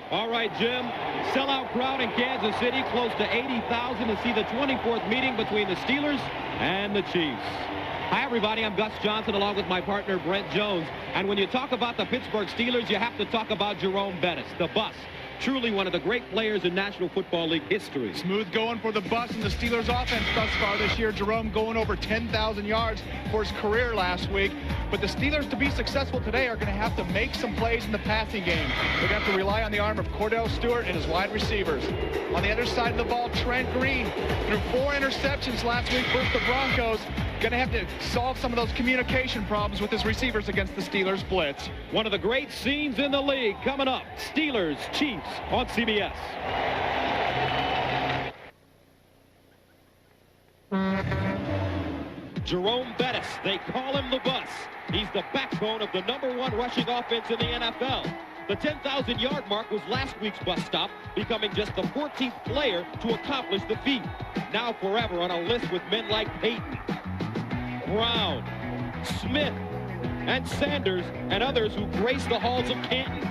All right, Jim. Sellout crowd in Kansas City, close to 80,000 to see the 24th meeting between the Steelers and the Chiefs. Hi, everybody. I'm Gus Johnson along with my partner, Brent Jones. And when you talk about the Pittsburgh Steelers, you have to talk about Jerome Bettis, the bus. Truly one of the great players in National Football League history. Smooth going for the bus and the Steelers offense thus far this year. Jerome going over 10,000 yards for his career last week. But the Steelers, to be successful today, are going to have to make some plays in the passing game. They're going to have to rely on the arm of Cordell Stewart and his wide receivers. On the other side of the ball, Trent Green threw 4 interceptions last week versus the Broncos. Going to have to solve some of those communication problems with his receivers against the Steelers blitz. One of the great scenes in the league coming up. Steelers, Chiefs on CBS. Jerome Bettis, they call him the bus. He's the backbone of the #1 rushing offense in the NFL. The 10,000-yard mark was last week's bus stop, becoming just the 14th player to accomplish the feat. Now forever on a list with men like Peyton, Brown, Smith, and Sanders, and others who grace the halls of Canton.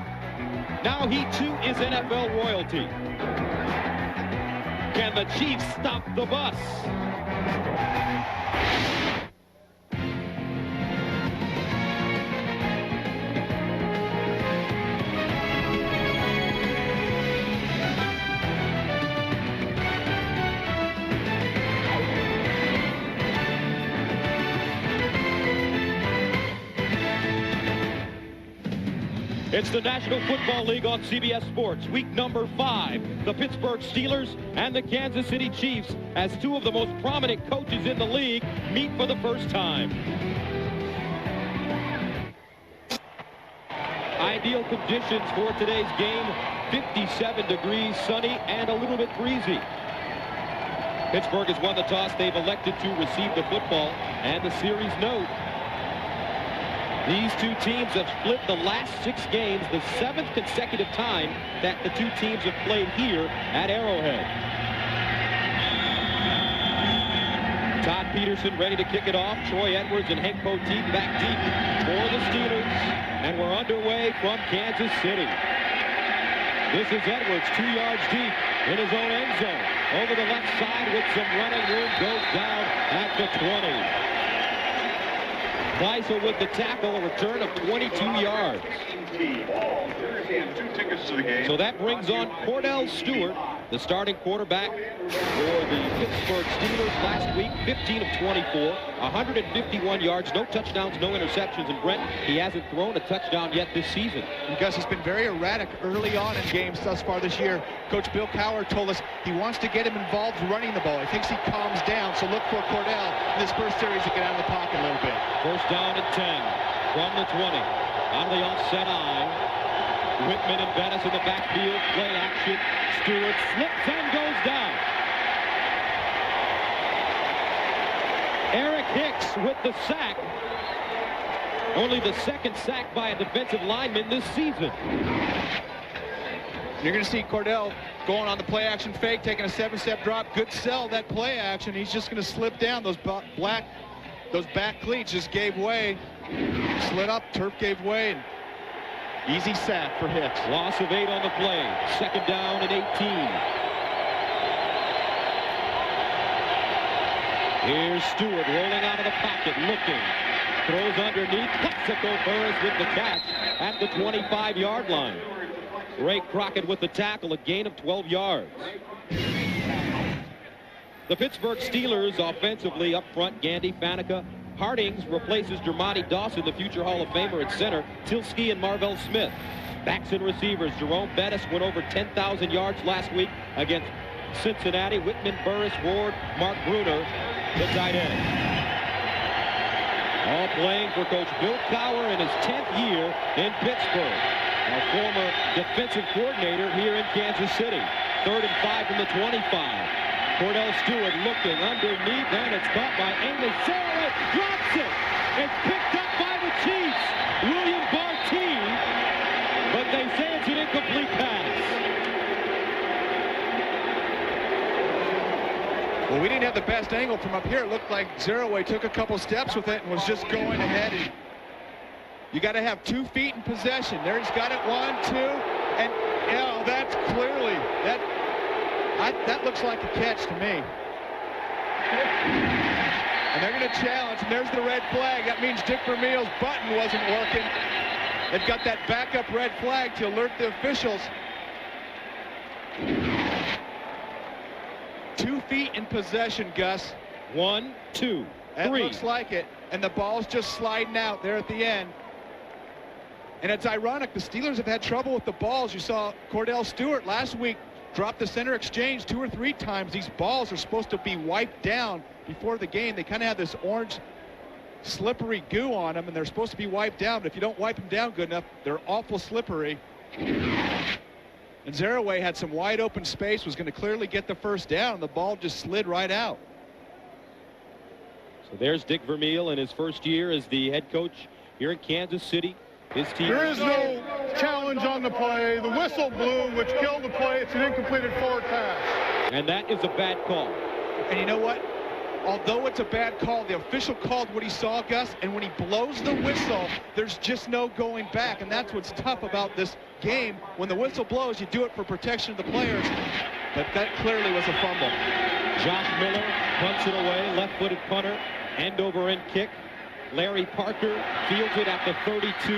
Now he too is NFL royalty. Can the Chiefs stop the bus? It's the National Football League on CBS Sports, week number 5. The Pittsburgh Steelers and the Kansas City Chiefs, as 2 of the most prominent coaches in the league, meet for the first time. Ideal conditions for today's game, 57 degrees, sunny, and a little bit breezy. Pittsburgh has won the toss. They've elected to receive the football, and the series note. These 2 teams have split the last 6 games, the 7th consecutive time that the 2 teams have played here at Arrowhead. Todd Peterson ready to kick it off. Troy Edwards and Hank Poteet back deep for the Steelers. And we're underway from Kansas City. This is Edwards, 2 yards deep in his own end zone. Over the left side with some running room, goes down at the 20. Kleisel with the tackle, a return of 22 yards. So that brings on Cordell Stewart, the starting quarterback for the Pittsburgh Steelers last week. 15 of 24, 151 yards, no touchdowns, no interceptions. And Brent, he hasn't thrown a touchdown yet this season. And Gus, he's been very erratic early on in games thus far this year. Coach Bill Cowher told us he wants to get him involved running the ball. He thinks he calms down, so look for Cordell in this first series to get out of the pocket a little bit. First down at 10 from the 20. On the offset eye. Whitman and Bettis in the backfield. Play action. Stewart slips and goes down. Eric Hicks with the sack. Only the 2nd sack by a defensive lineman this season. You're going to see Cordell going on the play action fake, taking a 7-step drop. Good sell, that play action. He's just going to slip down. Those back cleats just gave way. Slid up, turf gave way. And easy sack for Hicks. Loss of 8 on the play. 2nd down and 18. Here's Stewart rolling out of the pocket, looking. Throws underneath. Plexico Burris with the catch at the 25-yard line. Ray Crockett with the tackle, a gain of 12 yards. The Pittsburgh Steelers offensively up front, Gandy, Faneca. Hardings replaces Jermani Dawson, the future Hall of Famer at center. Tilsky and Marvell Smith. Backs and receivers. Jerome Bettis went over 10,000 yards last week against Cincinnati. Whitman, Burris, Ward, Mark Bruner, the tight end. All playing for Coach Bill Cowher in his 10th year in Pittsburgh. Our former defensive coordinator here in Kansas City. 3rd and 5 from the 25. Cordell Stewart looking underneath, and it's caught by Amos Sarah. Drops it. It's picked up by the Chiefs. William Bartee, but they say it's an incomplete pass. Well, we didn't have the best angle from up here. It looked like Zeraway took a couple steps with it and was just going ahead. And you got to have 2 feet in possession. There he's got it, 1, 2, and That looks like a catch to me. And they're going to challenge, and there's the red flag. That means Dick Vermeil's button wasn't working. They've got that backup red flag to alert the officials. 2 feet in possession, Gus. 1, 2, 3. That looks like it. And the ball's just sliding out there at the end. And it's ironic, the Steelers have had trouble with the balls. You saw Cordell Stewart last week drop the center exchange 2 or 3 times. These balls are supposed to be wiped down before the game. They kind of have this orange slippery goo on them, and they're supposed to be wiped down. But if you don't wipe them down good enough, they're awful slippery. And Zaraway had some wide open space, was going to clearly get the first down, and the ball just slid right out. So there's Dick Vermeil in his first year as the head coach here in Kansas City. His team. There is no challenge on the play. The whistle blew, which killed the play. It's an incompleted forward pass. And that is a bad call. And you know what? Although it's a bad call, the official called what he saw, Gus, and when he blows the whistle, there's just no going back. And that's what's tough about this game. When the whistle blows, you do it for protection of the players. But that clearly was a fumble. Josh Miller punts it away, left-footed punter, end-over-end kick. Larry Parker fields it at the 32,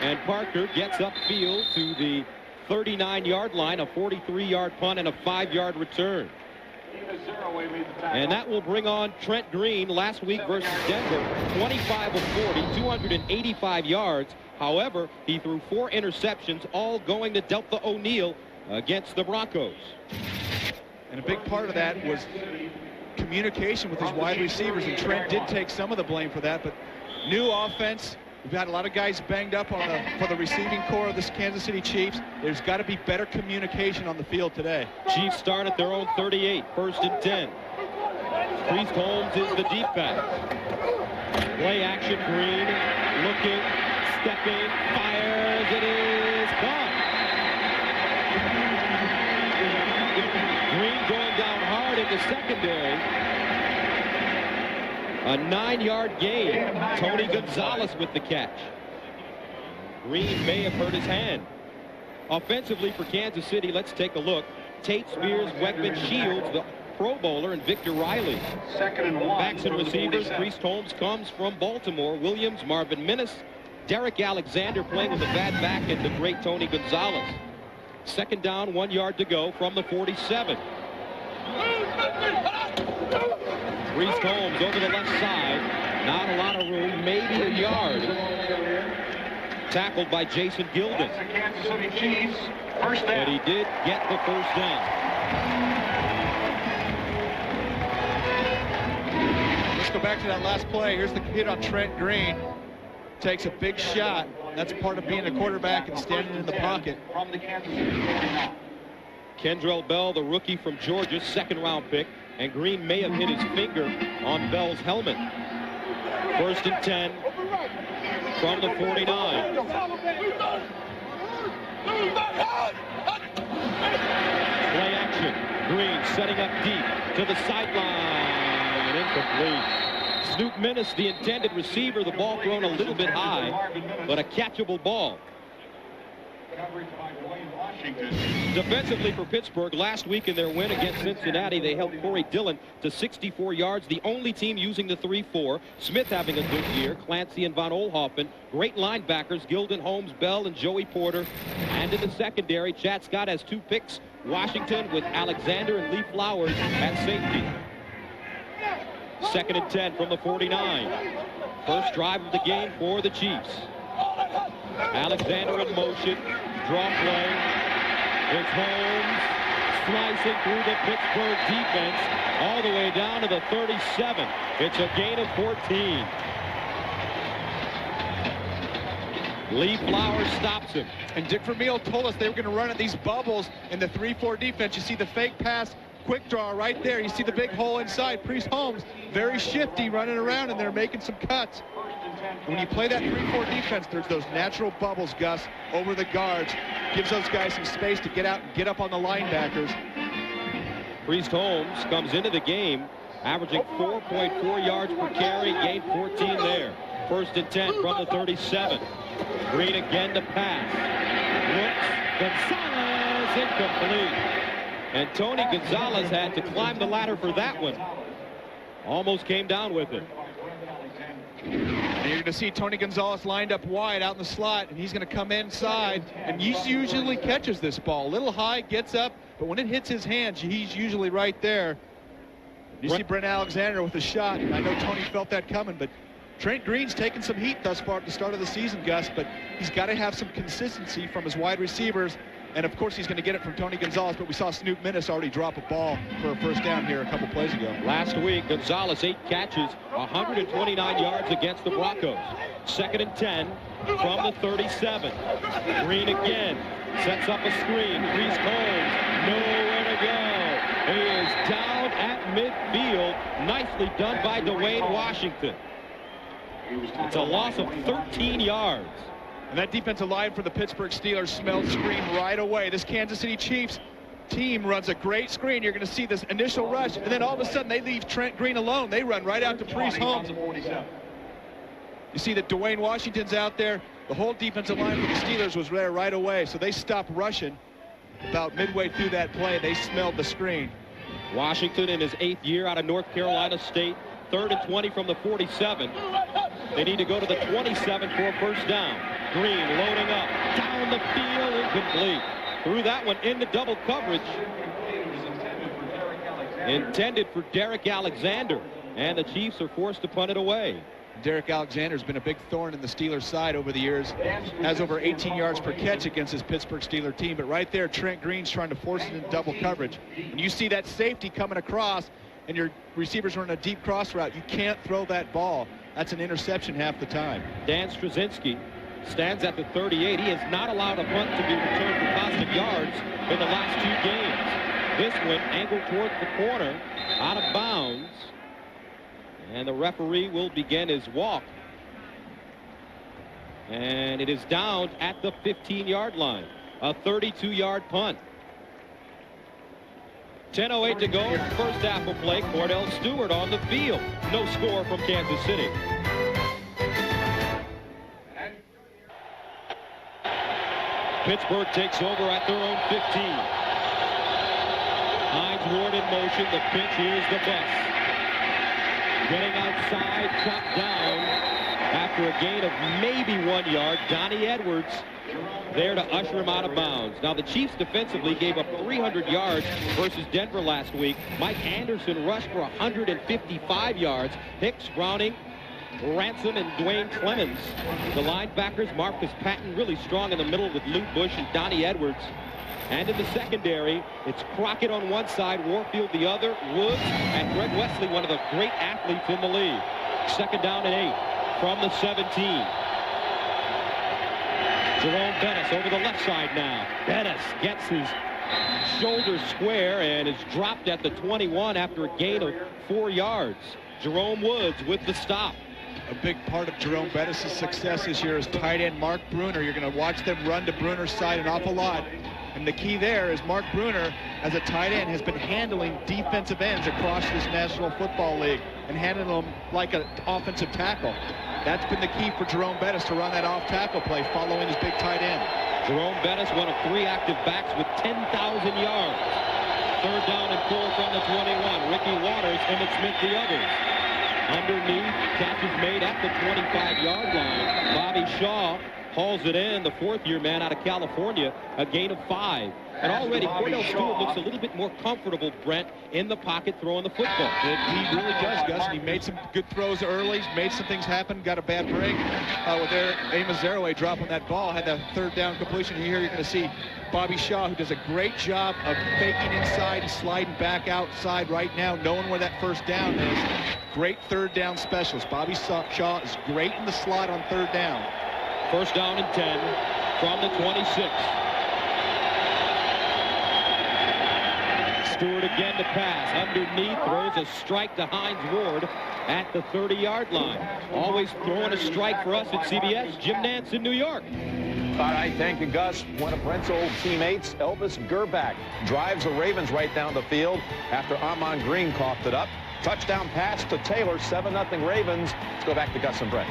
and Parker gets upfield to the 39-yard line, a 43-yard punt and a 5-yard return. And that will bring on Trent Green last week versus Denver, 25 of 40, 285 yards. However, he threw 4 interceptions, all going to Delta O'Neal against the Broncos. And a big part of that was communication with his wide receivers, and Trent did take some of the blame for that. But new offense, we've had a lot of guys banged up on for the receiving core of this Kansas City Chiefs. There's got to be better communication on the field today. Chiefs start at their own 38, 1st and 10. Priest Holmes is the deep pass. Play action, Green looking, stepping, fires, it is caught. Green going down hard in the secondary. A 9-yard gain. Tony Gonzalez with the catch. Green may have hurt his hand. Offensively for Kansas City, let's take a look. Tate, Spears, Wegman, Shields, the Pro Bowler, and Victor Riley. 2nd and 1. Backs and receivers, Priest Holmes comes from Baltimore. Williams, Marvin Minnis, Derek Alexander playing with a bad back, and the great Tony Gonzalez. 2nd down, 1 yard to go from the 47. Priest Holmes over the left side. Not a lot of room, maybe a yard. Tackled by Jason Gilden. That's the Kansas City Chiefs. First down. But he did get the first down. Let's go back to that last play. Here's the hit on Trent Green. Takes a big shot. That's part of being a quarterback and standing in the pocket. From the Kansas City 49. Kendrell Bell, the rookie from Georgia, 2nd-round pick. And Green may have hit his finger on Bell's helmet. 1st and 10 from the 49. Play action. Green setting up deep to the sideline. Incomplete. Snoop Minnis, the intended receiver. The ball thrown a little bit high, but a catchable ball. Defensively for Pittsburgh, last week in their win against Cincinnati, they held Corey Dillon to 64 yards, the only team using the 3-4. Smith having a good year, Clancy and Von Oelhoffen. Great linebackers, Gilden, Holmes, Bell, and Joey Porter. And in the secondary, Chad Scott has 2 picks. Washington with Alexander and Lee Flowers at safety. 2nd and 10 from the 49. First drive of the game for the Chiefs. Alexander in motion, draw play. It's Holmes slicing through the Pittsburgh defense all the way down to the 37. It's a gain of 14. Lee Flowers stops him. And Dick Vermeil told us they were going to run at these bubbles in the 3-4 defense. You see the fake pass, quick draw right there. You see the big hole inside. Priest Holmes, very shifty, running around, and they're making some cuts. When you play that 3-4 defense, there's those natural bubbles, Gus, over the guards. Gives those guys some space to get out and get up on the linebackers. Priest Holmes comes into the game, averaging 4.4 yards per carry, gained 14 there. 1st and 10 from the 37. Green again to pass. Looks, Gonzalez, incomplete. And Tony Gonzalez had to climb the ladder for that one. Almost came down with it. And you're going to see Tony Gonzalez lined up wide out in the slot, and he's going to come inside, and he usually catches this ball. A little high, gets up, but when it hits his hands, he's usually right there. You see Brent Alexander with a shot, and I know Tony felt that coming, but Trent Green's taken some heat thus far at the start of the season, Gus, but he's got to have some consistency from his wide receivers, and of course he's going to get it from Tony Gonzalez, but we saw Snoop Minnis already drop a ball for a first down here a couple plays ago. Last week, Gonzalez 8 catches, 129 yards against the Broncos. 2nd and 10 from the 37. Green again, sets up a screen. Reese Combs, nowhere to go. He is down at midfield. Nicely done by Dwayne Washington. It's a loss of 13 yards. And that defensive line for the Pittsburgh Steelers smelled screen right away. This Kansas City Chiefs team runs a great screen. You're going to see this initial rush, and then all of a sudden they leave Trent Green alone. They run right out to Priest Holmes. You see that Dwayne Washington's out there. The whole defensive line for the Steelers was there right away, so they stopped rushing about midway through that play. They smelled the screen. Washington in his 8th year out of North Carolina State. 3rd and 20 from the 47. They need to go to the 27 for a first down. Green loading up, down the field, incomplete. Threw that one into double coverage. Intended for Derek Alexander, and the Chiefs are forced to punt it away. Derek Alexander's been a big thorn in the Steelers' side over the years. Has over 18 yards per catch against his Pittsburgh Steelers team, but right there, Trent Green's trying to force it into double coverage. And you see that safety coming across, and your receivers run a deep cross route. You can't throw that ball. That's an interception half the time. Dan Straczynski stands at the 38. He has not allowed a punt to be returned for positive yards in the last 2 games. This one angled toward the corner, out of bounds. And the referee will begin his walk. And it is down at the 15-yard line. A 32-yard punt. 10:08 to go. First half of play. Cordell Stewart on the field. No score from Kansas City. Pittsburgh takes over at their own 15. Hines Ward in motion. The pitch. Here's the bus. Getting outside, chopped down after a gain of maybe 1 yard. Donnie Edwards there to usher him out of bounds. Now the Chiefs defensively gave up 300 yards versus Denver last week. Mike Anderson rushed for 155 yards. Hicks, Browning, Ransom, and Dwayne Clemens. The linebackers, Marcus Patton, really strong in the middle with Luke Bush and Donnie Edwards. And in the secondary, it's Crockett on one side, Warfield the other, Woods, and Greg Wesley, one of the great athletes in the league. 2nd down and 8 from the 17. Jerome Bettis over the left side now. Bettis gets his shoulder square and is dropped at the 21 after a gain of 4 yards. Jerome Woods with the stop. A big part of Jerome Bettis' success this year is tight end Mark Bruner. You're going to watch them run to Bruner's side an awful lot. And the key there is Mark Bruner, as a tight end, has been handling defensive ends across this National Football League and handling them like an offensive tackle. That's been the key for Jerome Bettis to run that off-tackle play following his big tight end. Jerome Bettis, one of 3 active backs with 10,000 yards. 3rd down and 4 from the 21. Ricky Waters, Emmitt Smith the others. Underneath, catches made at the 25-yard line. Bobby Shaw hauls it in, the 4th-year man out of California, a gain of 5. And already Cordell Stewart looks a little bit more comfortable, Brent, in the pocket throwing the football. He really does, Gus. And he made some good throws early, made some things happen, got a bad break with Amos Zaraway dropping that ball, had that 3rd down completion. Here you're going to see Bobby Shaw, who does a great job of faking inside and sliding back outside right now, knowing where that first down is. Great 3rd down specialist. Bobby Shaw is great in the slot on 3rd down. 1st down and 10 from the 26. Stewart again to pass. Underneath, throws a strike to Hines Ward at the 30-yard line. Always throwing a strike for us at CBS, Jim Nantz in New York. All right, thank you, Gus. One of Brent's old teammates, Elvis Gerbach, drives the Ravens right down the field after Ahman Green coughed it up. Touchdown pass to Taylor, 7-0 Ravens. Let's go back to Gus and Brent.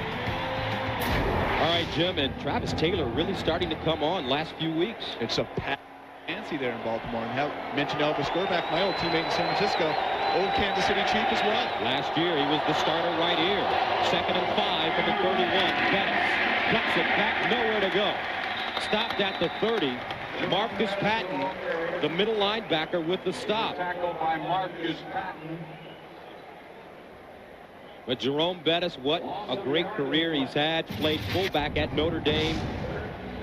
All right, Jim, and Travis Taylor really starting to come on last few weeks. It's a pass. Fancy there in Baltimore, and have mentioned Elvis Gerbach, my old teammate in San Francisco, old Kansas City Chief as well. Last year, he was the starter right here. 2nd and 5 from the 31. Bettis cuts it back, nowhere to go. Stopped at the 30. Marcus Patton, the middle linebacker, with the stop. Tackle by Marcus Patton. But Jerome Bettis, what a great career he's had. Played fullback at Notre Dame.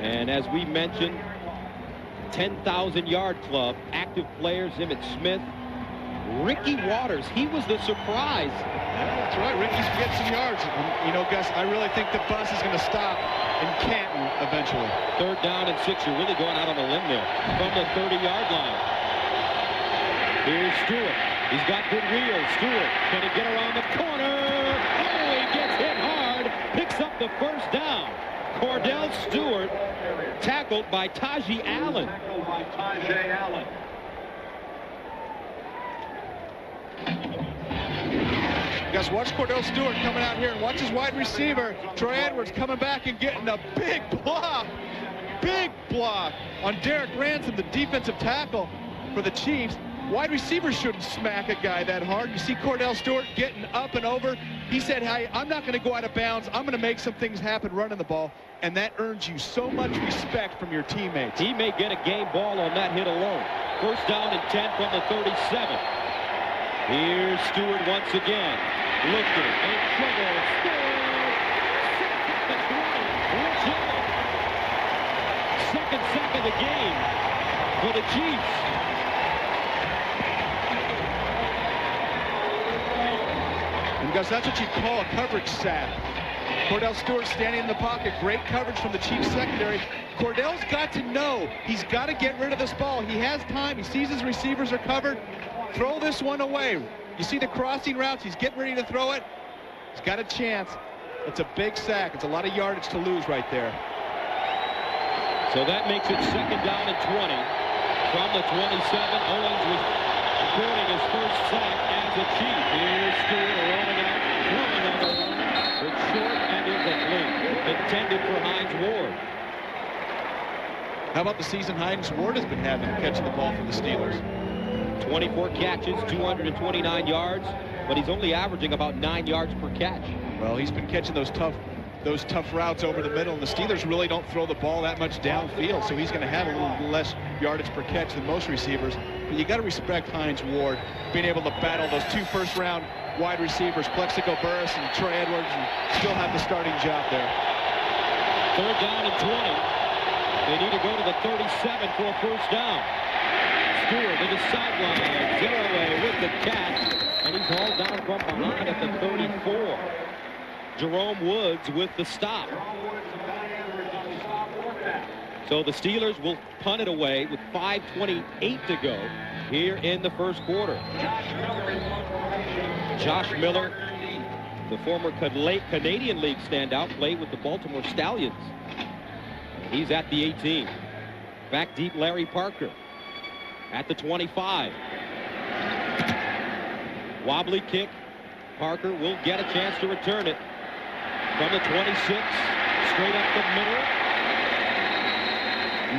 And as we mentioned, 10,000-yard club, active players, Emmitt Smith, Ricky Waters, he was the surprise. Yeah, that's right. Ricky's getting some yards. And, you know, Gus, I really think the bus is going to stop in Canton eventually. 3rd down and 6. You're really going out on a limb there from the 30-yard line. Here's Stewart. He's got good wheels. Stewart, can he get around the corner? Oh, he gets hit hard. Picks up the 1st down. Cordell Stewart tackled by Tajay Allen. Tackled by Tajay Allen. Gus, watch Cordell Stewart coming out here, and watch his wide receiver, Troy Edwards, coming back and getting a big block on Derek Ransom, the defensive tackle for the Chiefs. Wide receivers shouldn't smack a guy that hard. You see Cordell Stewart getting up and over. He said, hey, I'm not going to go out of bounds. I'm going to make some things happen running the ball, and that earns you so much respect from your teammates. He may get a game ball on that hit alone. 1st down and 10 from the 37. Here's Stewart once again. Looking in trouble. Second sack of the game for the Chiefs. And Gus, that's what you call a coverage sack. Cordell Stewart standing in the pocket. Great coverage from the Chiefs secondary. Cordell's got to know he's got to get rid of this ball. He has time. He sees his receivers are covered. Throw this one away. You see the crossing routes. He's getting ready to throw it. He's got a chance. It's a big sack. It's a lot of yardage to lose right there. So that makes it 2nd down and 20. From the 27, Owens was recording his 1st sack as a Chief. Here's Stewart running out, throwing on the run. It's short and incomplete. Intended for Hines Ward. How about the season Hines Ward has been having catching the ball for the Steelers? 24 catches, 229 yards, but he's only averaging about 9 yards per catch. Well, he's been catching those tough routes over the middle, and the Steelers really don't throw the ball that much downfield, so he's going to have a little less yardage per catch than most receivers. But you got to respect Hines Ward being able to battle those 2 first-round wide receivers, Plexico Burris and Troy Edwards, and still have the starting job there. 3rd down and 20. They need to go to the 37 for a 1st down. Stewart to the sideline, 0 away with the catch, and he's hauled down from behind at the 34. Jerome Woods with the stop. So the Steelers will punt it away with 5:28 to go here in the 1st quarter. Josh Miller, the former Canadian League standout, played with the Baltimore Stallions. He's at the 18. Back deep, Larry Parker at the 25. Wobbly kick. Parker will get a chance to return it from the 26, straight up the middle.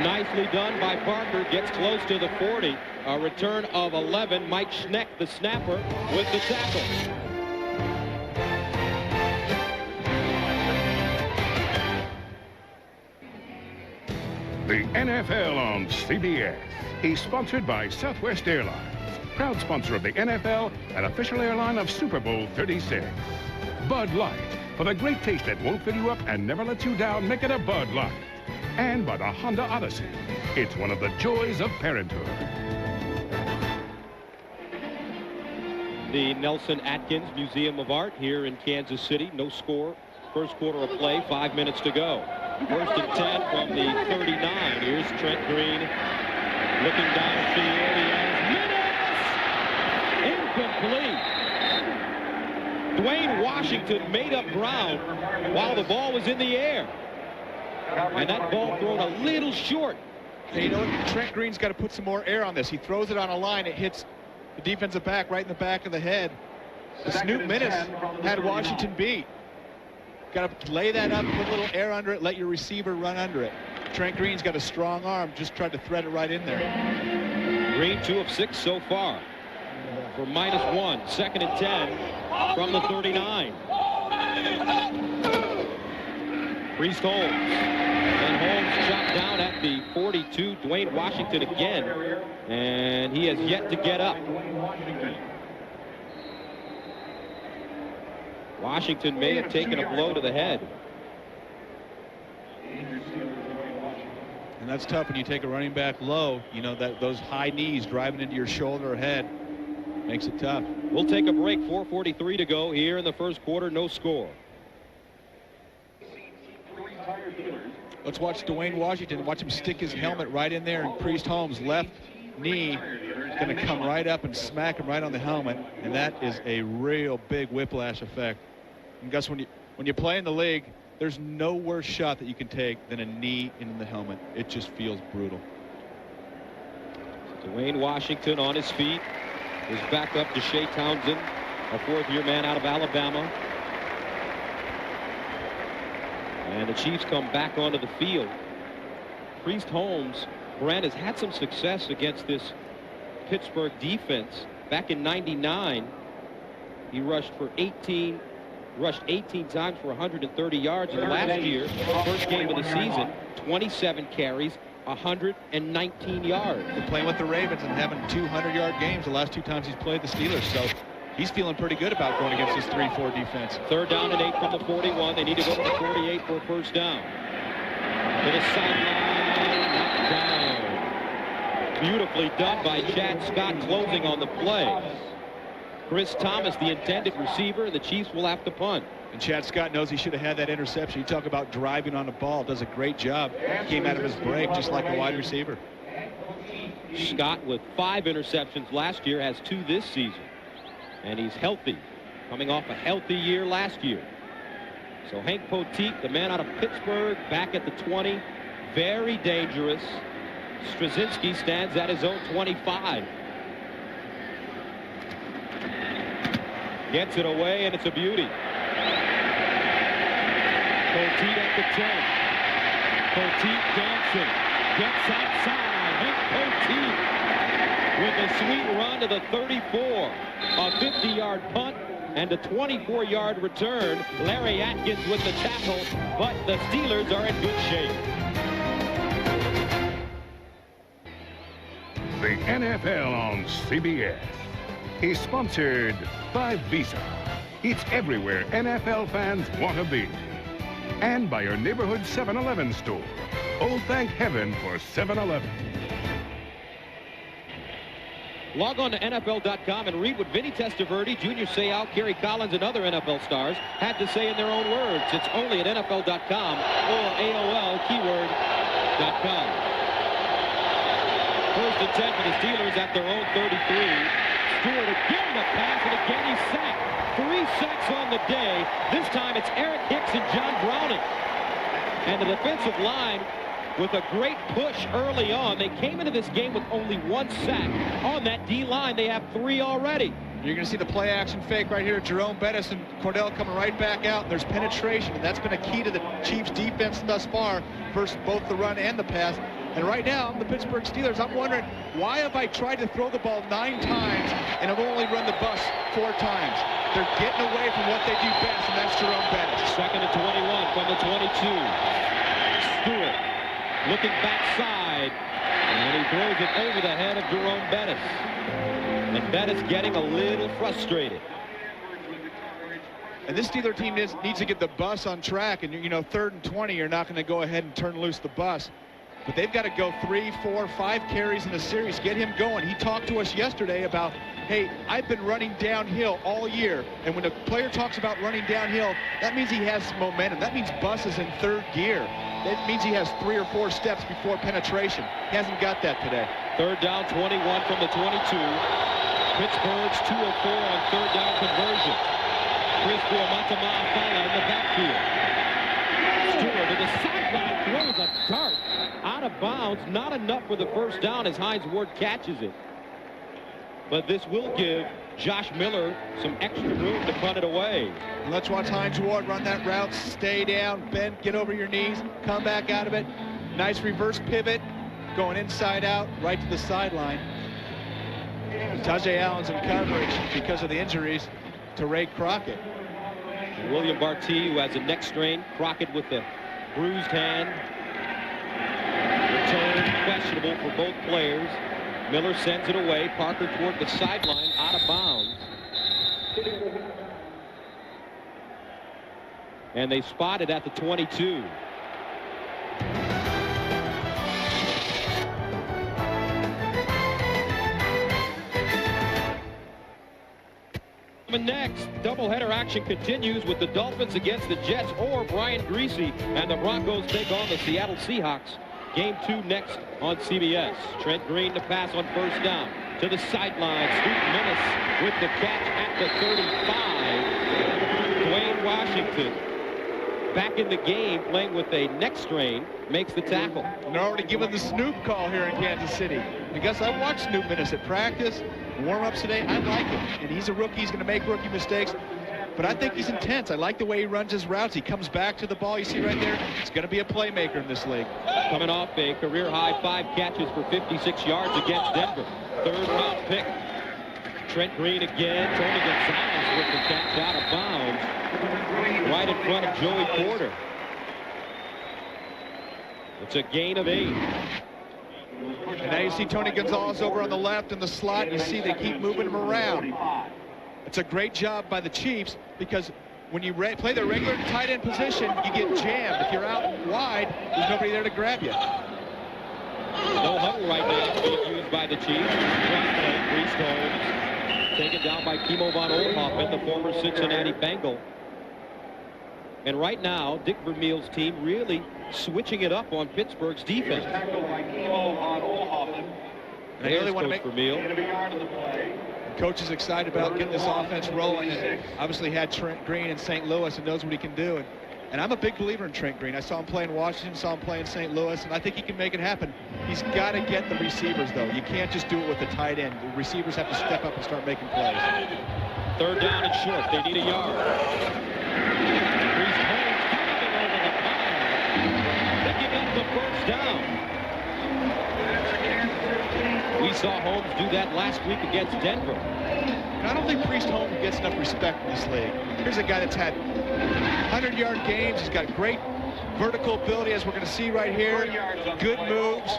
Nicely done by Parker. Gets close to the 40. A return of 11. Mike Schneck, the snapper, with the tackle. The NFL on CBS is sponsored by Southwest Airlines, proud sponsor of the NFL and official airline of Super Bowl 36. Bud Light, for the great taste that won't fill you up and never lets you down, make it a Bud Light. And by the Honda Odyssey. It's one of the joys of parenthood. The Nelson Atkins Museum of Art here in Kansas City. No score. 1st quarter of play, 5 minutes to go. 1st and 10 from the 39. Here's Trent Green looking downfield. He has minutes. Incomplete. Dwayne Washington made up ground while the ball was in the air. And that ball thrown a little short. You know, Trent Green's got to put some more air on this. He throws it on a line. It hits the defensive back right in the back of the head. Snoop Minnis had Washington beat. Got to lay that up, put a little air under it, let your receiver run under it. Trent Green's got a strong arm, just tried to thread it right in there. Green 2 of 6 so far for -1. 2nd and 10 from the 39. Priest Holmes. And Holmes chopped down at the 42. Dwayne Washington again. And he has yet to get up. Washington may have taken a blow to the head. And that's tough when you take a running back low. You know, that those high knees driving into your shoulder or head makes it tough. We'll take a break. 4:43 to go here in the first quarter. No score. Let's watch Dwayne Washington. Watch him stick his helmet right in there, and Priest Holmes' left knee is going to come right up and smack him right on the helmet, and that is a real big whiplash effect. And Gus, when you play in the league, there's no worse shot that you can take than a knee in the helmet. It just feels brutal. Dwayne Washington on his feet. His backup to Shea Townsend, a 4th-year man out of Alabama. And the Chiefs come back onto the field. Priest Holmes, Brent, has had some success against this Pittsburgh defense. Back in '99, he rushed 18 times for 130 yards. And last year, first game of the season, 27 carries, 119 yards. We're playing with the Ravens and having 200-yard games the last 2 times he's played the Steelers. So he's feeling pretty good about going against this 3-4 defense. 3rd down and 8 from the 41. They need to go to the 48 for a first down. To the sideline, knocked down. Beautifully done by Chad Scott, closing on the play. Chris Thomas, the intended receiver. The Chiefs will have to punt. And Chad Scott knows he should have had that interception. You talk about driving on the ball. Does a great job. Came out of his break just like a wide receiver. Scott, with 5 interceptions last year, has 2 this season. And he's healthy, coming off a healthy year last year. So Hank Poteet, the man out of Pittsburgh, back at the 20. Very dangerous. Straczynski stands at his own 25. Gets it away, and it's a beauty. Poteet at the 10. Poteet dancing. Gets outside. Hank Poteet with a sweet run to the 34. A 50-yard punt and a 24-yard return. Larry Atkins with the tackle, but the Steelers are in good shape. The NFL on CBS is sponsored by Visa. It's everywhere NFL fans want to be. And by your neighborhood 7-Eleven store. Oh, thank heaven for 7-Eleven. Log on to NFL.com and read what Vinny Testaverde, Junior Seau, Kerry Collins, and other NFL stars had to say in their own words. It's only at NFL.com or AOL keyword.com. 1st and 10 for the Steelers at their own 33. Stewart again the pass, and again he's sacked. 3 sacks on the day. This time it's Eric Hicks and John Browning. And the defensive line with a great push early on. They came into this game with only 1 sack. On that D-line, they have 3 already. You're going to see the play-action fake right here. Jerome Bettis and Cordell coming right back out. There's penetration, and that's been a key to the Chiefs' defense thus far, versus both the run and the pass. And right now, the Pittsburgh Steelers, I'm wondering, why have I tried to throw the ball 9 times and I've only run the bus 4 times? They're getting away from what they do best, and that's Jerome Bettis. 2nd and 21 from the 22. Stewart looking backside, and he throws it over the head of Jerome Bettis. And Bettis getting a little frustrated. And this Steeler team needs to get the bus on track. And, you know, 3rd and 20, you're not going to go ahead and turn loose the bus. But they've got to go 3, 4, 5 carries in a series, get him going. He talked to us yesterday about, hey, I've been running downhill all year. And when a player talks about running downhill, that means he has some momentum. That means bus is in 3rd gear. That means he has 3 or 4 steps before penetration. He hasn't got that today. 3rd down, 21 from the 22. Pittsburgh's 2 of 4 on 3rd down conversion. Chris Buamatama-Afala in the backfield. Stewart to the sideline, throws a dart out of bounds. Not enough for the first down as Hines Ward catches it. But this will give Josh Miller some extra room to punt it away. Let's watch Hines Ward run that route. Stay down, bend, get over your knees, come back out of it. Nice reverse pivot, going inside out, right to the sideline. Tajay Allen's in coverage because of the injuries to Ray Crockett. William Barty, who has a neck strain. Crockett with the bruised hand. Return questionable for both players. Miller sends it away. Parker toward the sideline, out of bounds. And they spot it at the 22. Next, doubleheader action continues with the Dolphins against the Jets or Brian Greasy and the Broncos take on the Seattle Seahawks. Game 2 next on CBS. Trent Green to pass on first down. To the sideline, Snoop Minnis with the catch at the 35. Dwayne Washington back in the game, playing with a neck strain, makes the tackle. And they're already giving the Snoop call here in Kansas City. I guess I watched Snoop Minnis at practice, warm-ups today. I like him. And he's a rookie. He's going to make rookie mistakes. But I think he's intense. I like the way he runs his routes. He comes back to the ball. You see right there? He's going to be a playmaker in this league. Coming off a career-high 5 catches for 56 yards against Denver. Third-round pick. Trent Green again. Tony Gonzalez with the catch out of bounds. Right in front of Joey Porter. It's a gain of 8. And now you see Tony Gonzalez over on the left in the slot. You see they keep moving him around. It's a great job by the Chiefs because when you play the regular tight end position, you get jammed. If you're out wide, there's nobody there to grab you. No huddle right now being used by the Chiefs. Priest Holmes taken down by Kimo von Oldhoffen, the former Cincinnati Bengal. And right now, Dick Vermeil's team really switching it up on Pittsburgh's defense. And I know they want to make Vermeil. Coach is excited about getting this offense rolling. And obviously had Trent Green in St. Louis and knows what he can do. And I'm a big believer in Trent Green. I saw him play in Washington, saw him play in St. Louis, and I think he can make it happen. He's got to get the receivers, though. You can't just do it with the tight end. The receivers have to step up and start making plays. Third down and short. They need a yard. Priest Holmes diving over the pile. Picking up the first down. We saw Holmes do that last week against Denver. And I don't think Priest Holmes gets enough respect in this league. Here's a guy that's had 100-yard games. He's got great vertical ability, as we're going to see right here. Good moves.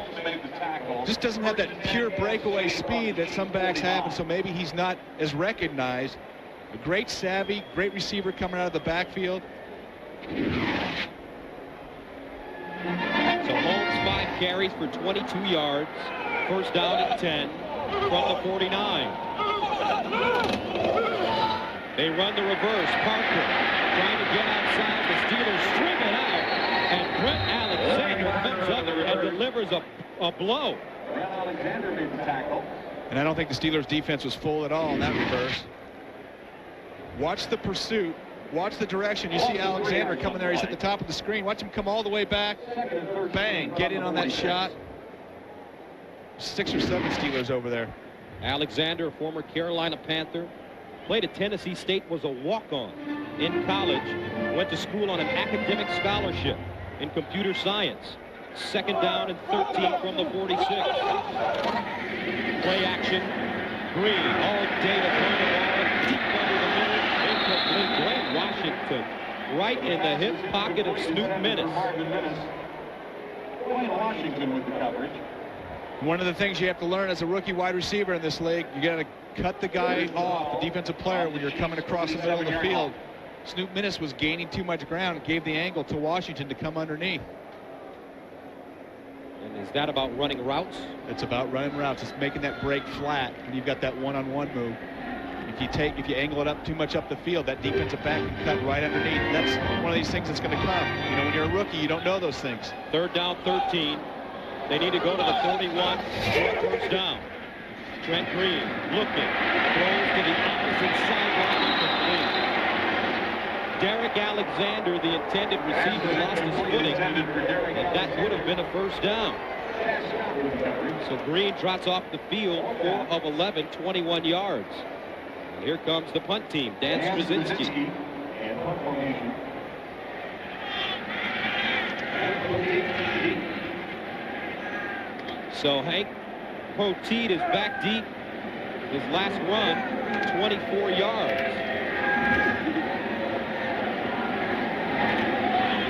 Just doesn't have that pure breakaway speed that some backs have, and so maybe he's not as recognized. A great savvy, great receiver coming out of the backfield. So Holmes 5 carries for 22 yards. First down at 10 from the 49. They run the reverse. Parker trying to get outside. The Steelers string it out. And Brent Alexander comes under and delivers a blow. Brent Alexander made the tackle. And I don't think the Steelers defense was full at all in that reverse. Watch the pursuit. Watch the direction. You see Alexander coming there. He's at the top of the screen. Watch him come all the way back. Bang. Get in on that shot. 6 or 7 Steelers over there. Alexander, former Carolina Panther, played at Tennessee State, was a walk-on in college, went to school on an academic scholarship in computer science. Second down and 13 from the 46. Play action. Green all day to throw the ball deep under the middle. Incomplete. Dwayne Washington right in the hip pocket of Snoop Minnis. Dwayne Washington with the coverage. One of the things you have to learn as a rookie wide receiver in this league, you got to cut the guy off, the defensive player, when you're coming across the middle of the field. Snoop Minnis was gaining too much ground, gave the angle to Washington to come underneath. And is that about running routes? It's about running routes. It's making that break flat when you've got that one-on-one move. If you angle it up too much up the field, that defensive back can cut right underneath. That's one of these things that's going to come. You know, when you're a rookie, you don't know those things. Third down, 13. They need to go to the 31 for a first down. Trent Green looking, throws to the opposite sideline, incomplete. Derek Alexander, the intended receiver, lost his footing, and that would have been a first down. So Green trots off the field, 4 of 11, 21 yards. And here comes the punt team, Dan Straczynski. And punt formation. So Hank Poteet is back deep. His last run, 24 yards.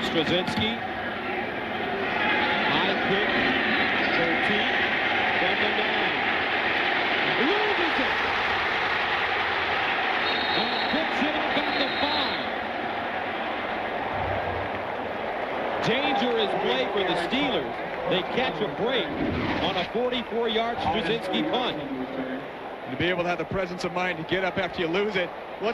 Straczynski. High kick. Poteet from the 9. Loses it. And picks it up at the 5. Dangerous play for the Steelers. They catch a break on a 44-yard Straczynski punt. To be able to have the presence of mind to get up after you lose it.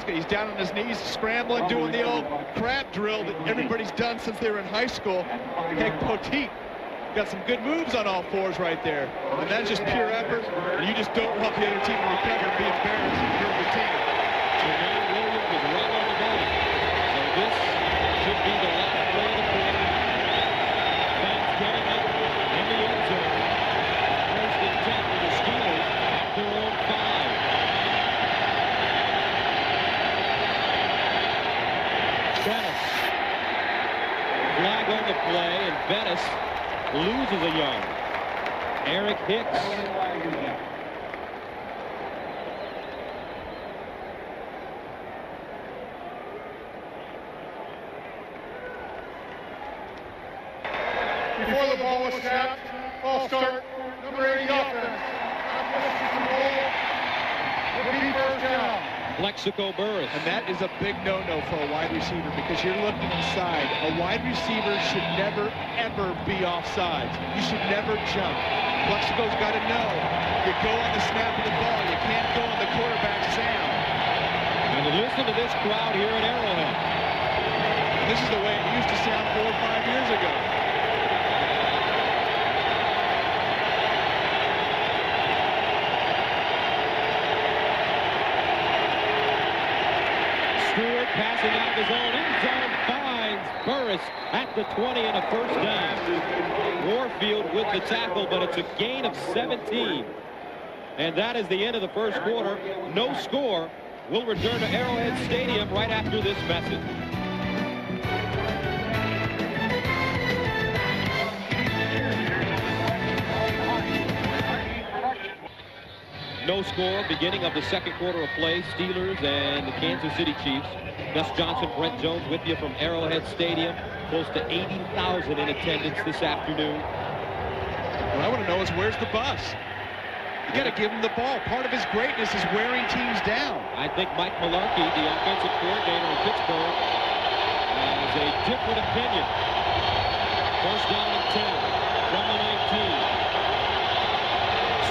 He's down on his knees, scrambling, doing the old crab drill that everybody's done since they were in high school. Hank Poteet got some good moves on all fours right there. And that's just pure effort. And you just don't want the other team to recover and be embarrassed if you're the team. Jermaine Williams was right on the money. So this should be the last play of the quarter. Fans getting up in the end zone. First and 10 for the Steelers at their own 5. Bettis. Flag on the play, and Bettis loses a yard. Eric Hicks. Before the ball was snapped, false start, number 80 offense. Repeat first down. Plexico Burris. And that is a big no-no for a wide receiver because you're looking inside. A wide receiver should never, ever be offsides. You should never jump. Plexico's got to know. You go on the snap of the ball. You can't go on the quarterback sound. And listen to this crowd here at Arrowhead. This is the way it used to sound 4 or 5 years ago. Stewart passing out of his own end zone finds Burris at the 20 and a first down. Warfield with the tackle, but it's a gain of 17. And that is the end of the first quarter. No score. We'll return to Arrowhead Stadium right after this message. No score, beginning of the second quarter of play. Steelers and the Kansas City Chiefs. Gus Johnson, Brent Jones with you from Arrowhead Stadium. Close to 80,000 in attendance this afternoon. What I want to know is where's the bus? You got to give him the ball. Part of his greatness is wearing teams down. I think Mike Mularkey, the offensive coordinator in Pittsburgh, has a different opinion. First down and 10 from the 19.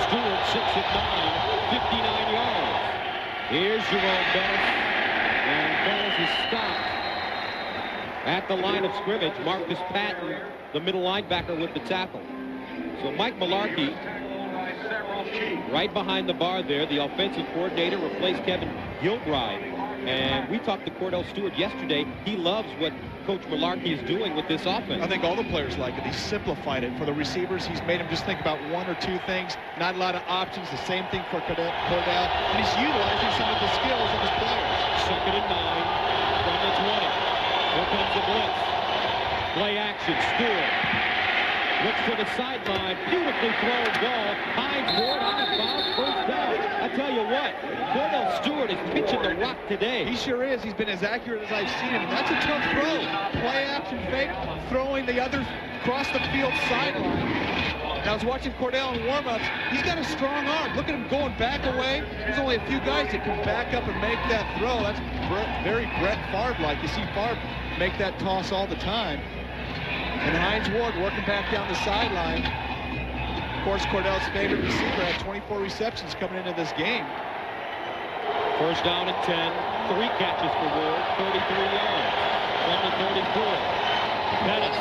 Stewart 6 at 9, 59 yards. Here's Jerome Bettis, and Bettis is stopped at the line of scrimmage. Marcus Patton, the middle linebacker, with the tackle. So Mike Mularkey, right behind the bar there, the offensive coordinator, replaced Kevin Gilbride. And we talked to Cordell Stewart yesterday. He loves what Coach Mularkey is doing with this offense. I think all the players like it. He's simplified it for the receivers. He's made them just think about one or two things. Not a lot of options. The same thing for Cordell. And he's utilizing some of the skills of his players. Second and 9 from the 20. Here comes the blitz. Play action. Stewart looks to the sideline. Beautifully thrown ball. Hines Ward out of bounds. First down. I tell you what, Cordell Stewart is pitching the rock today. He sure is. He's been as accurate as I've seen him. And that's a tough throw. Play action fake, throwing the other across the field sideline. And I was watching Cordell in warm-ups. He's got a strong arm. Look at him going back away. There's only a few guys that can back up and make that throw. That's very Brett Favre-like. You see Favre make that toss all the time. And Hines Ward working back down the sideline. Of course, Cordell's favorite receiver had 24 receptions coming into this game. First down and 10. 3 catches for Ward. 33 yards from the 34. Pettis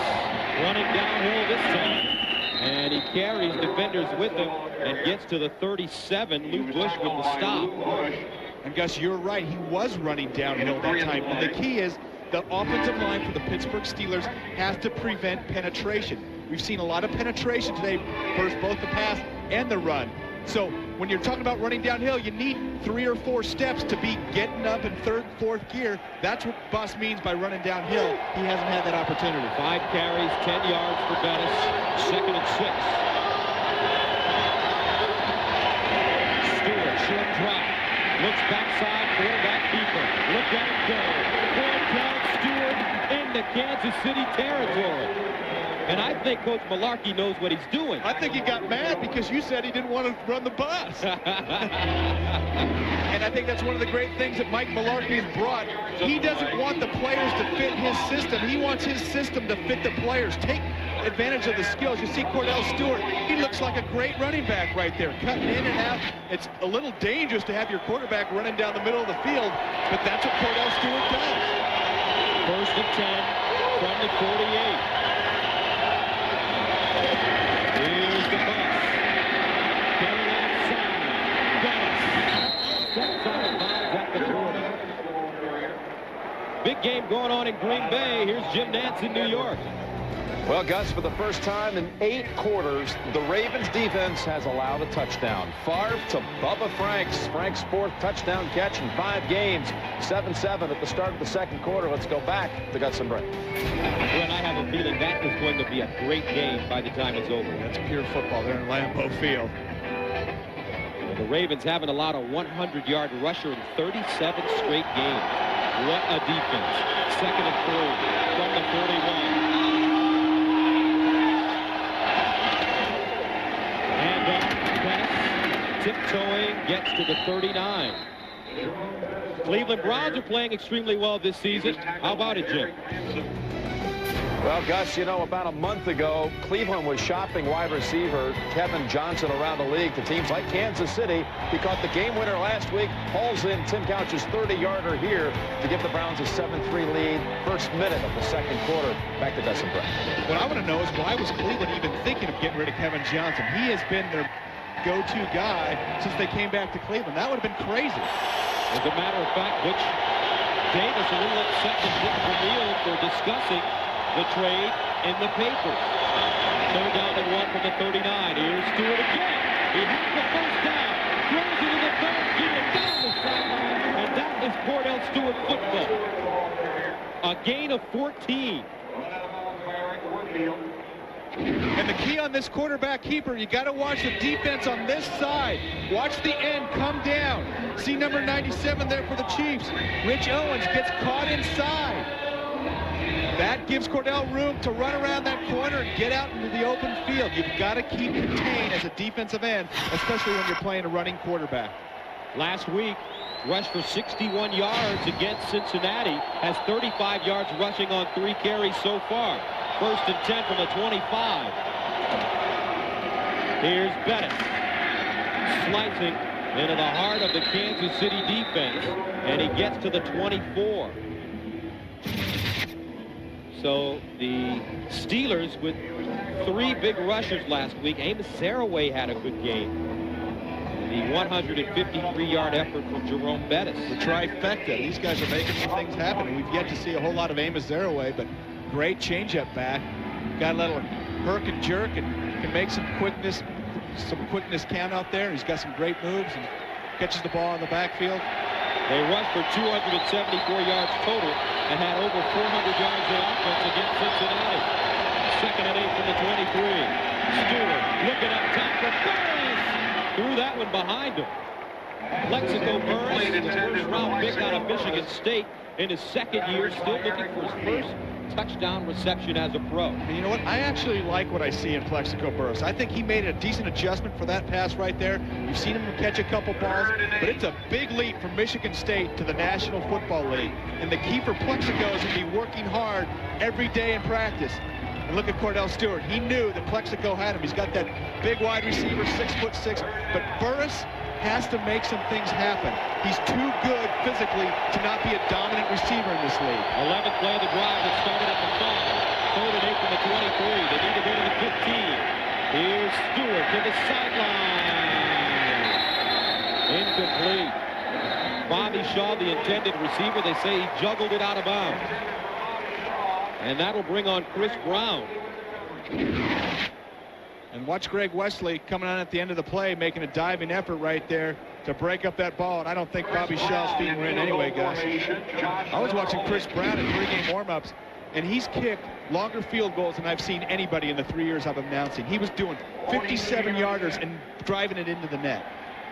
running downhill this time. And he carries defenders with him and gets to the 37. Lou Bush with the stop. And Gus, you're right. He was running downhill that time. And the key is the offensive line for the Pittsburgh Steelers has to prevent penetration. We've seen a lot of penetration today, both the pass and the run. So when you're talking about running downhill, you need 3 or 4 steps to be getting up in 3rd, 4th gear. That's what Bus means by running downhill. He hasn't had that opportunity. 5 carries, 10 yards for Bettis. Second and 6. drop. Looks backside, quarterback keeper. Look at him go. Cordell Stewart into Kansas City territory. And I think Coach Malarkey knows what he's doing. I think he got mad because you said he didn't want to run the bus. And I think that's one of the great things that Mike Malarkey has brought. He doesn't want the players to fit his system. He wants his system to fit the players. Take advantage of the skills. You see Cordell Stewart, he looks like a great running back right there, cutting in and out. It's a little dangerous to have your quarterback running down the middle of the field, but that's what Cordell Stewart does. 1st and 10 from the 48. Here's the bus. Getting outside. Bettis steps out of bounds at the 40. Big game going on in Green Bay. Here's Jim Nantz in New York. Well, Gus, for the first time in 8 quarters, the Ravens defense has allowed a touchdown. Favre to Bubba Franks. Frank's 4th touchdown catch in 5 games. 7-7 at the start of the 2nd quarter. Let's go back to Gus and Brett. Well, I have a feeling that is going to be a great game by the time it's over. That's pure football there in Lambeau Field. The Ravens haven't allowed a 100-yard rusher in 37 straight games. What a defense. 2nd and 3 from the 41. Tiptoeing gets to the 39. Cleveland Browns are playing extremely well this season. How about it, Jim? Well, Gus, you know, about a month ago, Cleveland was shopping wide receiver Kevin Johnson around the league to teams like Kansas City. He caught the game winner last week, hauls in Tim Couch's 30-yarder here to give the Browns a 7-3 lead. 1st minute of the 2nd quarter. Back to Gus and Brett. What I want to know is why was Cleveland even thinking of getting rid of Kevin Johnson? He has been their go-to guy since they came back to Cleveland. That would have been crazy. As a matter of fact, Butch Davis a little upset with Dick Vermeil for discussing the trade in the papers. 3rd down and 1 from the 39. Here's Stewart again. He has the 1st down. Throws it to the 3rd. Get it down the sideline. And that is Cordell Stewart football. A gain of 14. And the key on this quarterback keeper, you got to watch the defense on this side. Watch the end come down. See number 97 there for the Chiefs. Rich Owens gets caught inside. That gives Cordell room to run around that corner and get out into the open field. You've got to keep contained as a defensive end, especially when you're playing a running quarterback. Last week, rushed for 61 yards against Cincinnati. Has 35 yards rushing on 3 carries so far. 1st and 10 from the 25. Here's Bettis. Slicing into the heart of the Kansas City defense. And he gets to the 24. So the Steelers with 3 big rushers last week. Amos Zaraway had a good game. The 153-yard effort from Jerome Bettis. The trifecta. These guys are making some things happen. We've yet to see a whole lot of Amos Zaraway, but great changeup back. Got a little herk and jerk and can make some quickness count out there. He's got some great moves and catches the ball in the backfield. They rushed for 274 yards total and had over 400 yards in offense against Cincinnati. 2nd and 8 from the 23. Stewart looking up top for Burris. Threw that one behind him. Plexico Burris, the 1st-round pick out of Michigan State in his 2nd year, still looking for his 1st touchdown reception as a pro. And you know what? I actually like what I see in Plexico Burris. I think he made a decent adjustment for that pass right there. You've seen him catch a couple balls, but it's a big leap from Michigan State to the National Football League. And the key for Plexico is to be working hard every day in practice. And look at Cordell Stewart. He knew that Plexico had him. He's got that big wide receiver, 6'6", but Burris has to make some things happen. He's too good physically to not be a dominant receiver in this league. 11th play of the drive that started at the 5. 3rd and 8 from the 23. They need to go to the 15. Here's Stewart to the sideline. Incomplete. Bobby Shaw, the intended receiver, they say he juggled it out of bounds. And that'll bring on Chris Brown. And watch Greg Wesley coming on at the end of the play, making a diving effort right there to break up that ball. And I don't think Bobby Shaw's feet were in anyway, guys. I was watching Chris Brown in pregame warm-ups, and he's kicked longer field goals than I've seen anybody in the 3 years I've been announcing. He was doing 57-yarders and driving it into the net.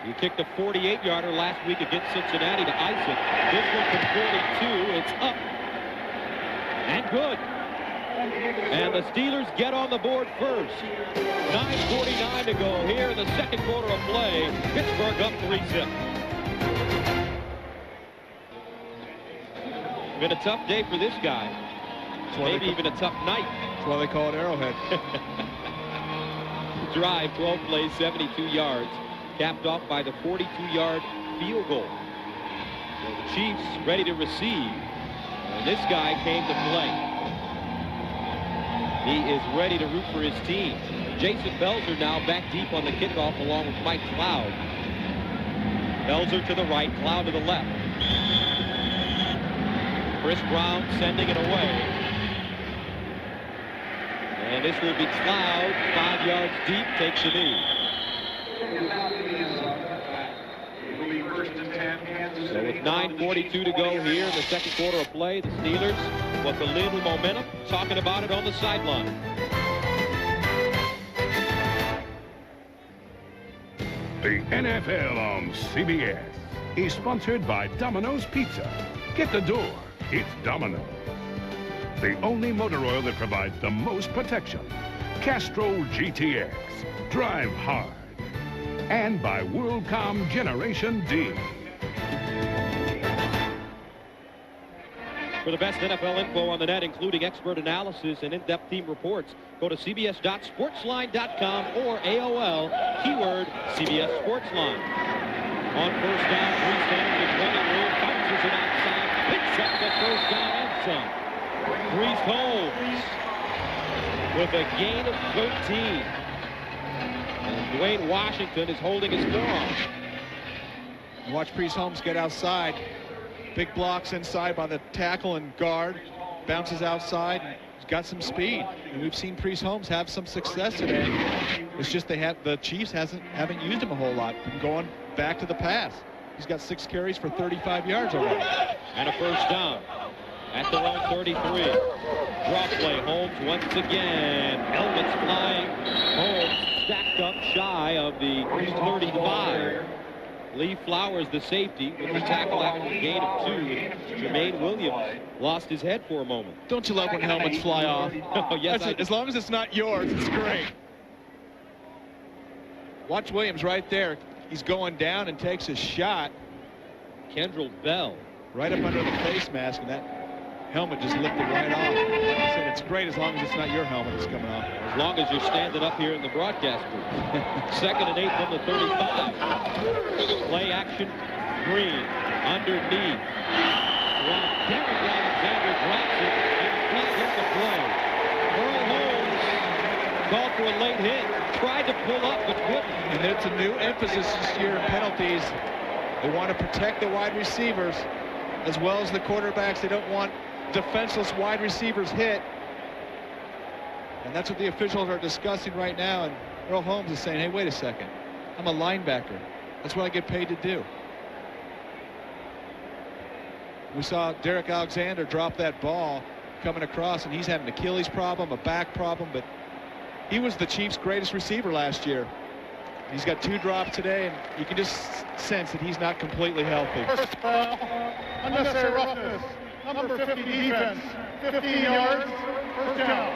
He kicked a 48-yarder last week against Cincinnati to ice it. This one from 42. It's up and good. And the Steelers get on the board first. 9:49 to go here in the second quarter of play. Pittsburgh up 3-zip. Been a tough day for this guy. Maybe even a tough night. That's why they call it Arrowhead. Drive, 12 plays, 72 yards. Capped off by the 42-yard field goal. So the Chiefs ready to receive. And this guy came to play. He is ready to root for his team. Jason Belzer now back deep on the kickoff along with Mike Cloud. Belzer to the right, Cloud to the left. Chris Brown sending it away. And this will be Cloud, 5 yards deep, takes a knee. So with 9:42 to go here in the second quarter of play, the Steelers with a little momentum, talking about it on the sideline. The NFL on CBS is sponsored by Domino's Pizza. Get the door. It's Domino's. The only motor oil that provides the most protection. Castrol GTX. Drive hard. And by WorldCom Generation D. For the best NFL info on the net, including expert analysis and in-depth team reports, go to cbs.sportsline.com or AOL, keyword CBS Sportsline. On first down, Brees Holmes is running room, bounces it outside, picks up the first down and some. Brees Holmes with a gain of 13. And Dwayne Washington is holding his forearm. Watch Brees Holmes get outside. Big blocks inside by the tackle and guard. Bounces outside. He's got some speed. And we've seen Brees Holmes have some success today. It's just the Chiefs haven't used him a whole lot. From going back to the pass. He's got 6 carries for 35 yards already. And a first down at their own 33. Draw play. Holmes once again. Helmets flying. Holmes stacked up shy of the 35. Lee Flowers, the safety, with the tackle after the gain of 2. Jermaine Williams lost his head for a moment. Don't you love when helmets fly off? Oh, yes, as long as it's not yours, it's great. Watch Williams right there. He's going down and takes a shot. Kendrell Bell. Right up under the face mask, and that helmet just lifted right off. Like I said, it's great as long as it's not your helmet that's coming off. As long as you're standing up here in the broadcast booth. Second and 8 from the 35. Play action. Green underneath. Derek Alexander drops it and can't hit the play. Earl Holmes called for a late hit. Tried to pull up but couldn't. And it's a new emphasis this year in penalties. They want to protect the wide receivers as well as the quarterbacks. They don't want defenseless wide receivers hit. And that's what the officials are discussing right now. And Earl Holmes is saying, hey, wait a second. I'm a linebacker. That's what I get paid to do. We saw Derek Alexander drop that ball coming across, and he's had an Achilles problem, a back problem, but he was the Chiefs' greatest receiver last year. He's got 2 drops today, and you can just sense that he's not completely healthy. First foul, unnecessary roughness, number 50 defense, 15 yards, first down.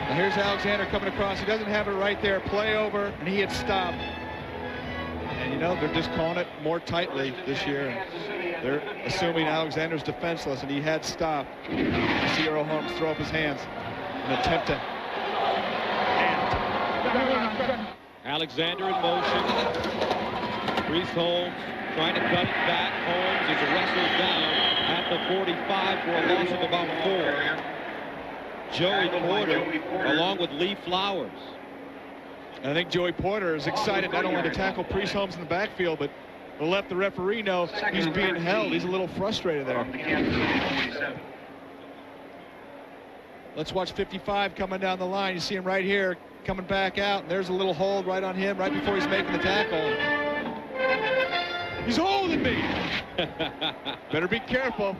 Now here's Alexander coming across. He doesn't have it right there. Play over, and he had stopped. And you know, they're just calling it more tightly this year. And they're assuming Alexander's defenseless, and he had stopped. You see Earl Holmes throw up his hands and attempt to Alexander in motion. Brees Holmes trying to cut it back. Holmes is wrestled down at the 45 for a loss of about 4. Joey Porter along with Lee Flowers. And I think Joey Porter is excited not only to tackle Brees Holmes in the backfield, but to let the referee know he's being held. He's a little frustrated there. Let's watch 55 coming down the line. You see him right here coming back out, and there's a little hold right on him right before he's making the tackle. He's holding me. Better be careful.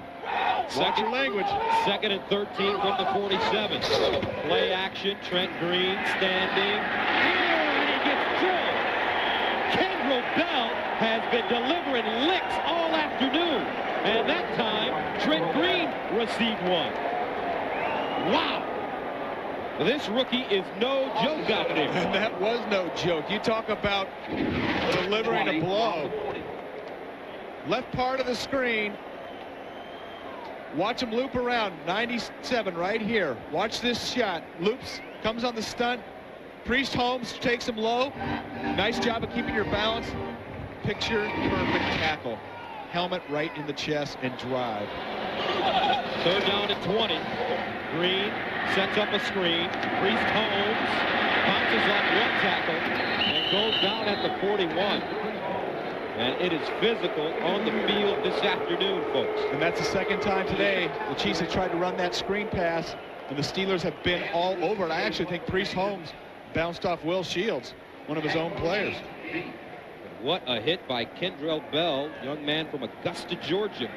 Watch your language. Second and 13 from the 47. Play action. Trent Green standing. And he gets drilled. Kendrell Bell has been delivering licks all afternoon. And that time, Trent Green received one. Wow. This rookie is no joke out there. And that was no joke. You talk about delivering a blow. Left part of the screen. Watch him loop around. 97 right here. Watch this shot. Loops, comes on the stunt. Priest Holmes takes him low. Nice job of keeping your balance. Picture perfect tackle. Helmet right in the chest and drive. Third down and 20. Green sets up a screen. Priest Holmes bounces off one tackle and goes down at the 41. And it is physical on the field this afternoon, folks. And that's the second time today the Chiefs have tried to run that screen pass, and the Steelers have been all over it. I actually think Priest Holmes bounced off Will Shields, one of his own players. What a hit by Kendrell Bell, young man from Augusta, Georgia.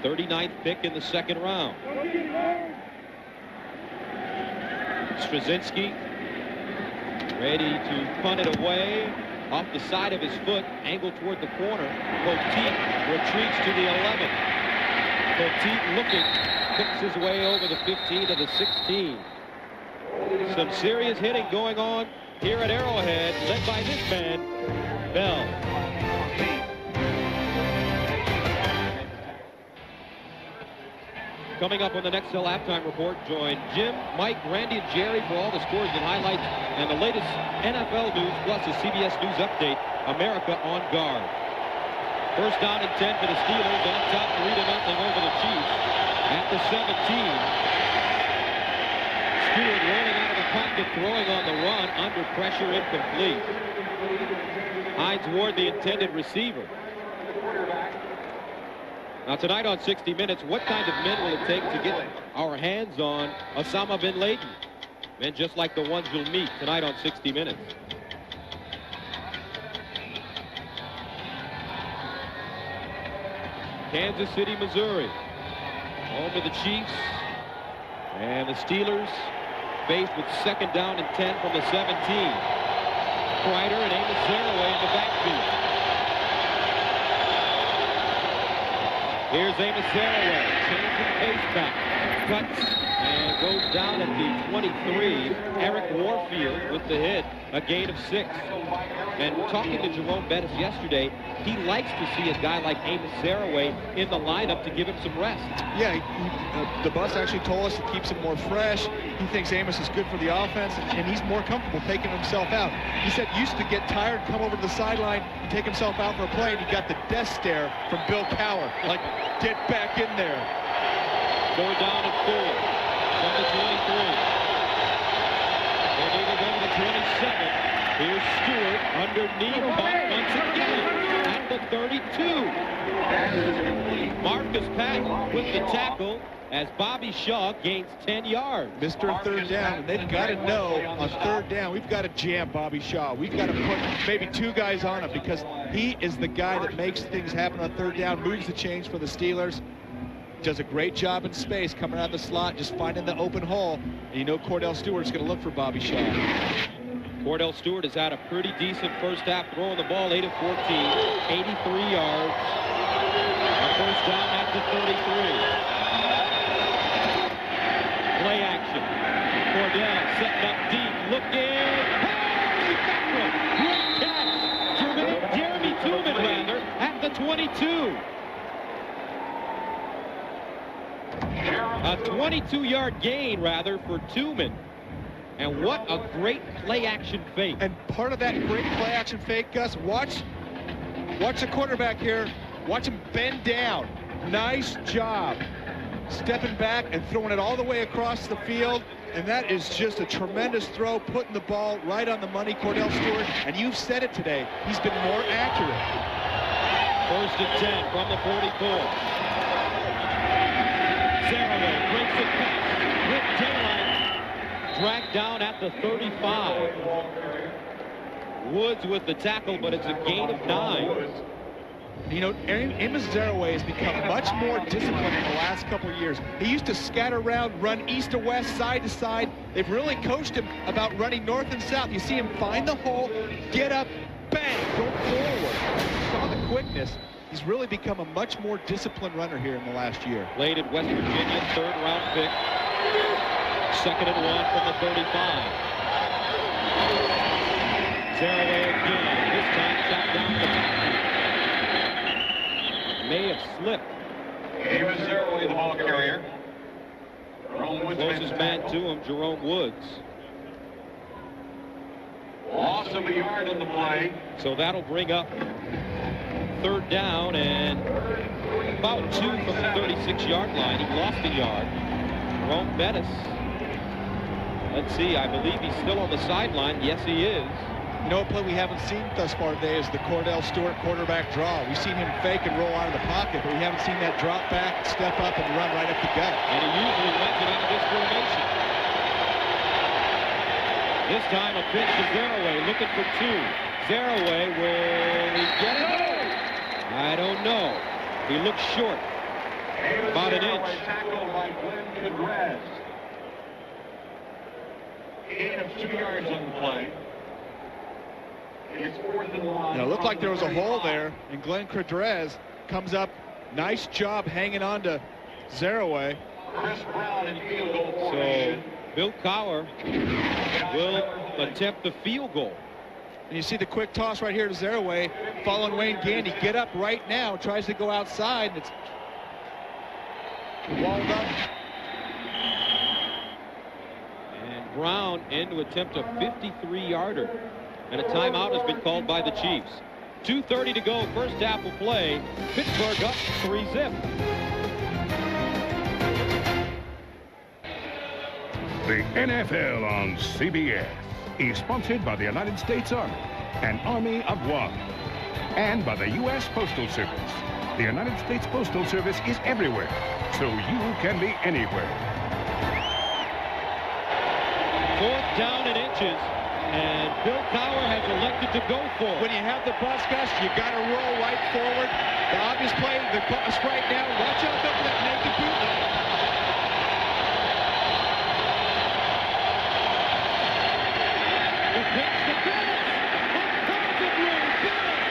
39th pick in the second round. Straczynski ready to punt it away. Off the side of his foot, angled toward the corner. Poteet retreats to the 11. Poteet looking, picks his way over the 15 to the 16. Some serious hitting going on here at Arrowhead, led by this man, Bell. Coming up on the next halftime report, join Jim, Mike, Randy, and Jerry for all the scores and highlights and the latest NFL news, plus a CBS News update, America on Guard. First down and 10 for the Steelers, on top 3-0 over the Chiefs. At the 17. Stewart rolling out of the pocket, throwing on the run, under pressure, incomplete. Hines Ward, the intended receiver. Now tonight on 60 Minutes, what kind of men will it take to get our hands on Osama bin Laden? Men just like the ones you'll meet tonight on 60 Minutes. Kansas City, Missouri. Home to the Chiefs. And the Steelers faced with second down and 10 from the 17. Kreider and Amos Zaraway in the backfield. Here's Amos Zaraway, changing pace back, cuts, and goes down at the 23. Eric Warfield with the hit, a gain of 6. And talking to Jerome Bettis yesterday, he likes to see a guy like Amos Zaraway in the lineup to give him some rest. Yeah, the bus actually told us it keeps him more fresh. He thinks Amos is good for the offense, and he's more comfortable taking himself out. He said he used to get tired, come over to the sideline, and take himself out for a play, and he got the death stare from Bill Cowher, like, get back in there. Third down and 4 from the 23. They need to go to the 27. Here's Stewart underneath, caught once again at the 32. Marcus Pack with the tackle as Bobby Shaw gains 10 yards. Mr. Third Down, and they've got to know on third down, we've got to jam Bobby Shaw. We've got to put maybe 2 guys on him because he is the guy that makes things happen on third down, moves the chains for the Steelers. Does a great job in space, coming out of the slot, just finding the open hole. And you know Cordell Stewart's going to look for Bobby Shaw. Cordell Stewart has had a pretty decent first half, throwing the ball 8 of 14, 83 yards. A first down at the 33. Play action. Cordell setting up deep, looking. Holy mackerel! Great catch. Jeremy Tooman, rather, at the 22. A 22-yard gain, rather, for Tooman. And what a great play-action fake. And part of that great play-action fake, Gus, watch the quarterback here. Watch him bend down. Nice job. Stepping back and throwing it all the way across the field. And that is just a tremendous throw, putting the ball right on the money, Cordell Stewart. And you've said it today. He's been more accurate. First and 10 from the 44. Zaraway breaks it back with daylight. Dragged down at the 35. Woods with the tackle, but it's a gain of 9. You know, Amos Zaraway has become much more disciplined in the last couple of years. He used to scatter around, run east to west, side to side. They've really coached him about running north and south. You see him find the hole, get up, bang, go forward. You saw the quickness. He's really become a much more disciplined runner here in the last year. Played at West Virginia, 3rd round pick. 2nd and 1 from the 35. Zaraway again. This time shot down the back. May have slipped. Amos Zaraway, the ball carrier. Closest man to him, Jerome Woods. Loss of a yard on the play. So that'll bring up 3rd down and about 2 from the 36-yard line. He lost a yard. Jerome Bettis. Let's see, I believe he's still on the sideline. Yes, he is. You know, a play we haven't seen thus far today is the Cordell Stewart quarterback draw. We've seen him fake and roll out of the pocket, but we haven't seen that drop back, step up, and run right up the gut. And he usually runs it out of this formation. This time a pitch to Zaraway, looking for 2. Zaraway, will he get it? I don't know. He looks short. About an inch. Tackled by Glenn Cadrez. Gain of 2 yards on the play. It's 4th and 1. It looked like there was a hole there, and Glenn Cadrez comes up. Nice job hanging on to Zaraway. Chris Brown in field goal So formation. Bill Cowher will attempt the field goal. And you see the quick toss right here to Zaraway, following Wayne Gandy. Get up right now, tries to go outside, and it's walled up. And Brown in to attempt a 53-yarder. And a timeout has been called by the Chiefs. 2:30 to go, first half of play. Pittsburgh up 3-zip. The NFL on CBS is sponsored by the United States Army, an army of one, and by the U.S. Postal Service. The United States Postal Service is everywhere, so you can be anywhere. 4th down and inches, and Bill Cowher has elected to go for it. When you have the bus, Gus, you got to roll right forward. The obvious play, the bus right now. Watch out for that naked bootleg. The pitch to Bettis. Across the blue. Bettis.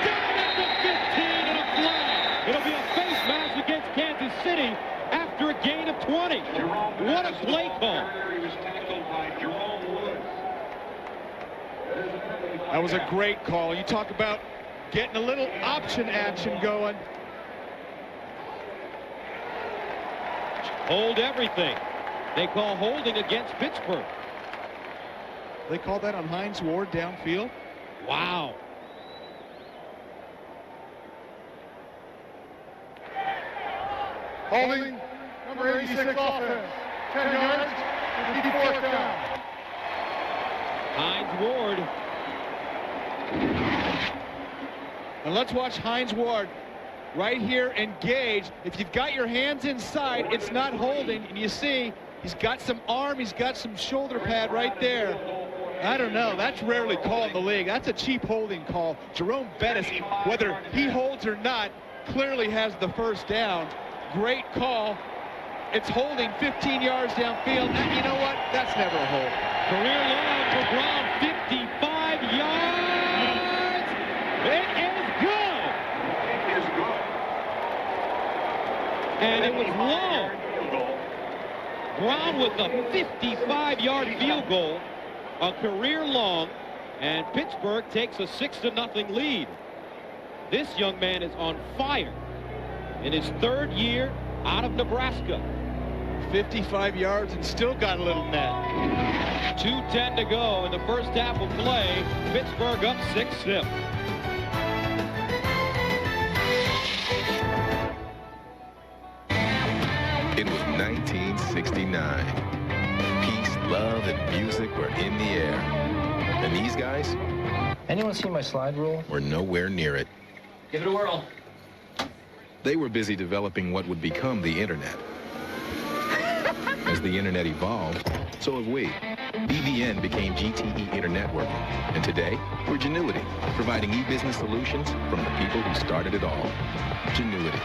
Down at the 15 and a flag. It'll be a face mask against Kansas City after a gain of 20. What a play call. He was tackled by Jerome Woods. That was a great call. You talk about getting a little option action going. Hold everything. They call holding against Pittsburgh. They called that on Hines Ward downfield. Wow. Holding, number 86 offense. 10 yards, 54th down. Hines Ward. And let's watch Hines Ward right here engage. If you've got your hands inside, it's not holding. And you see he's got some arm, he's got some shoulder pad right there. I don't know. That's rarely called in the league. That's a cheap holding call. Jerome Bettis, whether he holds or not, clearly has the first down. Great call. It's holding 15 yards downfield. And you know what? That's never a hold. Career long for Brown, 55 yards. It is good. It is good. And it was long. Brown with a 55-yard field goal, a career long, and Pittsburgh takes a 6-0 lead. This young man is on fire in his 3rd year out of Nebraska. 55 yards and still got a little net. 2:10 to go in the first half of play. Pittsburgh up 6-0. It was 1969. Peace, love, and music were in the air. And these guys? Anyone see my slide rule? Were nowhere near it. Give it a whirl. They were busy developing what would become the internet. As the internet evolved, so have we. BVN became GTE Internetworking, and today, we're Genuity, providing e-business solutions from the people who started it all. Genuity.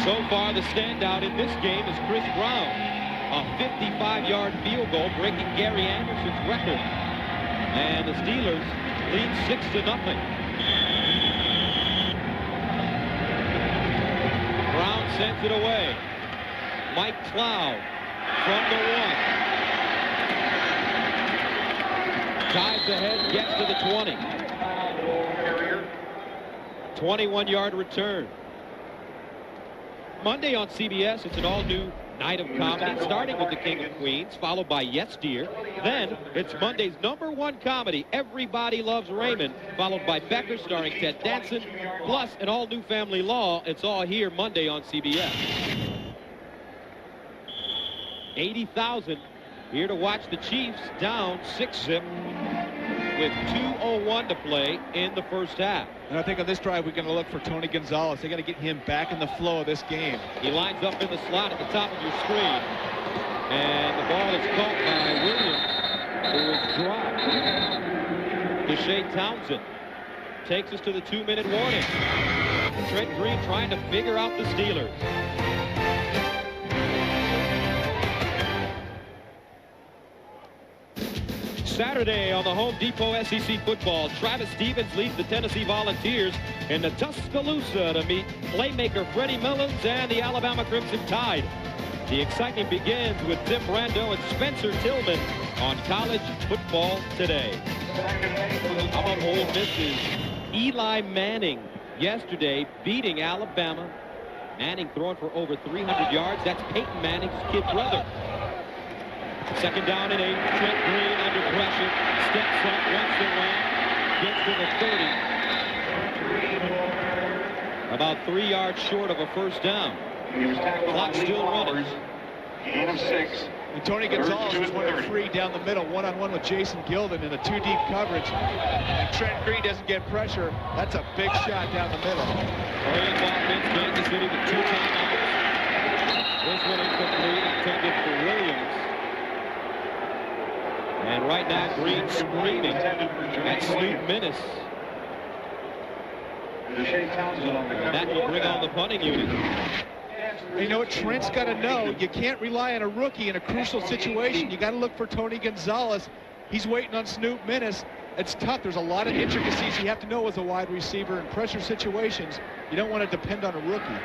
So far, the standout in this game is Chris Brown. A 55-yard field goal, breaking Gary Anderson's record. And the Steelers lead 6-0. Brown sends it away. Mike Cloud from the 1. Ties ahead, gets to the 20. 21-yard return. Monday on CBS, it's an all-new night of comedy, starting with The King of Queens, followed by Yes Dear. Then it's Monday's #1 comedy, Everybody Loves Raymond, followed by Becker, starring Ted Danson, plus an all-new Family Law. It's all here Monday on CBS. 80,000 here to watch the Chiefs down 6-0 with 2:01 to play in the first half. And I think on this drive, we're going to look for Tony Gonzalez. They got to get him back in the flow of this game. He lines up in the slot at the top of your screen. And the ball is caught by Williams, who is dropped. Deshae Townsend takes us to the 2-minute warning. Trent Green trying to figure out the Steelers. Saturday on the Home Depot SEC football, Travis Stevens leads the Tennessee Volunteers in the Tuscaloosa to meet playmaker Freddie Mullins and the Alabama Crimson Tide. The excitement begins with Tim Brando and Spencer Tillman on College Football Today. How about Ole Miss's Eli Manning yesterday beating Alabama. Manning throwing for over 300 yards. That's Peyton Manning's kid brother. Second down and 8. Trent Green under pressure. Steps up, wants to run. Gets to the 30. About 3 yards short of a first down. Clock still running. Gain of 6. And Tony Gonzalez was one of 3 down the middle, one-on-one with Jason Gilden in a 2-deep coverage. And Trent Green doesn't get pressure. That's a big shot down the middle. Orioles offense, Kansas City with 2 timeouts. This one incomplete, intended for Williams. And right now, Green screaming at Snoop Minnis. And that will bring on the punting unit. You know what Trent's got to know? You can't rely on a rookie in a crucial situation. You got to look for Tony Gonzalez. He's waiting on Snoop Minnis. It's tough. There's a lot of intricacies you have to know as a wide receiver in pressure situations. You don't want to depend on a rookie.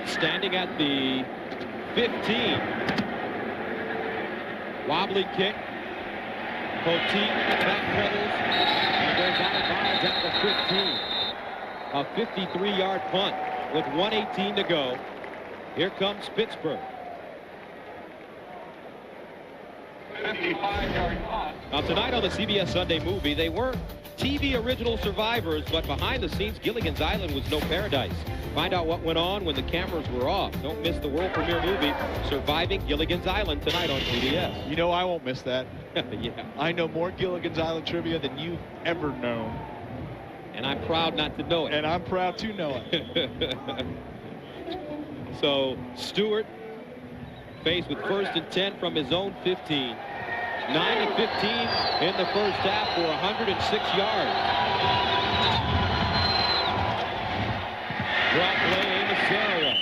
Standing at the 15. Wobbly kick. Poteet back pedals and goes out of bounds at the 15. A 53-yard punt with 1:18 to go. Here comes Pittsburgh. 55-yard punt. Now tonight on the CBS Sunday Movie, they weren't TV original survivors, but behind the scenes, Gilligan's Island was no paradise. Find out what went on when the cameras were off. Don't miss the world premiere movie, Surviving Gilligan's Island, tonight on CBS. You know I won't miss that. Yeah. I know more Gilligan's Island trivia than you've ever known. And I'm proud not to know it. And I'm proud to know it. So Stewart faced with 1st and 10 from his own 15. 9-15 in the first half for 106 yards. Drop play into Zaraway.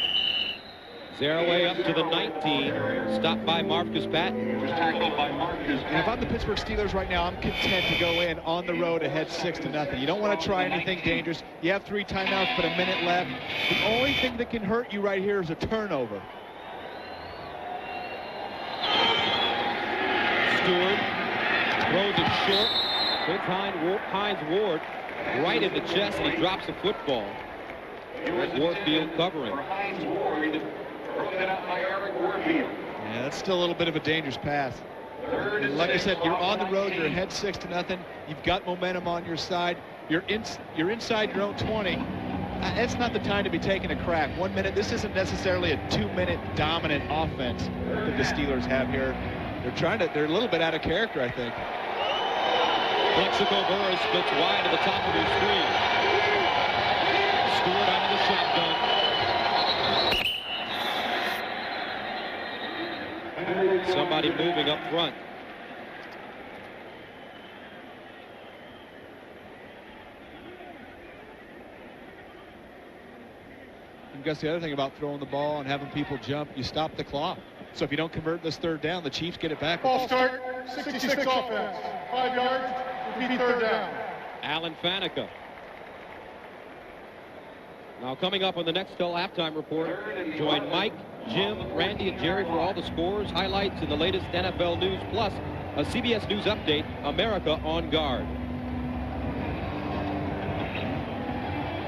Zaraway up to the 19. Stopped by Marcus Patton. Was tackled by Marcus. And if I'm the Pittsburgh Steelers right now, I'm content to go in on the road ahead 6-0. You don't want to try anything dangerous. You have 3 timeouts, but a minute left. The only thing that can hurt you right here is a turnover. Stewart throws it short. Hits Hines Ward right in the chest, and he drops the football. Warfield covering. Hines Ward, broken up by Eric Warfield. Yeah, that's still a little bit of a dangerous pass. And like I said, you're on the road. You're ahead 6-0. You've got momentum on your side. You're inside your own 20. It's not the time to be taking a crack. 1 minute. This isn't necessarily a 2-minute dominant offense that the Steelers have here. They're a little bit out of character, I think. Plexico Burris splits wide to the top of your screen. Stewart out of the shotgun. Somebody moving up front. I guess the other thing about throwing the ball and having people jump, you stop the clock. So if you don't convert this third down, the Chiefs get it back. Ball start, 66 offense. 5 yards, repeat third down. Alan Faneca. Now coming up on the next halftime report, join Mike, Jim, Randy, and Jerry for all the scores, highlights, and the latest NFL news, plus a CBS News update, America on Guard.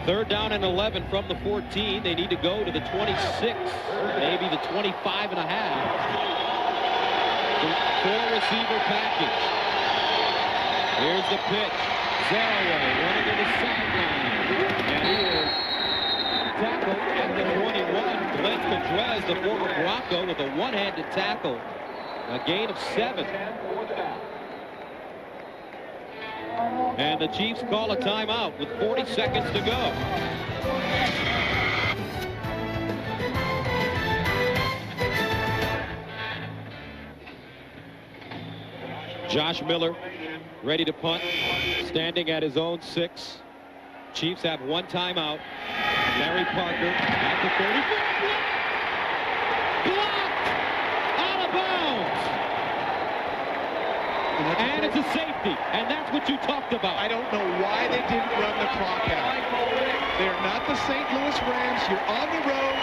Third down and 11 from the 14. They need to go to the 26, maybe the 25 and a half. Four-receiver package. Here's the pitch. Zaraway running to the sideline. And he is tackled at the 21. Glenn Cadrez, the former Bronco, with a one-handed tackle. A gain of 7. And the Chiefs call a timeout with 40 seconds to go. Josh Miller ready to punt, standing at his own 6. Chiefs have one timeout. Larry Parker at the 34. Blocked! Out of bounds! And it's a safety, and that's what you talked about. I don't know why they didn't run the clock out. They're not the St. Louis Rams. You're on the road.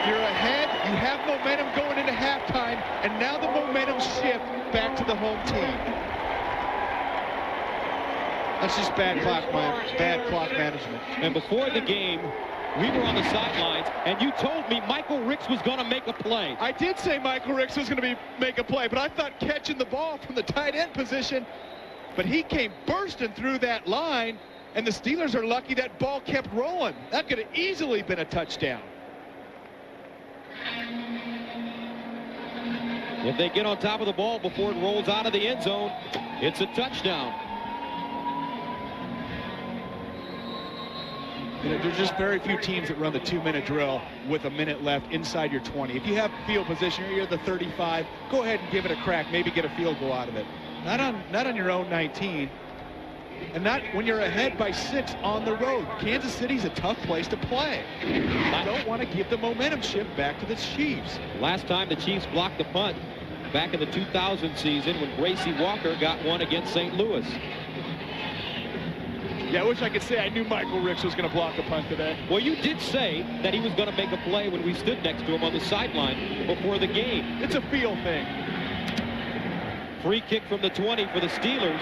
You're ahead. You have momentum going into halftime, and now the momentum shift back to the home team. That's just bad clock management. And before the game, we were on the sidelines, and you told me Michael Ricks was going to make a play. I did say Michael Ricks was going to make a play, but I thought catching the ball from the tight end position. But he came bursting through that line, and the Steelers are lucky that ball kept rolling. That could have easily been a touchdown. If they get on top of the ball before it rolls out of the end zone, it's a touchdown. There's just very few teams that run the 2-minute drill with a minute left inside your 20. If you have field position, you're the 35, go ahead and give it a crack, maybe get a field goal out of it. Not on your own 19, and not when you're ahead by 6 on the road. Kansas City's a tough place to play. You don't want to give the momentum shift back to the Chiefs. Last time the Chiefs blocked the punt, back in the 2000 season when Gracie Walker got one against St. Louis. Yeah, I wish I could say I knew Michael Ricks was going to block a punt today. Well, you did say that he was going to make a play when we stood next to him on the sideline before the game. It's a feel thing. Free kick from the 20 for the Steelers.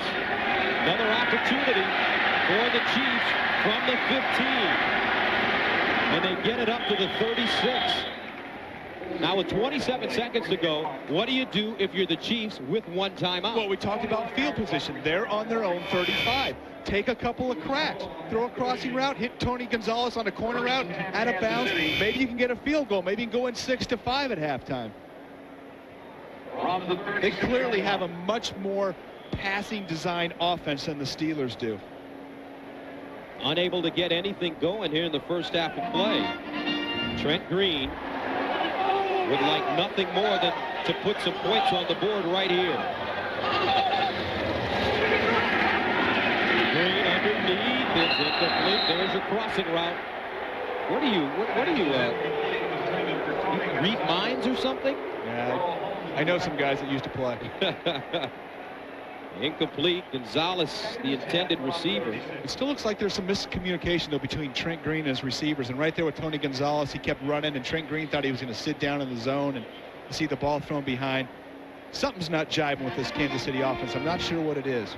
Another opportunity for the Chiefs from the 15. And they get it up to the 36. Now with 27 seconds to go, what do you do if you're the Chiefs with one timeout? Well, we talked about field position. They're on their own 35. Take a couple of cracks. Throw a crossing route, hit Tony Gonzalez on a corner route, out of bounds. Maybe you can get a field goal. Maybe you can go in 6-5 at halftime. They clearly have a much more passing design offense than the Steelers do. Unable to get anything going here in the first half of play. Trent Green would like nothing more than to put some points on the board right here. Green underneath, it's incomplete. There's your crossing route. What do you read minds or something? Yeah, I know some guys that used to play. Incomplete. Gonzalez, the intended receiver. It still looks like there's some miscommunication, though, between Trent Green and his receivers. And right there with Tony Gonzalez, he kept running, and Trent Green thought he was going to sit down in the zone and see the ball thrown behind. Something's not jiving with this Kansas City offense. I'm not sure what it is.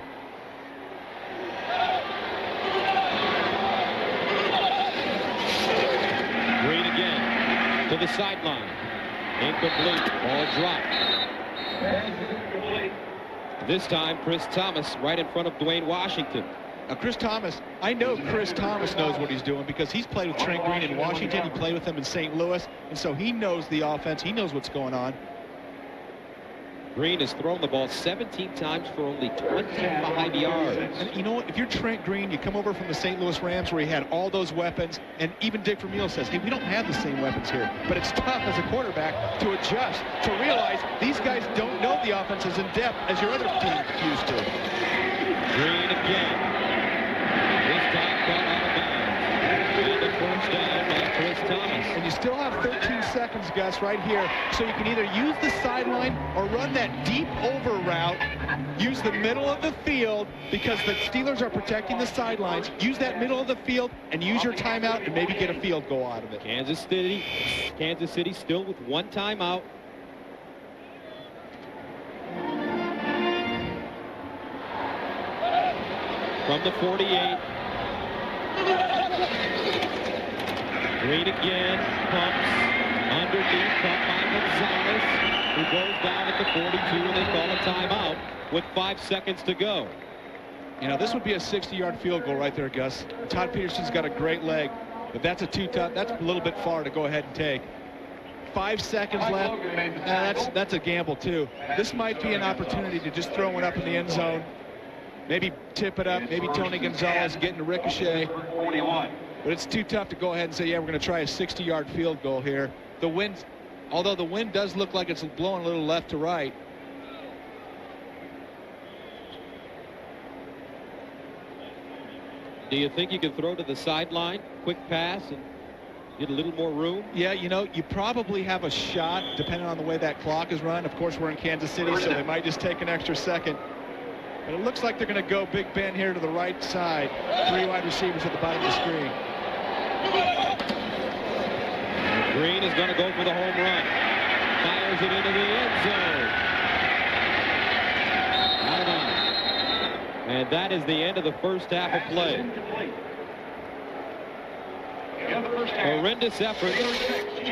Green again to the sideline. Incomplete. Ball dropped. This time, Chris Thomas right in front of Dwayne Washington. Now, Chris Thomas, I know Chris Thomas knows what he's doing because he's played with Trent Green in Washington. He played with him in St. Louis, and so he knows the offense. He knows what's going on. Green has thrown the ball 17 times for only 25 yards. And you know what? If you're Trent Green, you come over from the St. Louis Rams where he had all those weapons, and even Dick Vermeil says, hey, we don't have the same weapons here. But it's tough as a quarterback to adjust, to realize these guys don't know the offense as in depth as your other team used to. Green again. This time caught out of bounds. And a first down by Chris Thomas. And you still have 13 seconds, Gus, right here. So you can either use the sideline or run that deep over route. Use the middle of the field because the Steelers are protecting the sidelines. Use that middle of the field and use your timeout and maybe get a field goal out of it. Kansas City still with one timeout. From the 48. Green again, pumps underneath, caught by Gonzalez, who goes down at the 42, and they call a timeout with 5 seconds to go. You know, this would be a 60-yard field goal right there, Gus. Todd Peterson's got a great leg, but that's that's a little bit far to go ahead and take. 5 seconds left. That's a gamble too. This might be an opportunity to just throw one up in the end zone. Maybe tip it up. Maybe Tony Gonzalez getting a ricochet. 41. But it's too tough to go ahead and say, yeah, we're going to try a 60-yard field goal here. The wind, although the wind does look like it's blowing a little left to right. Do you think you can throw to the sideline, quick pass, and get a little more room? Yeah, you know, you probably have a shot depending on the way that clock is run. Of course, we're in Kansas City, so they might just take an extra second. But it looks like they're going to go Big Ben here to the right side. 3 wide receivers at the bottom of the screen. Green is going to go for the home run. Fires it into the end zone. Out of bounds. And that is the end of the first half of play. Horrendous effort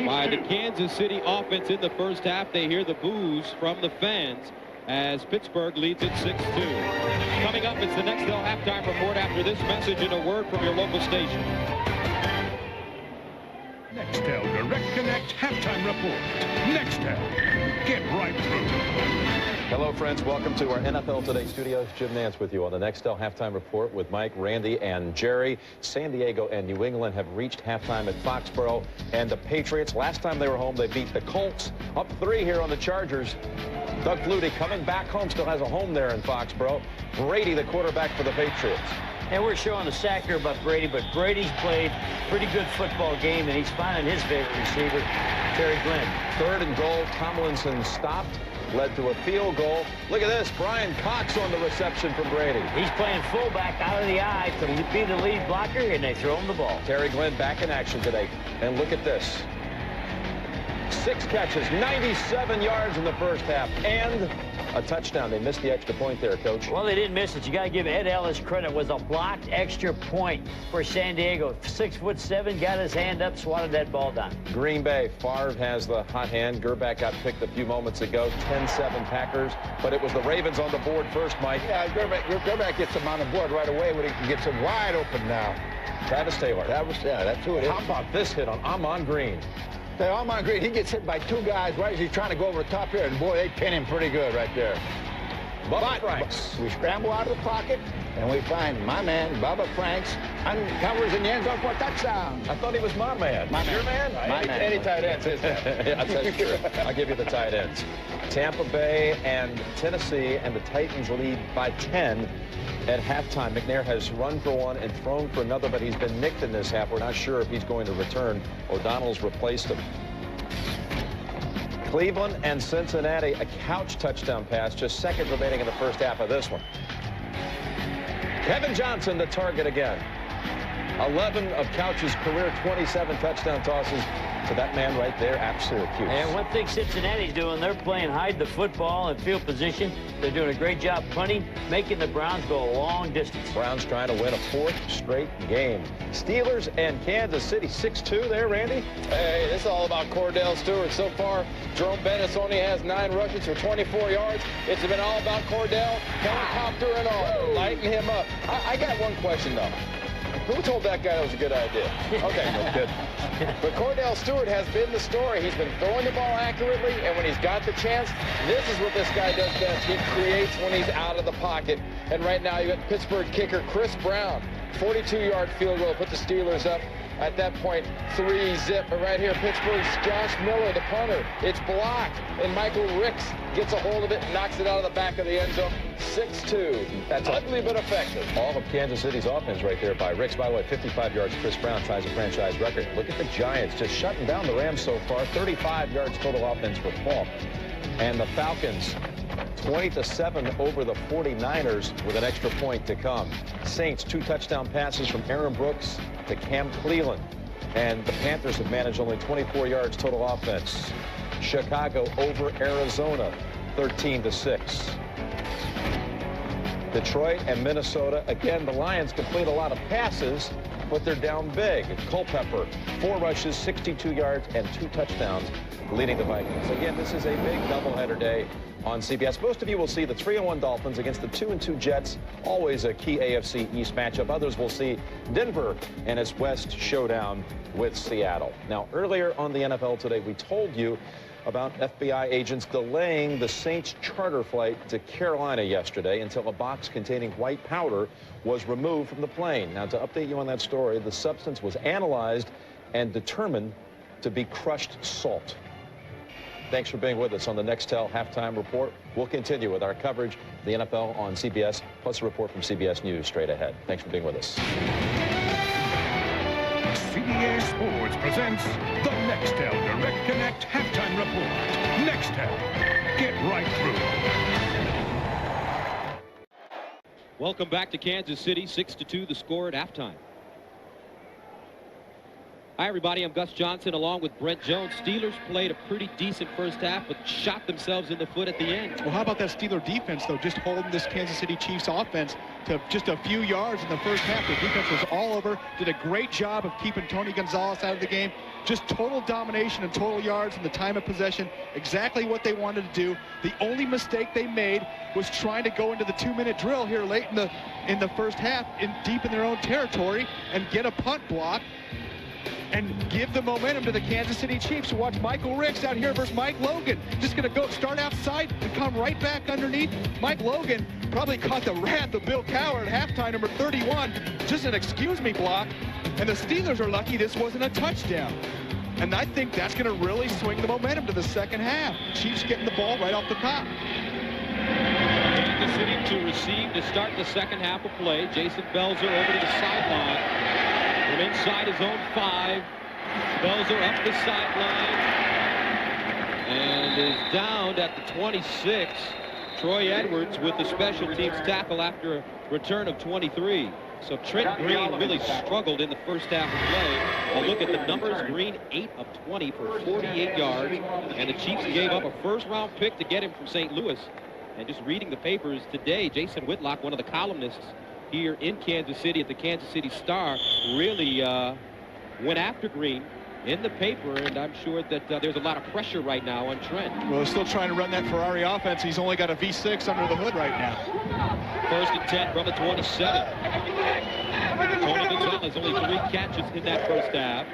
by the Kansas City offense in the first half. They hear the boos from the fans as Pittsburgh leads it 6-2. Coming up, it's the Nextel halftime report after this message and a word from your local station. Nextel Direct Connect halftime report. Nextel, get right through. Hello, friends. Welcome to our NFL Today studios. Jim Nance with you on the Nextel halftime report with Mike, Randy, and Jerry. San Diego and New England have reached halftime at Foxborough, and the Patriots, last time they were home, they beat the Colts up 3 here on the Chargers. Doug Flutie coming back home, still has a home there in Foxborough. Brady, the quarterback for the Patriots. And we're showing the sack here about Brady, but Brady's played a pretty good football game, and he's finding his favorite receiver, Terry Glenn. 3rd and goal, Tomlinson stopped, led to a field goal. Look at this, Brian Cox on the reception from Brady. He's playing fullback out of the eye to be the lead blocker, and they throw him the ball. Terry Glenn back in action today. And look at this. 6 catches, 97 yards in the first half, and a touchdown. They missed the extra point there, Coach. Well, they didn't miss it. You got to give Ed Ellis credit. It was a blocked extra point for San Diego. 6'7", got his hand up, swatted that ball down. Green Bay, Favre has the hot hand. Gerback got picked a few moments ago. 10-7 Packers, but it was the Ravens on the board first, Mike. Yeah, Gerback gets them on the board right away when he gets them wide open now. Travis Taylor. That's who it is. How about this hit on Amon Green? Hey, Amon Green, he gets hit by 2 guys right as he's trying to go over the top here, and boy, they pin him pretty good right there. Bubba Franks. We scramble out of the pocket, and we find my man, Bubba Franks, uncovers in the end zone for a touchdown. I thought he was my man. My Your man? My man. Any tight ends is that? Yeah, that's true. I'll give you the tight ends. Tampa Bay and Tennessee, and the Titans lead by 10 at halftime. McNair has run for one and thrown for another, but he's been nicked in this half. We're not sure if he's going to return. O'Donnell's replaced him. Cleveland and Cincinnati, a couch touchdown pass, just seconds remaining in the first half of this one. Kevin Johnson, the target again. 11 of Couch's career 27 touchdown tosses to that man right there at Syracuse. And one thing Cincinnati's doing, they're playing hide the football and field position. They're doing a great job punting, making the Browns go a long distance. Browns trying to win a 4th straight game. Steelers and Kansas City 6-2 there, Randy. Hey, this is all about Cordell Stewart. So far, Jerome Bettis only has 9 rushes for 24 yards. It's been all about Cordell, helicopter and all, lighting him up. I got one question, though. Who told that guy that was a good idea? Okay, no kidding. But Cordell Stewart has been the story. He's been throwing the ball accurately, and when he's got the chance, this is what this guy does best. He creates when he's out of the pocket. And right now, you got Pittsburgh kicker Chris Brown. 42-yard field goal, put the Steelers up. At that point, 3-zip. But right here, Pittsburgh's Josh Miller, the punter. It's blocked, and Michael Ricks gets a hold of it and knocks it out of the back of the end zone. 6-2. That's ugly but effective. All of Kansas City's offense right there by Ricks. By the way, 55 yards. Chris Brown ties a franchise record. Look at the Giants just shutting down the Rams so far. 35 yards total offense for Paul. And the Falcons 20-7 over the 49ers with an extra point to come. Saints 2 touchdown passes from Aaron Brooks to Cam Cleveland. And the Panthers have managed only 24 yards total offense. Chicago over Arizona 13-6. Detroit and Minnesota. Again, the Lions complete a lot of passes, but they're down big. Culpepper, 4 rushes, 62 yards, and 2 touchdowns, leading the Vikings. Again, this is a big doubleheader day on CBS. Most of you will see the 3-1 Dolphins against the 2-2 Jets, always a key AFC East matchup. Others will see Denver and its West showdown with Seattle. Now, earlier on the NFL Today, we told you about FBI agents delaying the Saints charter flight to Carolina yesterday until a box containing white powder was removed from the plane. Now, to update you on that story, the substance was analyzed and determined to be crushed salt. Thanks for being with us on the Nextel Halftime Report. We'll continue with our coverage of the NFL on CBS, plus a report from CBS News straight ahead. Thanks for being with us. CBS Sports presents the Nextel Direct Connect Halftime Report. Nextel, get right through. Welcome back to Kansas City. 6-2 the score at halftime. Hi, everybody. I'm Gus Johnson along with Brent Jones. Steelers played a pretty decent first half, but shot themselves in the foot at the end. Well, how about that Steeler defense, though, just holding this Kansas City Chiefs offense to just a few yards in the first half. The defense was all over, did a great job of keeping Tony Gonzalez out of the game. Just total domination and total yards in the time of possession, exactly what they wanted to do. The only mistake they made was trying to go into the 2-minute drill here late in the first half, deep in their own territory, and get a punt block and give the momentum to the Kansas City Chiefs. So watch Michael Ricks out here versus Mike Logan. Just going to go start outside and come right back underneath. Mike Logan probably caught the wrath of Bill Cowher at halftime, number 31. Just an excuse me block. And the Steelers are lucky this wasn't a touchdown. And I think that's going to really swing the momentum to the second half. Chiefs getting the ball right off the top. Kansas City to receive to start the second half of play. Jason Belzer over to the sideline. From inside his own 5, Belzer up the sideline and is downed at the 26. Troy Edwards with the special teams tackle after a return of 23. So Trent Green really struggled in the first half of play. A look at the numbers. Green 8 of 20 for 48 yards. And the Chiefs gave up a first-round pick to get him from St. Louis. And just reading the papers today, Jason Whitlock, one of the columnists here in Kansas City at the Kansas City Star, really went after Green in the paper, and I'm sure that there's a lot of pressure right now on Trent. Well, they're still trying to run that Ferrari offense. He's only got a V6 under the hood right now. 1st and 10 from the 27. Tony Gonzalez only 3 catches in that first half.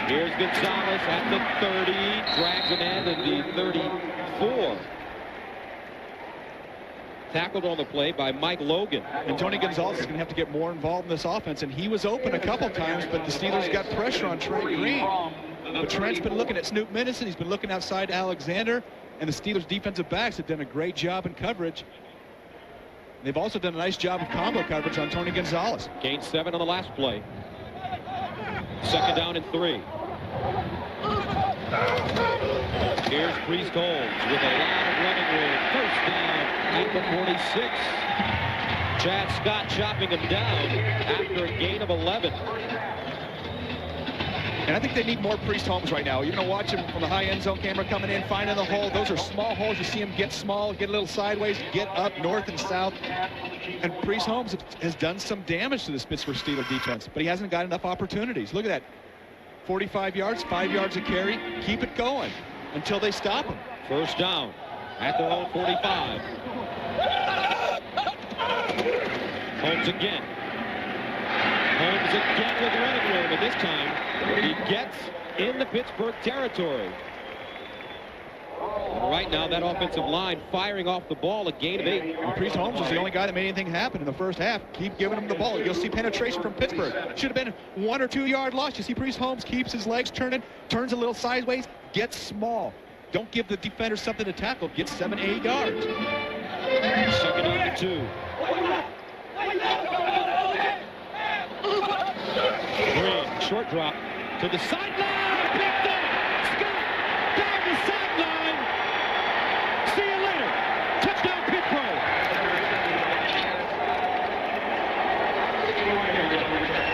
Here's Gonzalez at the 30, drags a man to the 34. Tackled on the play by Mike Logan. And Tony Gonzalez is going to have to get more involved in this offense, and he was open a couple times, but the Steelers got pressure on Trent Green. But Trent's been looking at Snoop Minison. He's been looking outside Alexander, and the Steelers defensive backs have done a great job in coverage. They've also done a nice job of combo coverage on Tony Gonzalez. Gained 7 on the last play. 2nd down and 3. Here's Priest Holmes with a lot of running room. 1st down at the 46. Chad Scott chopping him down after a gain of 11. And I think they need more Priest Holmes right now. You're going to watch him from the high end zone camera coming in, finding the hole. Those are small holes. You see him get small, get a little sideways, get up north and south. And Priest Holmes has done some damage to this Pittsburgh Steelers defense, but he hasn't got enough opportunities. Look at that. 45 yards, 5 yards a carry. Keep it going until they stop him. 1st down at their own 45. Holmes again. Holmes again with running room, and this time he gets in the Pittsburgh territory. And right now, that offensive line firing off the ball, a gain of 8. Priest Holmes was the only guy that made anything happen in the first half. Keep giving him the ball. You'll see penetration from Pittsburgh. Should have been 1 or 2 yard loss. You see Priest Holmes keeps his legs turning, turns a little sideways, gets small. Don't give the defender something to tackle. Get 7, 8 yards. Second down to 2. Green, short drop to the sideline. Picked up. Scott down the sideline. See you later. Touchdown, Pittsburgh.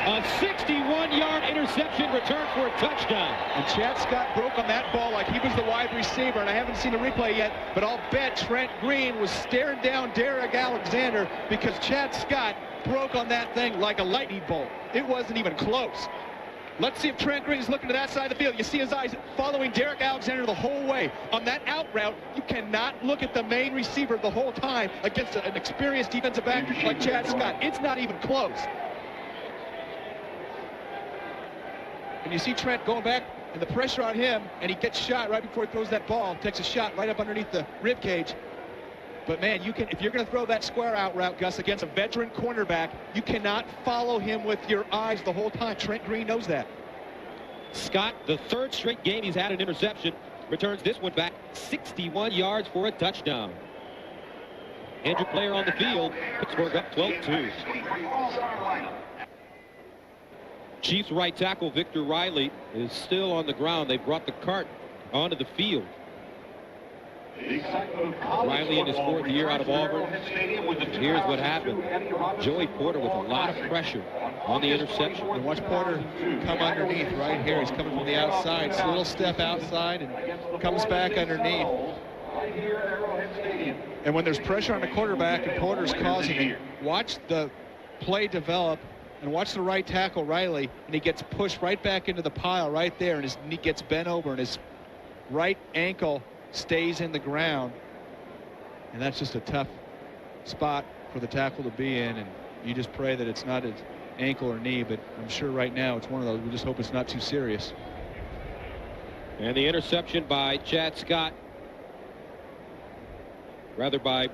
A 61-yard interception return for a touchdown. And Chad Scott broke on that ball like he was the wide receiver, and I haven't seen the replay yet, but I'll bet Trent Green was staring down Derek Alexander because Chad Scott broke on that thing like a lightning bolt. It wasn't even close. Let's see if Trent Green is looking to that side of the field. You see his eyes following Derek Alexander the whole way. On that out route, you cannot look at the main receiver the whole time against an experienced defensive back like Chad Scott. It's not even close. And you see Trent going back and the pressure on him, and he gets shot right before he throws that ball. Takes a shot right up underneath the rib cage. But man, you can, if you're going to throw that square out route, Gus, against a veteran cornerback, you cannot follow him with your eyes the whole time. Trent Green knows that. Scott, the 3rd straight game he's had an interception, returns this one back 61 yards for a touchdown. Injured player on the field. Pittsburgh up 12-2. Chiefs right tackle Victor Riley is still on the ground. They brought the cart onto the field. Riley in his 4th year out of Auburn. Here's what happened. Joey Porter with a lot of pressure on the interception. And watch Porter come underneath right here. He's coming from the outside. It's a little step outside and comes back underneath. And when there's pressure on the quarterback and Porter's causing it, watch the play develop and watch the right tackle Riley, and he gets pushed right back into the pile right there, and his knee gets bent over and his right ankle stays in the ground, and that's just a tough spot for the tackle to be in, and you just pray that it's not his ankle or knee, but I'm sure right now it's one of those. We just hope it's not too serious. And the interception by Chad Scott, by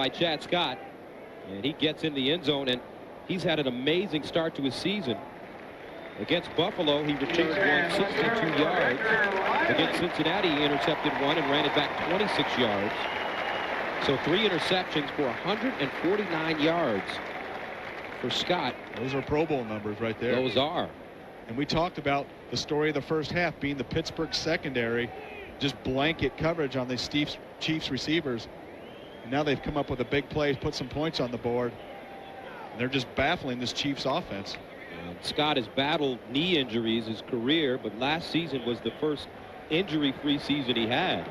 Chad Scott, and he gets in the end zone, and he's had an amazing start to his season. Against Buffalo, he returned one 62 yards. Against Cincinnati, he intercepted one and ran it back 26 yards. So 3 interceptions for 149 yards for Scott. Those are Pro Bowl numbers right there. Those are. And we talked about the story of the first half being the Pittsburgh secondary, just blanket coverage on these Chiefs receivers. And now they've come up with a big play, put some points on the board. And they're just baffling this Chiefs offense. And Scott has battled knee injuries his career, but last season was the first injury-free season he had.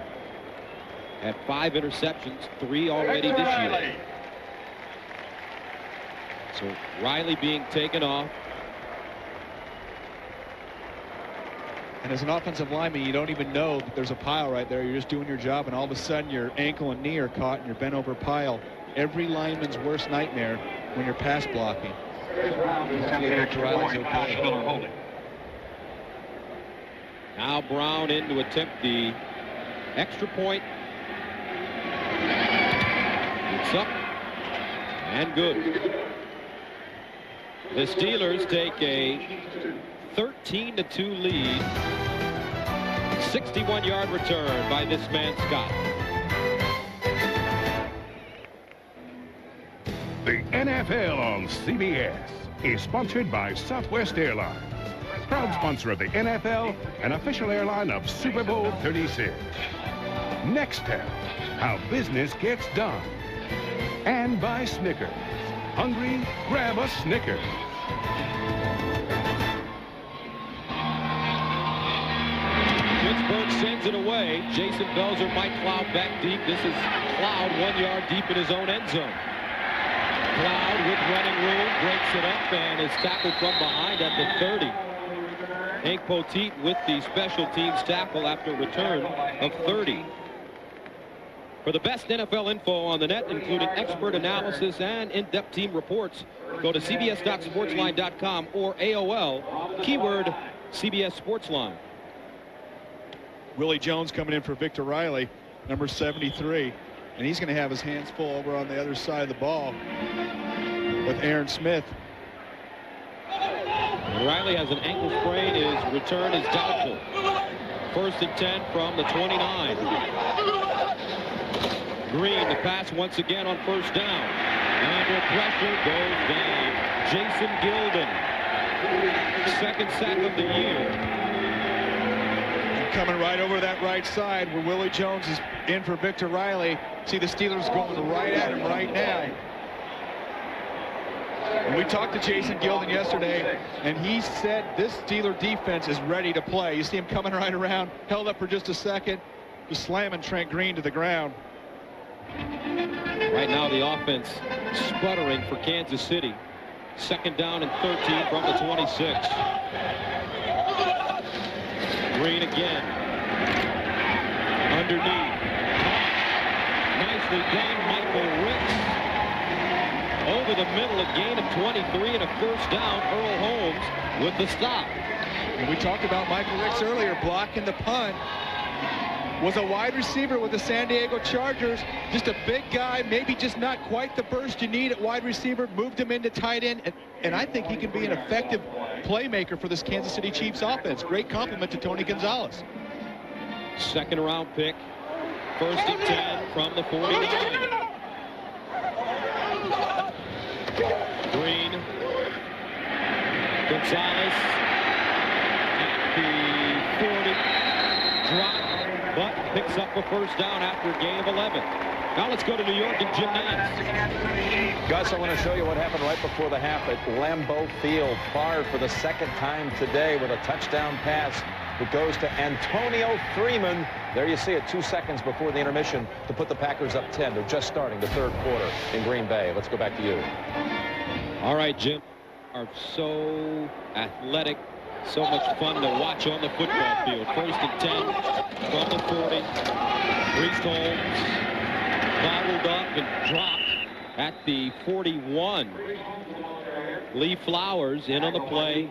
Had 5 interceptions, 3 already this year. So Riley being taken off. And as an offensive lineman, you don't even know that there's a pile right there. You're just doing your job, and all of a sudden your ankle and knee are caught in your bent over pile. Every lineman's worst nightmare when you're pass blocking. Now Brown in to attempt the extra point. It's up and good. The Steelers take a 13-2 lead. 61-yard return by this man Scott. The NFL on CBS is sponsored by Southwest Airlines, proud sponsor of the NFL and official airline of Super Bowl 36. Nextel, how business gets done. And by Snickers. Hungry? Grab a Snickers. Pittsburgh sends it away. Jason Belzer might cloud back deep. This is Cloud 1 yard deep in his own end zone. Cloud with running room, breaks it up, and is tackled from behind at the 30. Hank Poteet with the special teams tackle after a return of 30. For the best NFL info on the net, including expert analysis and in-depth team reports, go to cbs.sportsline.com or AOL, keyword CBS Sportsline. Willie Jones coming in for Victor Riley, number 73. And he's going to have his hands full over on the other side of the ball with Aaron Smith. And Riley has an ankle sprain. His return is doubtful. 1st and 10 from the 29. Green, the pass once again on 1st down. Under pressure, goes down. Jason Gilden. 2nd sack of the year. Coming right over that right side where Willie Jones is in for Victor Riley. See the Steelers going right at him right now. And we talked to Jason Gilden yesterday, and he said this Steeler defense is ready to play. You see him coming right around, held up for just a second, just slamming Trent Green to the ground. Right now the offense sputtering for Kansas City. 2nd down and 13 from the 26. Green again. Underneath. Nicely done, Michael Ricks. Over the middle, a gain of 23 and a 1st down. Earl Holmes with the stop. And we talked about Michael Ricks earlier, blocking the punt. Was a wide receiver with the San Diego Chargers. Just a big guy, maybe just not quite the burst you need at wide receiver. Moved him into tight end, and I think he can be an effective playmaker for this Kansas City Chiefs offense. Great compliment to Tony Gonzalez. 2nd round pick. 1st and 10 from the 49. Green. Gonzalez at the 40. Drop. But picks up a 1st down after a gain of 11. Now let's go to New York and Jim Nance. Gus, I want to show you what happened right before the half at Lambeau Field. Favre for the 2nd time today with a touchdown pass. It goes to Antonio Freeman. There you see it, 2 seconds before the intermission to put the Packers up 10. They're just starting the 3rd quarter in Green Bay. Let's go back to you. All right, Jim. Are so athletic. So much fun to watch on the football field. 1st and 10 from the 40. Priest Holmes bottled up and dropped at the 41. Lee Flowers in on the play.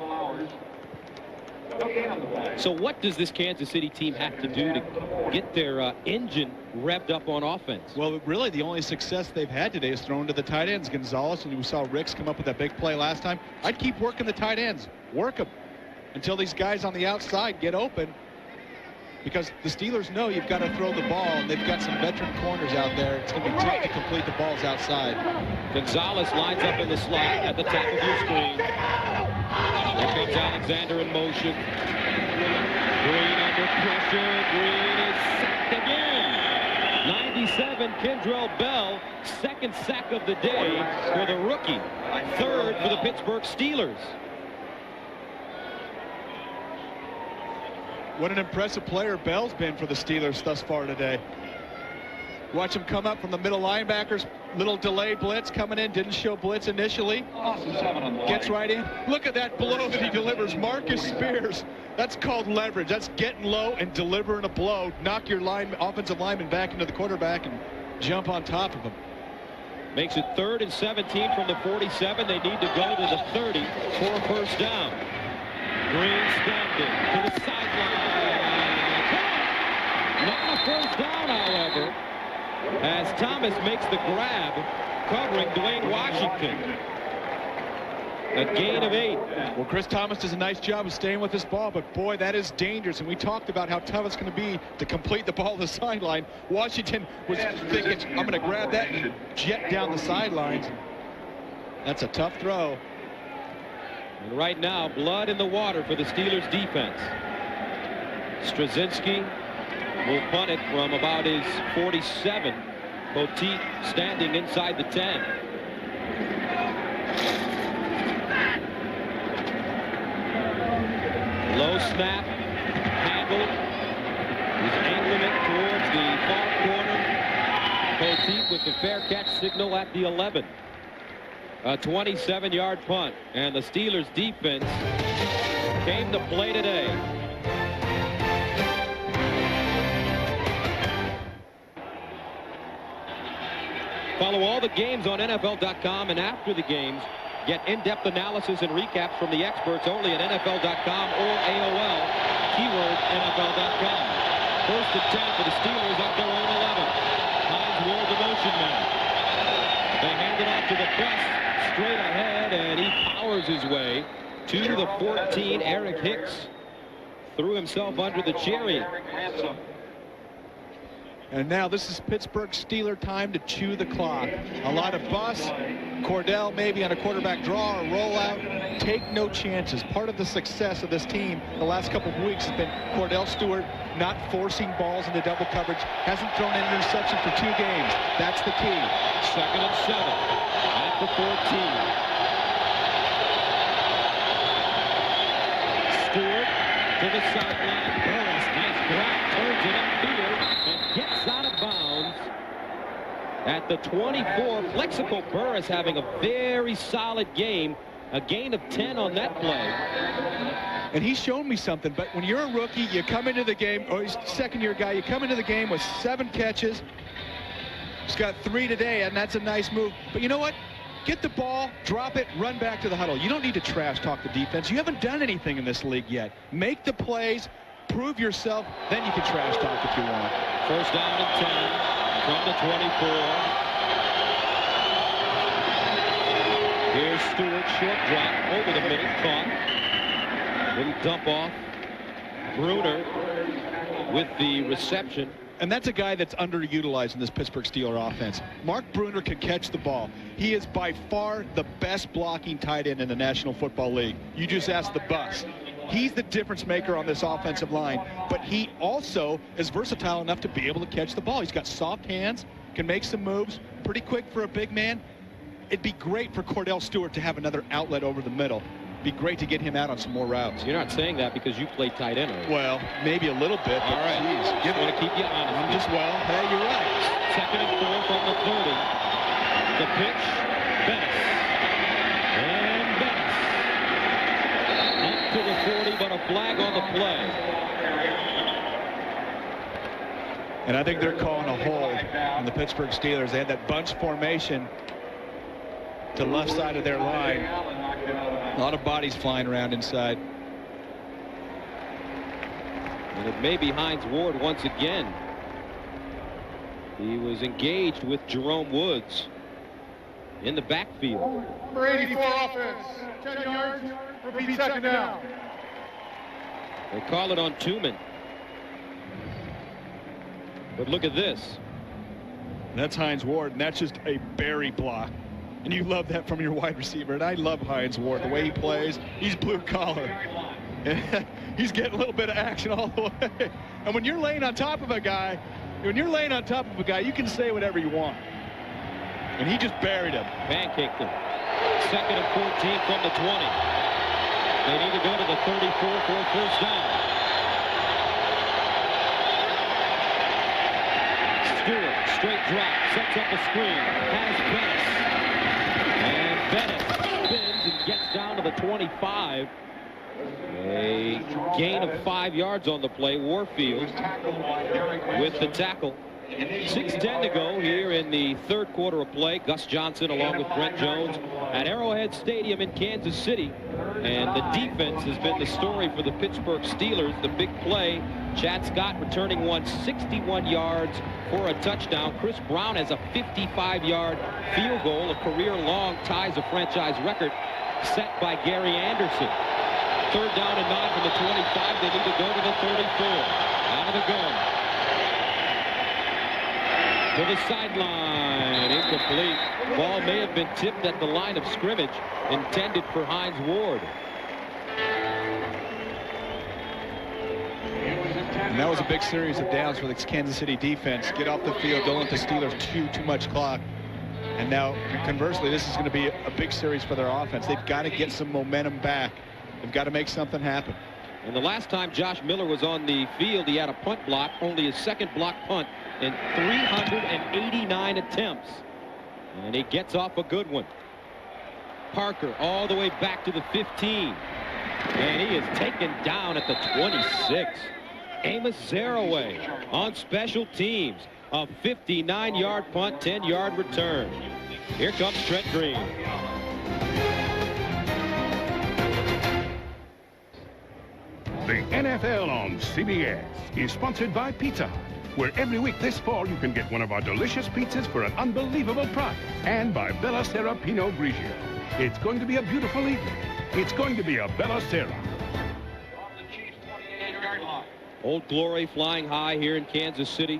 So what does this Kansas City team have to do to get their engine revved up on offense? Well, really the only success they've had today is thrown to the tight ends. Gonzalez, and we saw Ricks come up with that big play last time. I'd keep working the tight ends. Work them until these guys on the outside get open, because the Steelers know you've got to throw the ball, and they've got some veteran corners out there. It's going to be tough to complete the balls outside. Gonzalez lines up in the slot at the top of your screen. Here comes Alexander in motion. Green under pressure. Green is sacked again. 97, Kendrell Bell, 2nd sack of the day for the rookie. 3rd for the Pittsburgh Steelers. What an impressive player Bell's been for the Steelers thus far today. Watch him come up from the middle linebackers. Little delayed blitz coming in. Didn't show blitz initially. Gets right in. Look at that blow that he delivers. Marcus Spears. That's called leverage. That's getting low and delivering a blow. Knock your offensive lineman back into the quarterback and jump on top of him. Makes it 3rd and 17 from the 47. They need to go to the 30 for a 1st down. Green standing to the sideline. Not a 1st down, however, as Thomas makes the grab, covering Dwayne Washington. A gain of 8. Well, Chris Thomas does a nice job of staying with this ball, but boy, that is dangerous. And we talked about how tough it's going to be to complete the ball to the sideline. Washington was thinking, I'm going to grab that and jet down the sidelines. That's a tough throw. And right now, blood in the water for the Steelers defense. Straczynski will punt it from about his 47. Poteet standing inside the 10. Low snap, handled. He's angling it towards the far corner. Poteet with the fair catch signal at the 11. A 27-yard punt, and the Steelers defense came to play today. Follow all the games on NFL.com, and after the games, get in-depth analysis and recaps from the experts only at NFL.com or AOL, keyword NFL.com. 1st and 10 for the Steelers at their own 11. Hines Ward, the motion man. They hand it off to the bus, straight ahead, and he powers his way to the 14. Eric Hicks threw himself under the chariot. And now this is Pittsburgh Steeler time to chew the clock. A lot of bus. Cordell maybe on a quarterback draw or rollout. Take no chances. Part of the success of this team the last couple of weeks has been Cordell Stewart not forcing balls into double coverage. Hasn't thrown an interception for 2 games. That's the key. 2nd and 7 at the 14. Stewart to the sideline. Burris, nice grab, turns it upfield and gets out of bounds at the 24. Flexible Burris having a very solid game. A gain of 10 on that play. And he's shown me something, but when you're a rookie, you come into the game, or he's a second-year guy, you come into the game with 7 catches. He's got 3 today, and that's a nice move. But you know what? Get the ball, drop it, run back to the huddle. You don't need to trash talk the defense. You haven't done anything in this league yet. Make the plays, prove yourself, then you can trash talk if you want. 1st down and 10 from the 24. Here's Stewart, short drop over the middle, caught. Little dump off. Bruner with the reception. And that's a guy that's underutilized in this Pittsburgh Steelers offense. Mark Bruner can catch the ball. He is by far the best blocking tight end in the National Football League. You just asked the bus. He's the difference maker on this offensive line, but he also is versatile enough to be able to catch the ball. He's got soft hands, can make some moves, pretty quick for a big man. It'd be great for Cordell Stewart to have another outlet over the middle. Be great to get him out on some more routes. You're not saying that because you played tight end. Well, maybe a little bit. All right. Geez, I want to keep you honest. I'm just, well, hey, you're right. 2nd and 4 from the 30. The pitch, Bennis. And Bennis. Up to the 40, but a flag on the play. And I think they're calling a hold on the Pittsburgh Steelers. They had that bunch formation to left side of their line. A lot of bodies flying around inside. And it may be Hines Ward once again. He was engaged with Jerome Woods in the backfield. Number 84 offense, 10 yards, repeat 2nd down. They call it on Tuman. But look at this. That's Hines Ward, and that's just a berry block. And you love that from your wide receiver. And I love Hines Ward, the way he plays. He's blue collar. He's getting a little bit of action all the way. And when you're laying on top of a guy, you can say whatever you want. And he just buried him. Pancaked him. 2nd and 14 from the 20. They need to go to the 34 for a 1st down. Stewart, straight drop, sets up a screen, has Bennis. And Bennett spins and gets down to the 25. A gain of 5 yards on the play. Warfield with the tackle. 6:10 to go here in the 3rd quarter of play. Gus Johnson along with Brent Jones at Arrowhead Stadium in Kansas City. And the defense has been the story for the Pittsburgh Steelers. The big play, Chad Scott returning 161 yards for a touchdown. Chris Brown has a 55-yard field goal. A career-long ties a franchise record set by Gary Anderson. 3rd down and 9 from the 25. They need to go to the 34. Out of the gun. To the sideline, incomplete. Ball may have been tipped at the line of scrimmage, intended for Hines Ward. And that was a big series of downs for the Kansas City defense. Get off the field, don't let the Steelers chew too much clock. And now, conversely, this is going to be a big series for their offense. They've got to get some momentum back. They've got to make something happen. And the last time Josh Miller was on the field, he had a punt block, only his 2nd block punt in 389 attempts. And he gets off a good one. Parker all the way back to the 15. And he is taken down at the 26. Amos Zaraway on special teams. A 59-yard punt, 10-yard return. Here comes Trent Green. The NFL on CBS is sponsored by Pizza Hut, where every week this fall you can get one of our delicious pizzas for an unbelievable price. And by Bella Sera Pinot Grigio. It's going to be a beautiful evening. It's going to be a Bella Sera. Old Glory flying high here in Kansas City.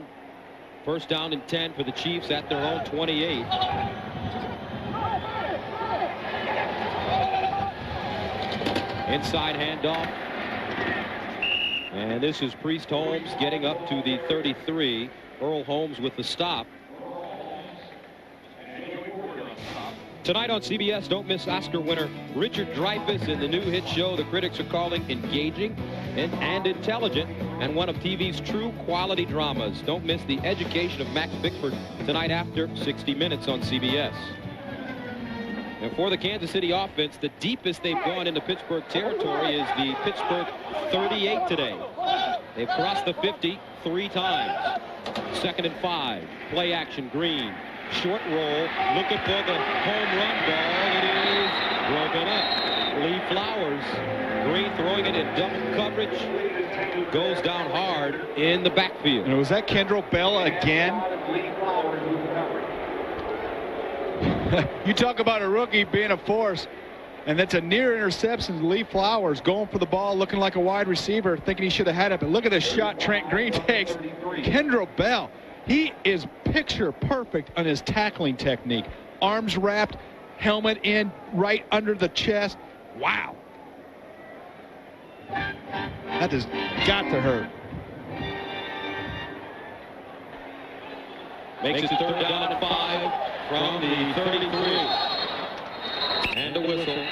First down and 10 for the Chiefs at their own 28. Inside handoff. And this is Priest Holmes getting up to the 33. Earl Holmes with the stop. Tonight on CBS, don't miss Oscar winner Richard Dreyfuss in the new hit show the critics are calling engaging and intelligent, and one of TV's true quality dramas. Don't miss The Education of Max Bickford tonight after 60 Minutes on CBS. And for the Kansas City offense, the deepest they've gone into Pittsburgh territory is the Pittsburgh 38 today. They've crossed the 50 3 times. 2nd and 5. Play action, Green. Short roll, looking for the home run ball. It is broken up. Lee Flowers. Green throwing it in double coverage. Goes down hard in the backfield. And was that Kendrell Bell again? You talk about a rookie being a force, and that's a near interception. Lee Flowers going for the ball, looking like a wide receiver, thinking he should have had it. But look at the shot Trent Green takes. Kendrell Bell, he is picture perfect on his tackling technique. Arms wrapped, helmet in, right under the chest. Wow. That has got to hurt. Makes it 3rd down and 5 from the 33. And a whistle.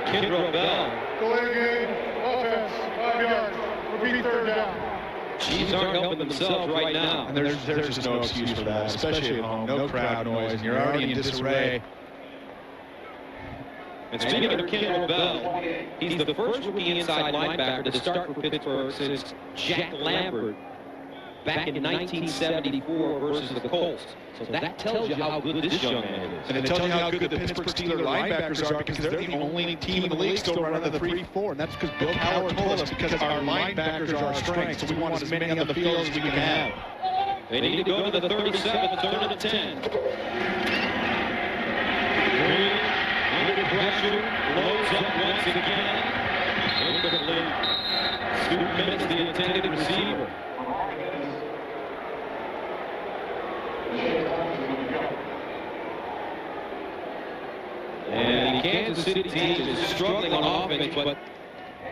Kendrell Bell. Delay game, offense, 5 yards. Repeat 3rd down. Chiefs aren't helping themselves right now. And there's just no excuse for that, especially at home. No crowd noise, and you're already in disarray. And speaking of Kendrell Bell, he's the first rookie inside linebacker to start for Pittsburgh since Jack Lambert back in 1974 versus the Colts. So that tells you how good this young man is. And it tells you how good the Pittsburgh Steelers linebackers are, because they're the only team in the league still running the 3-4. And that's because Bill Cowher told us, because our linebackers are our strength. So we want as many on the field as we can have. They need to go to the 37th, 3rd and 10. Green under pressure, loads up once again. Incomplete. Scoop minutes the intended receiver. And the Kansas City team is struggling on offense, but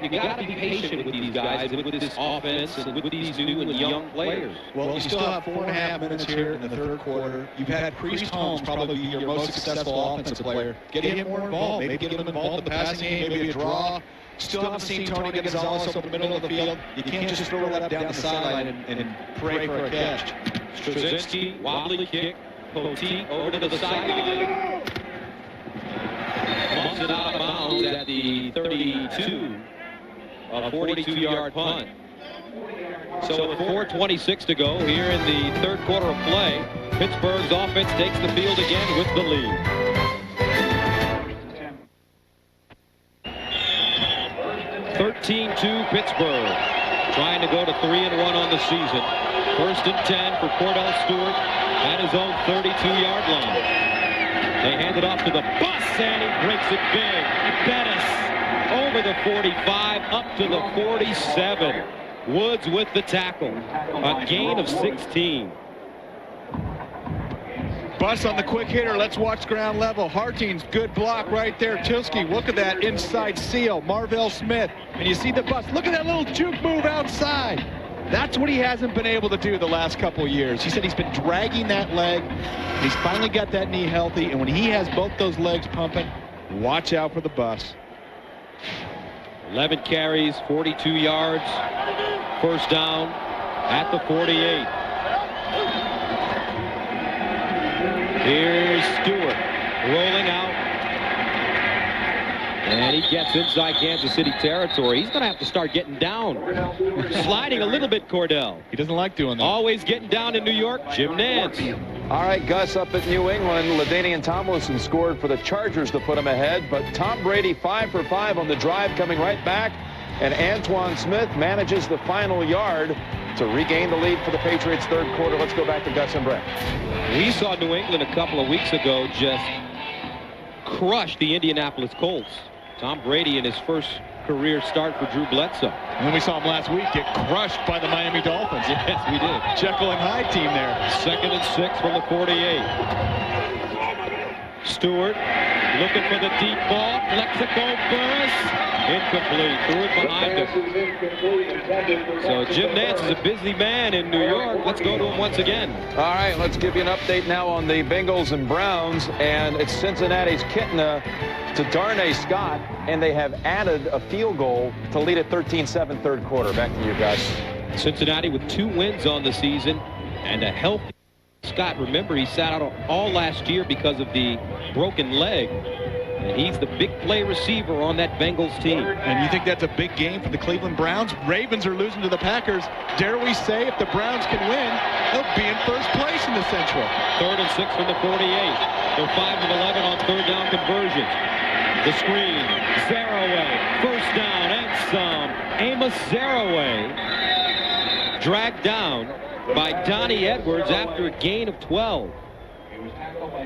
you got to be patient with these guys, with this offense, and with these new and young players. Well, you still have 4.5 minutes here in the 3rd quarter. You've had Priest Holmes probably be your most successful offensive player. Get him more involved. Maybe get him involved in the passing game, maybe a draw. Still haven't seen Tony Gonzalez over the middle of the field. You can't just throw it up down the sideline and pray for a catch. Straczynski, wobbly kick. Poteet over to the sideline. Bumps it out of bounds at the 32. A 42-yard punt. So with 4:26 to go here in the 3rd quarter of play, Pittsburgh's offense takes the field again with the lead. 13-2 Pittsburgh, trying to go to 3-1 on the season. 1st and 10 for Cordell Stewart at his own 32-yard line. They hand it off to the bus, and he breaks it big. Bettis over the 45, up to the 47. Woods with the tackle. A gain of 16. Bus on the quick hitter. Let's watch ground level. Harting's good block right there. Tilsky, look at that inside seal. Marvell Smith. And you see the bus. Look at that little juke move outside. That's what he hasn't been able to do the last couple years. He said he's been dragging that leg. He's finally got that knee healthy. And when he has both those legs pumping, watch out for the bus. 11 carries, 42 yards. 1st down at the 48. Here's Stewart rolling out. And And he gets inside Kansas City territory. He's going to have to start getting down. Sliding a little bit, Cordell. He doesn't like doing that. Always getting down in New York, Jim Nance. All right, Gus, up at New England, LaDainian Tomlinson scored for the Chargers to put him ahead, but Tom Brady 5 for 5 on the drive, coming right back, and Antoine Smith manages the final yard to regain the lead for the Patriots third quarter. Let's go back to Gus and Brett. We saw New England a couple of weeks ago just crush the Indianapolis Colts. Tom Brady in his first career start for Drew Bledsoe. And then we saw him last week get crushed by the Miami Dolphins. Yes, we did. Jekyll and Hyde team there. 2nd and 6 from the 48. Stewart looking for the deep ball. Plexico burst. Incomplete. Threw it behind him. So Jim Nance is a busy man in New York. Let's go to him once again. All right, let's give you an update now on the Bengals and Browns. And it's Cincinnati's Kitna to Darnay Scott. And they have added a field goal to lead at 13-7 third quarter. Back to you guys. Cincinnati with 2 wins on the season and a healthy Scott. Remember, he sat out all last year because of the broken leg. And he's the big play receiver on that Bengals team. And you think that's a big game for the Cleveland Browns? Ravens are losing to the Packers. Dare we say if the Browns can win, they'll be in first place in the Central. 3rd and 6 from the 48. They're 5 of 11 on third down conversions. The screen. Zaraway. First down and some. Amos Zaraway dragged down by Donnie Edwards after a gain of 12.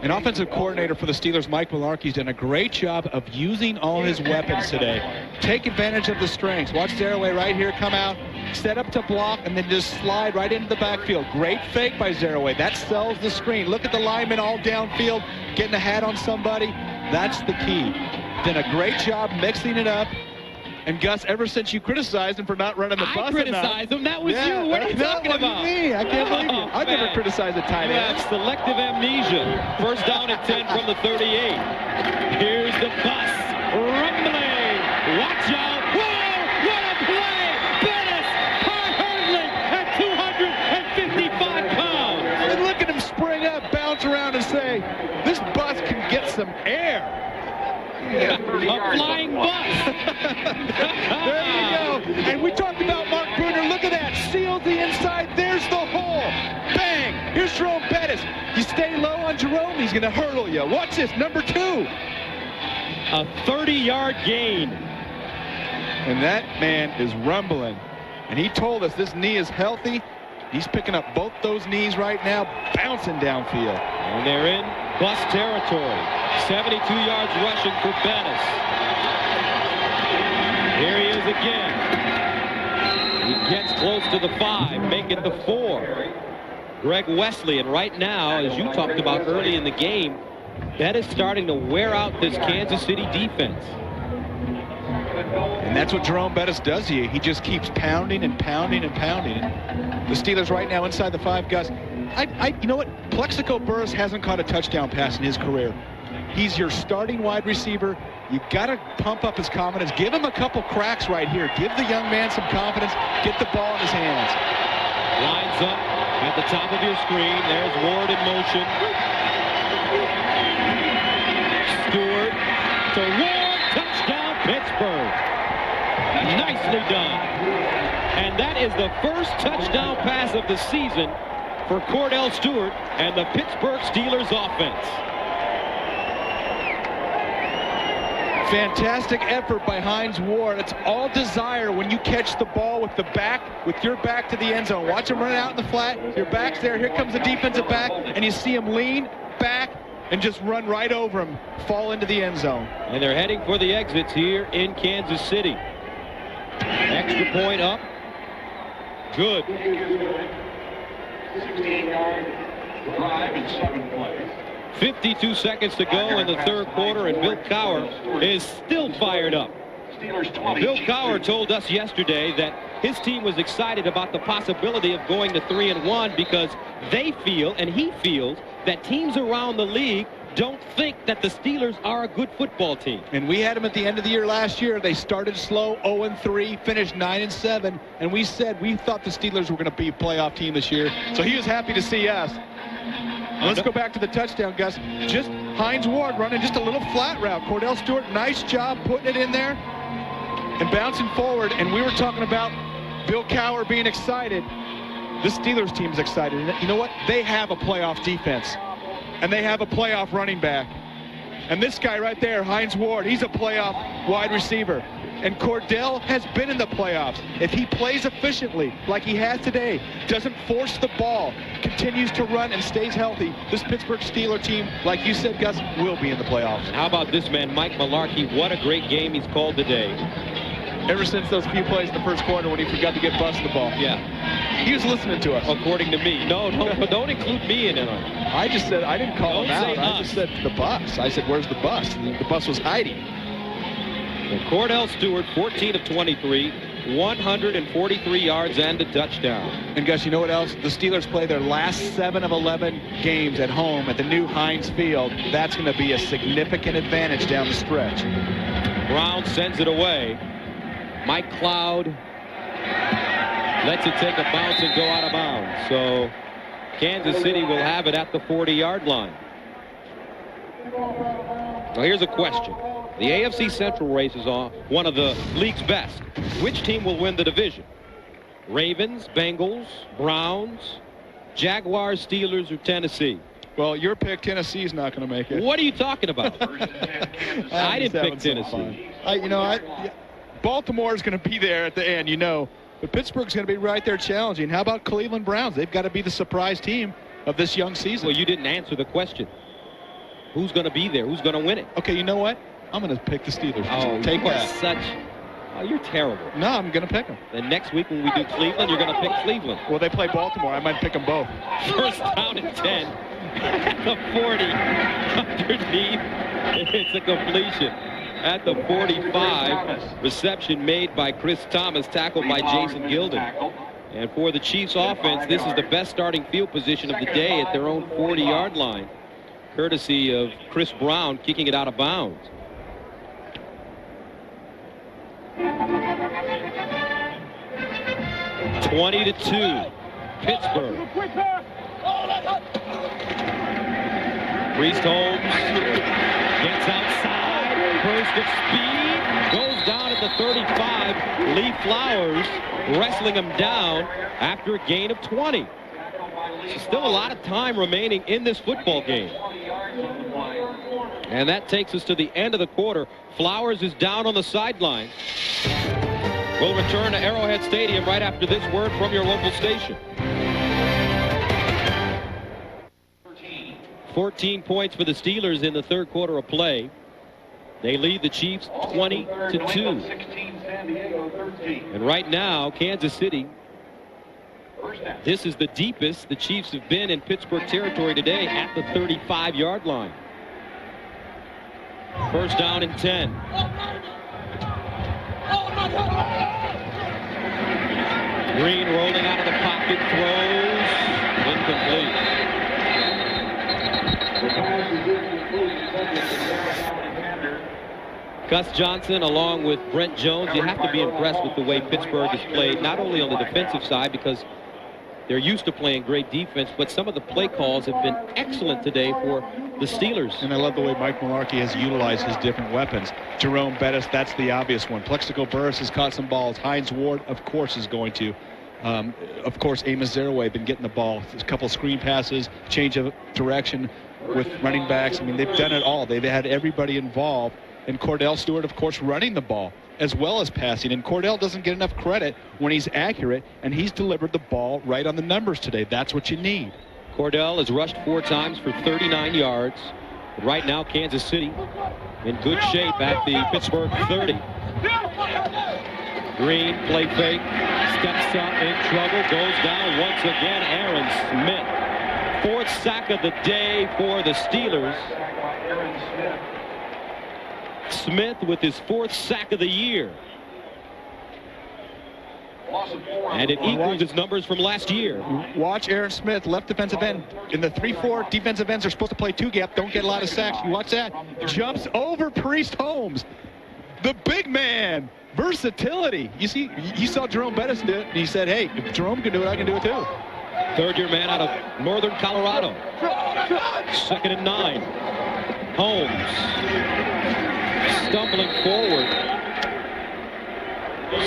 An offensive coordinator for the Steelers, Mike Mularkey's done a great job of using all his weapons today. Take advantage of the strengths. Watch Zaraway right here come out, set up to block, and then just slide right into the backfield. Great fake by Zaraway. That sells the screen. Look at the lineman all downfield, getting a hat on somebody. That's the key. Done a great job mixing it up. And Gus, ever since you criticized him for not running the bus enough. I criticized him. That was you. What are you talking about? Me. I can't believe you. I've never criticized a tight end. That's selective amnesia. First down at 10 from the 38. Here's the bus. Rumbling. Watch out. Whoa! What a play! Bettis hard-hurdling at 255 pounds. And look at him spring up, bounce around, and say, this bus can get some air. A flying bus. There you go. And we talked about Mark Bruner. Look at that. Seals the inside. There's the hole. Bang. Here's Jerome Bettis. You stay low on Jerome, he's going to hurdle you. Watch this. Number 2. A 30-yard gain. And that man is rumbling. And he told us this knee is healthy. He's picking up both those knees right now, bouncing downfield. And they're in bus territory. 72 yards rushing for Bettis. Here he is again. He gets close to the 5, make it the 4. Greg Wesley, and right now, as you talked about early in the game, Bettis starting to wear out this Kansas City defense. And that's what Jerome Bettis does to you. He just keeps pounding and pounding and pounding. The Steelers right now inside the 5, Gus. You know what? Plexico Burress hasn't caught a touchdown pass in his career. He's your starting wide receiver. You got to pump up his confidence. Give him a couple cracks right here. Give the young man some confidence. Get the ball in his hands. Lines up at the top of your screen. There's Ward in motion. Stewart to Ward. Touchdown, Pittsburgh. Nicely done. And that is the first touchdown pass of the season for Cordell Stewart and the Pittsburgh Steelers offense. Fantastic effort by Hines Ward. It's all desire when you catch the ball with your back to the end zone. Watch him run out in the flat. Your back's there. Here comes the defensive back, and you see him lean back and just run right over him, fall into the end zone. And they're heading for the exits here in Kansas City. Extra point up. Good. 16-yard drive and 7 plays. 52 seconds to go in the third quarter, and Bill Cowher is still fired up. Bill Cowher told us yesterday that his team was excited about the possibility of going to 3-1 because they feel, and he feels, that teams around the league don't think that the Steelers are a good football team. And we had them at the end of the year last year. They started slow, 0-3, finished 9-7, and we said we thought the Steelers were going to be a playoff team this year. So he was happy to see us. Let's go back to the touchdown, Gus. Just Hines Ward running just a little flat route. Cordell Stewart, nice job putting it in there and bouncing forward. And we were talking about Bill Cowher being excited. This Steelers team is excited. And you know what? They have a playoff defense. And they have a playoff running back. And this guy right there, Hines Ward, he's a playoff wide receiver. And Cordell has been in the playoffs. If he plays efficiently like he has today, doesn't force the ball, continues to run and stays healthy, this Pittsburgh Steelers team, like you said, Gus, will be in the playoffs. And how about this man, Mike Mularkey? What a great game he's called today. Ever since those few plays in the first quarter when he forgot to get Bus the ball. Yeah. He was listening to us. According to me. No, don't include me in it. I just said, I didn't call him out. I just said the bus. I said, where's the bus? And the bus was hiding. And Cordell Stewart, 14 of 23, 143 yards and a touchdown. And Gus, you know what else? The Steelers play their last 7 of 11 games at home at the new Heinz Field. That's going to be a significant advantage down the stretch. Brown sends it away. Mike Cloud lets it take a bounce and go out of bounds. So Kansas City will have it at the 40-yard line. Now here's a question. The AFC Central race is on one of the league's best. Which team will win the division? Ravens, Bengals, Browns, Jaguars, Steelers, or Tennessee? Well, your pick, Tennessee's not going to make it. What are you talking about? I didn't pick Tennessee. Baltimore is going to be there at the end, but Pittsburgh's going to be right there challenging. How about Cleveland Browns? They've got to be the surprise team of this young season. Well, you didn't answer the question. Who's going to be there? Who's going to win it? Okay, you know what? I'm going to pick the Steelers. Oh, take that. You're terrible. No, I'm going to pick them. Then next week when we do Cleveland, you're going to pick Cleveland. Well, they play Baltimore. I might pick them both. First down and 10. At the 40. Underneath. It's a completion. At the 45, reception made by Chris Thomas, tackled by Jason Gilden. And for the Chiefs offense, this is the best starting field position of the day at their own 40-yard line, courtesy of Chris Brown kicking it out of bounds. (20-2), Pittsburgh. Priest Holmes gets outside, burst of speed, goes down at the 35. Lee Flowers wrestling him down after a gain of 20. So still a lot of time remaining in this football game. And that takes us to the end of the quarter. Flowers is down on the sideline. We'll return to Arrowhead Stadium right after this word from your local station. 14 points for the Steelers in the third quarter of play. They lead the Chiefs 20-2. And right now, Kansas City, this is the deepest the Chiefs have been in Pittsburgh territory today at the 35-yard line. First down and 10. Green rolling out of the pocket, throws, incomplete. Gus Johnson along with Brent Jones, you have to be impressed with the way Pittsburgh has played, not only on the defensive side because they're used to playing great defense, but some of the play calls have been excellent today for the Steelers. And I love the way Mike Mularkey has utilized his different weapons. Jerome Bettis, that's the obvious one. Plexico Burris has caught some balls. Hines Ward, of course, is going to. Of course, Amos Zaraway been getting the ball. A couple screen passes, change of direction with running backs. I mean, they've done it all. They've had everybody involved. And Cordell Stewart, of course, running the ball as well as passing. And Cordell doesn't get enough credit when he's accurate, and he's delivered the ball right on the numbers today. That's what you need. Cordell has rushed 4 times for 39 yards. But right now, Kansas City in good shape at the Pittsburgh 30. Green, play fake, steps up, in trouble, goes down once again. Aaron Smith. 4th sack of the day for the Steelers. Smith with his 4th sack of the year. And it equals his numbers from last year. Watch Aaron Smith, left defensive end. In the 3-4, defensive ends are supposed to play 2-gap, don't get a lot of sacks. You watch that. Jumps over Priest Holmes. The big man. Versatility. You saw Jerome Bettis do it, and he said, hey, if Jerome can do it, I can do it too. 3rd-year man out of Northern Colorado. 2nd and 9. Holmes stumbling forward.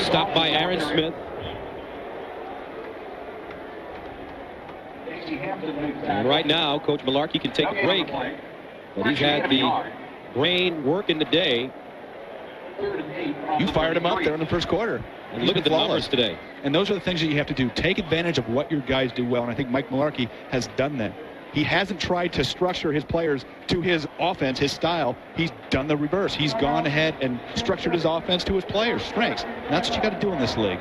Stopped by Aaron Smith. And right now, Coach Malarkey can take a break. But he's had the brain working today. You fired him up there in the first quarter. And look at the numbers today. And those are the things that you have to do. Take advantage of what your guys do well, and I think Mike Malarkey has done that. He hasn't tried to structure his players to his offense, his style. He's done the reverse. He's gone ahead and structured his offense to his players' strengths. And that's what you got to do in this league.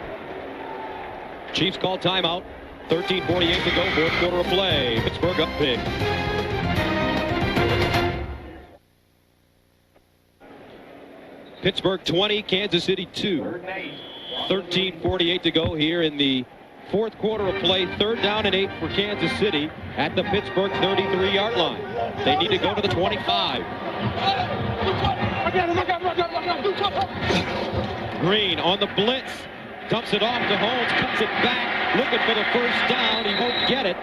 Chiefs call timeout. 13:48 to go, fourth quarter of play. Pittsburgh up big. Pittsburgh 20, Kansas City 2. 13:48 to go here in the fourth quarter of play. 3rd down and 8 for Kansas City at the Pittsburgh 33-yard line. They need to go to the 25. Green on the blitz. Dumps it off to Holmes. Cuts it back. Looking for the first down. He won't get it.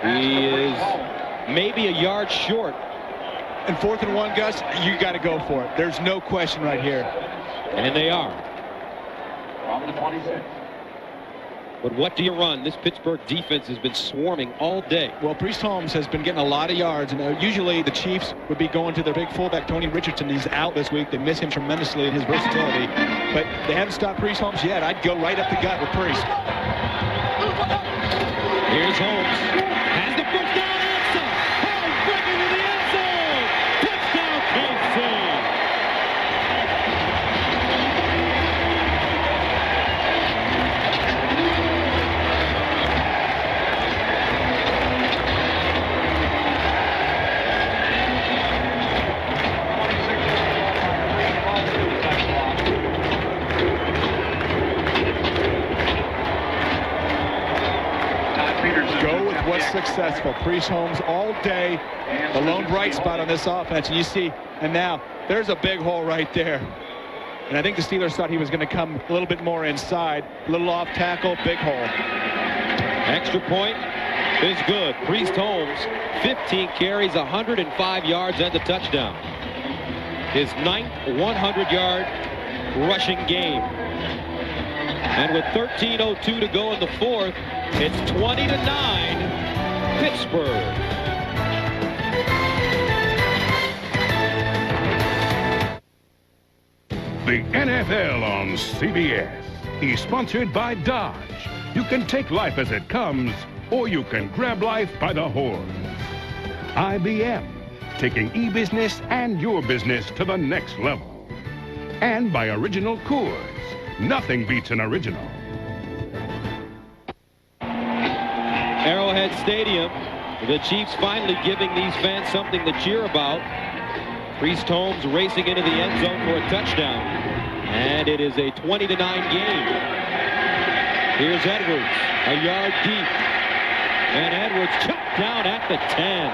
He is maybe a yard short. And 4th and 1, Gus, you got to go for it. There's no question right here. And they are. But what do you run? This Pittsburgh defense has been swarming all day. Well, Priest Holmes has been getting a lot of yards, and usually the Chiefs would be going to their big fullback, Tony Richardson. He's out this week. They miss him tremendously in his versatility. But they haven't stopped Priest Holmes yet. I'd go right up the gut with Priest. Here's Holmes. Has the first down answer. Holmes breaking to the end zone. Touchdown, KC. What's successful? Priest Holmes all day, the lone bright spot on this offense. And you see, and now there's a big hole right there. And I think the Steelers thought he was going to come a little bit more inside. A little off tackle, big hole. Extra point is good. Priest Holmes, 15 carries, 105 yards, and a touchdown. His 9th 100-yard rushing game. And with 13:02 to go in the fourth, it's 20-9, Pittsburgh. The NFL on CBS is sponsored by Dodge. You can take life as it comes, or you can grab life by the horns. IBM, taking e-business and your business to the next level. And by Original Coors. Nothing beats an original. Arrowhead Stadium, the Chiefs finally giving these fans something to cheer about. Priest Holmes racing into the end zone for a touchdown. And it is a 20-9 game. Here's Edwards, a yard deep. And Edwards chopped down at the 10.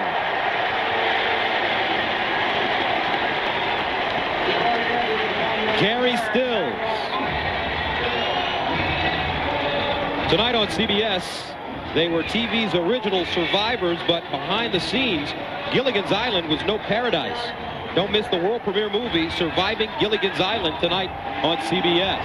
Gary Stills. Tonight on CBS, they were TV's original survivors, but behind the scenes, Gilligan's Island was no paradise. Don't miss the world premiere movie, Surviving Gilligan's Island, tonight on CBS.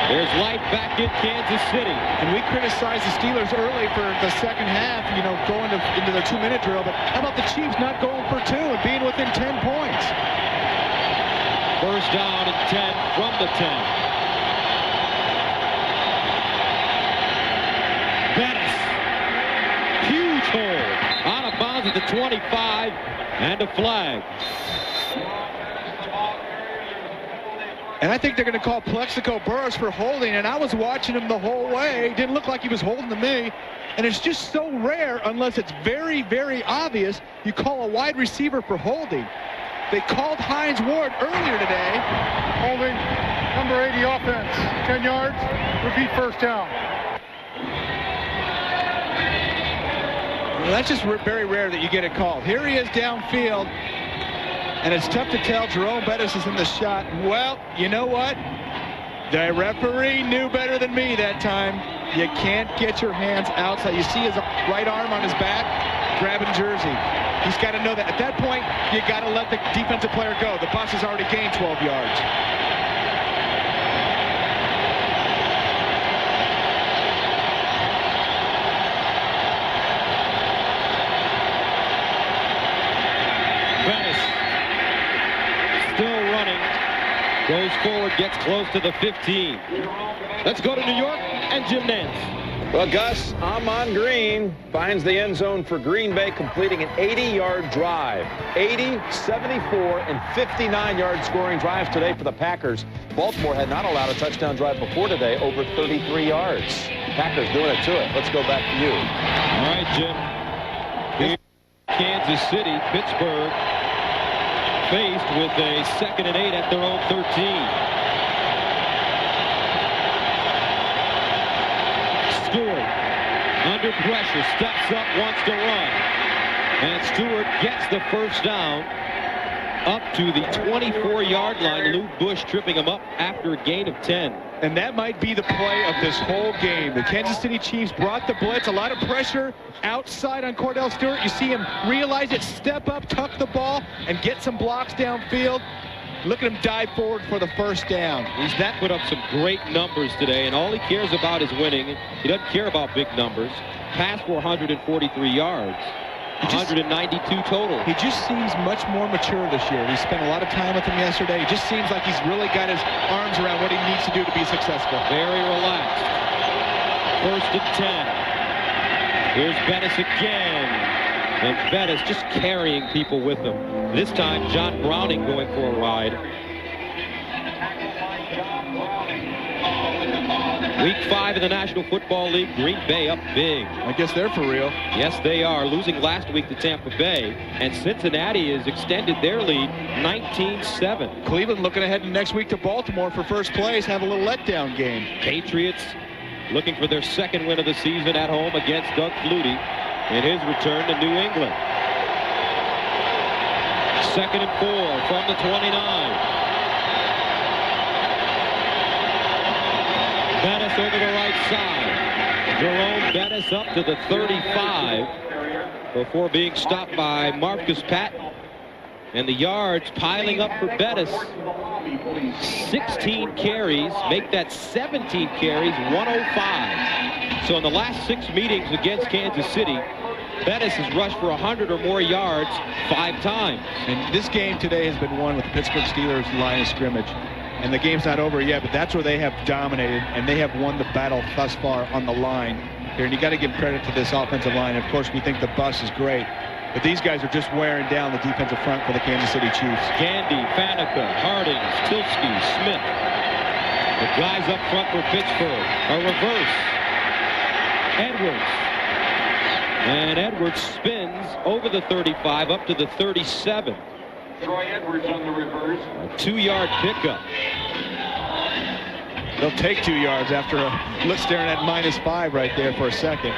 There's light back in Kansas City. And we criticized the Steelers early for the second half, going into their 2-minute drill. But how about the Chiefs not going for 2 and being within 10 points? First down and 10 from the 10. Bettis. Huge hole. Out of bounds at the 25. And a flag. And I think they're going to call Plexico Burress for holding. And I was watching him the whole way. Didn't look like he was holding to me. And it's just so rare, unless it's very, very obvious, you call a wide receiver for holding. They called Hines Ward earlier today. Holding, number 80 offense, 10 yards, repeat first down. Well, that's just very rare that you get it called. Here he is downfield, and it's tough to tell. Jerome Bettis is in the shot. Well, you know what? The referee knew better than me that time. You can't get your hands outside. You see his right arm on his back. grabbing jersey. He's got to know that at that point, you got to let the defensive player go. The bus has already gained 12 yards. Bettis still running. Goes forward, gets close to the 15. Let's go to New York and Jim Nantz. Well, Gus, Amon Green finds the end zone for Green Bay, completing an 80-yard drive. 80, 74, and 59-yard scoring drives today for the Packers. Baltimore had not allowed a touchdown drive before today, over 33 yards. Packers doing it to it. Let's go back to you. All right, Jim. Here, Kansas City, Pittsburgh, faced with a 2nd and 8 at their own 13. Stewart, under pressure, steps up, wants to run. And Stewart gets the first down up to the 24-yard line. Luke Bush tripping him up after a gain of 10. And that might be the play of this whole game. The Kansas City Chiefs brought the blitz, a lot of pressure outside on Cordell Stewart. You see him realize it, step up, tuck the ball, and get some blocks downfield. Look at him dive forward for the first down. That put up some great numbers today, and all he cares about is winning. He doesn't care about big numbers. Passed for 143 yards, 192 total. He just seems much more mature this year. We spent a lot of time with him yesterday. It just seems like he's really got his arms around what he needs to do to be successful. Very relaxed. 1st and 10. Here's Bettis again. And Bettis just carrying people with him. This time, John Browning going for a ride. Week 5 of the National Football League. Green Bay up big. I guess they're for real. Yes, they are. Losing last week to Tampa Bay. And Cincinnati has extended their lead 19-7. Cleveland looking ahead next week to Baltimore for first place. Have a little letdown game. Patriots looking for their 2nd win of the season at home against Doug Flutie in his return to New England. 2nd and 4 from the 29. Bettis over the right side. Jerome Bettis up to the 35 before being stopped by Marcus Patton. And the yards piling up for Bettis. 16 carries, make that 17 carries, 105. So in the last 6 meetings against Kansas City, Bettis has rushed for 100 or more yards 5 times. And this game today has been won with the Pittsburgh Steelers line of scrimmage. And the game's not over yet, but that's where they have dominated, and they have won the battle thus far on the line here. And you got to give credit to this offensive line. Of course, we think the bus is great, but these guys are just wearing down the defensive front for the Kansas City Chiefs. Gandy, Faneca, Harding, Stilsky, Smith. The guys up front for Pittsburgh. A reverse. Edwards. And Edwards spins over the 35 up to the 37. Troy Edwards on the reverse. A 2-yard pickup. They'll take 2 yards after staring at -5 right there for a second.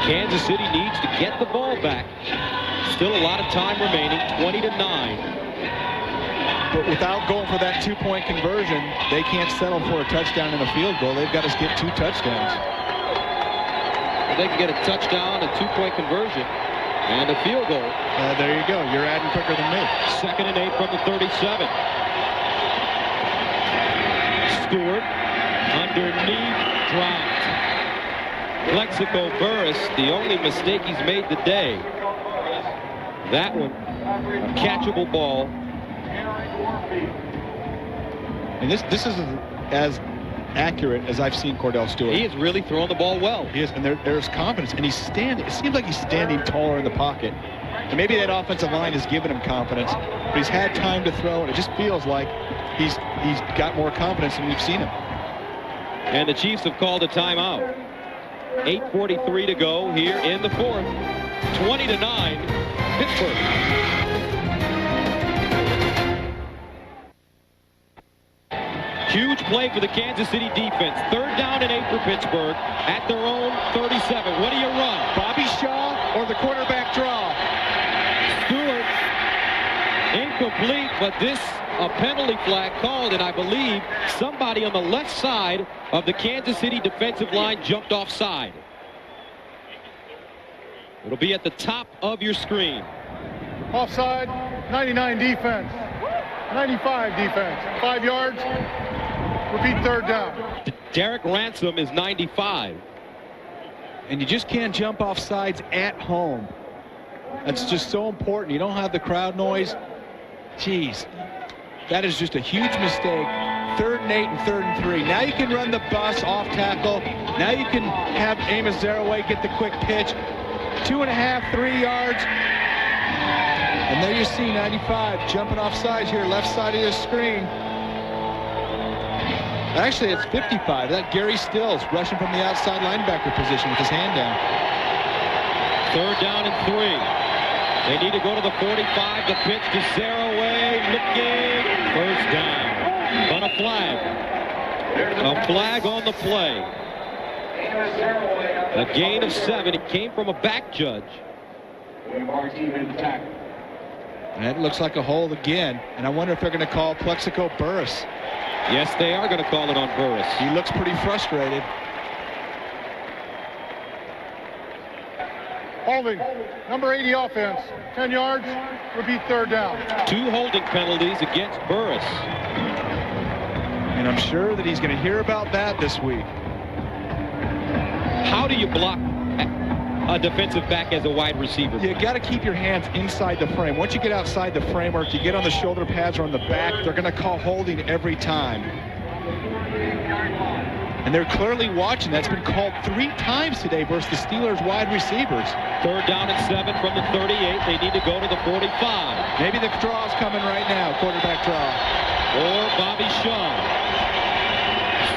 Kansas City needs to get the ball back. Still a lot of time remaining, 20-9. But without going for that 2-point conversion, they can't settle for a touchdown and a field goal. They've got to get 2 touchdowns. If they can get a touchdown, a 2-point conversion, and a field goal. There you go. You're adding quicker than me. 2nd and 8 from the 37. Stewart underneath, dropped. Plexico Burris, the only mistake he's made today. That one, a catchable ball. And this is as accurate as I've seen Cordell Stewart. He is really throwing the ball well. He is, and there's confidence, and he's standing. It seems like he's standing taller in the pocket. And maybe that offensive line has given him confidence, but he's had time to throw, and it just feels like he's got more confidence than we've seen him. And the Chiefs have called a timeout. 8:43 to go here in the 4th. 20-9, Pittsburgh. Huge play for the Kansas City defense. 3rd down and 8 for Pittsburgh at their own 37. What do you run? Bobby Shaw or the quarterback draw? Stewart incomplete, but this a penalty flag called, and I believe somebody on the left side of the Kansas City defensive line jumped offside. It'll be at the top of your screen. Offside, 99 defense, 95 defense, 5 yards. Repeat, third down. Derek Ransom is 95. And you just can't jump off sides at home. That's just so important. You don't have the crowd noise. Jeez, that is just a huge mistake. 3rd and 8 and 3rd and 3. Now you can run the bus off tackle. Now you can have Amos Zaraway get the quick pitch. 2.5, 3 yards. And there you see 95 jumping off sides here, left side of the screen. Actually, it's 55. That Gary Stills rushing from the outside linebacker position with his hand down. 3rd down and 3. They need to go to the 45. The pitch to Zaraway. Looking. 1st down. On a flag. A flag on the play. A gain of 7. It came from a back judge. And it looks like a hold again. And I wonder if they're going to call Plexico Burris. Yes, they are going to call it on Burris. He looks pretty frustrated. Holding, number 80 offense, 10 yards. Repeat, 3rd down. 2 holding penalties against Burris. And I'm sure that he's going to hear about that this week. How do you block a defensive back as a wide receiver? You got to keep your hands inside the frame. Once you get outside the framework, you get on the shoulder pads or on the back, they're going to call holding every time. And they're clearly watching. That's been called 3 times today versus the Steelers wide receivers. 3rd down and 7 from the 38. They need to go to the 45. Maybe the draw's coming right now, quarterback draw. Or Bobby Shaw.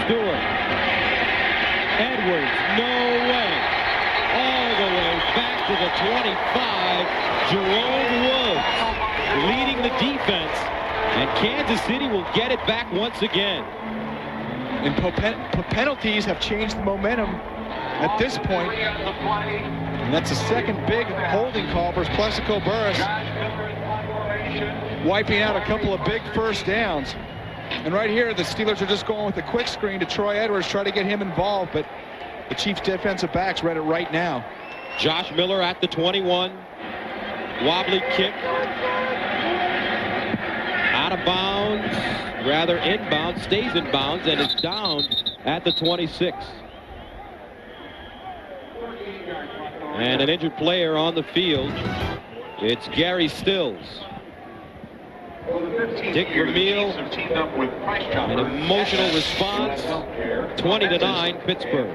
Stewart. Edwards, no way. All the way back to the 25. Jerome Woods leading the defense. And Kansas City will get it back once again. And penalties have changed the momentum at this point. And that's the second big holding call versus Plexico Burris. Wiping out a couple of big 1st downs. And right here, the Steelers are just going with a quick screen to Troy Edwards, try to get him involved. But the Chiefs defensive backs read it right now. Josh Miller at the 21. Wobbly kick. Out of bounds. Rather inbound, stays in bounds, and is down at the 26. And an injured player on the field. It's Gary Stills. Dick Vermeil, an emotional response. 20-9, Pittsburgh.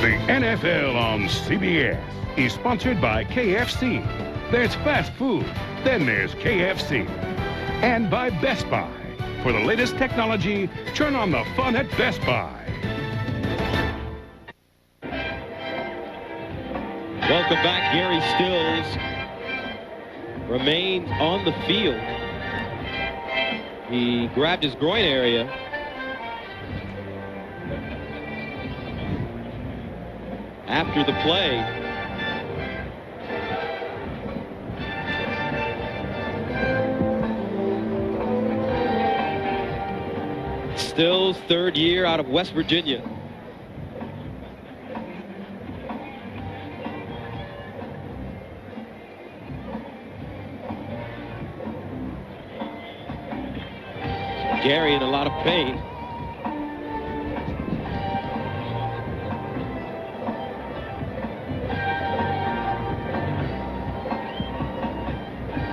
The NFL on CBS is sponsored by KFC. There's fast food, then there's KFC. And by Best Buy. For the latest technology, turn on the fun at Best Buy. Welcome back. Gary Stills remains on the field. He grabbed his groin area. After the play. Stills, 3rd year out of West Virginia. Gary in a lot of pain.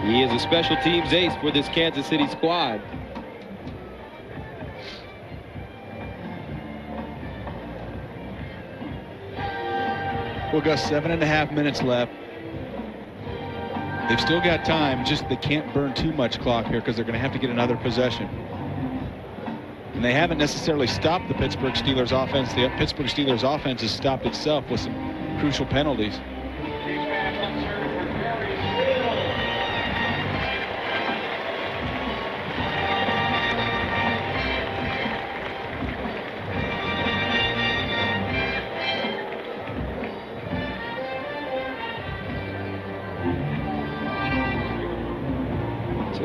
He is a special teams ace for this Kansas City squad. We've got 7.5 minutes left. They've still got time, just they can't burn too much clock here because they're going to have to get another possession. And they haven't necessarily stopped the Pittsburgh Steelers offense. The Pittsburgh Steelers offense has stopped itself with some crucial penalties.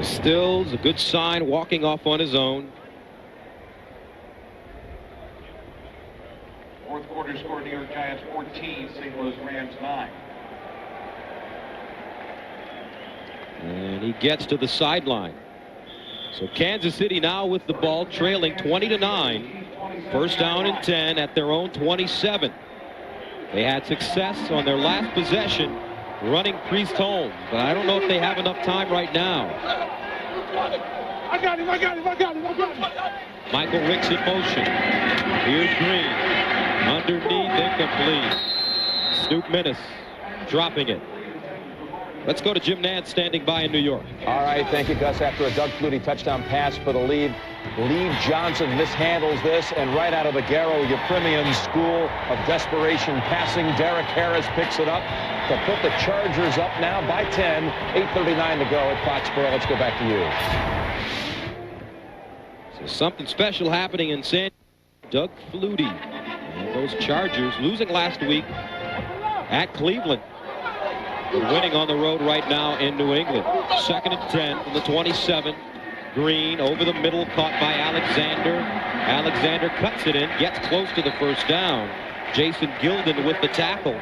Stills, a good sign, walking off on his own. Fourth quarter score, New York Giants 14, St. Louis Rams 9. And he gets to the sideline. So Kansas City now with the ball, trailing 20-9. First down and 10 at their own 27. They had success on their last possession running Priest home, but I don't know if they have enough time right now. I got him. Michael Ricks in motion. Here's Green. Underneath, incomplete. Snoop Minnis dropping it. Let's go to Jim Nantz standing by in New York. All right, thank you, Gus. After a Doug Flutie touchdown pass for the lead, Lee Johnson mishandles this, and right out of the Garo Yepremian school of desperation passing, Derek Harris picks it up to put the Chargers up now by 10. 8:39 to go at Foxborough. Let's go back to you. So something special happening in San Doug Flutie. And those Chargers losing last week at Cleveland. Winning on the road right now in New England. 2nd and 10 from the 27. Green over the middle, caught by Alexander. Alexander cuts it in, gets close to the first down. Jason Gilden with the tackle.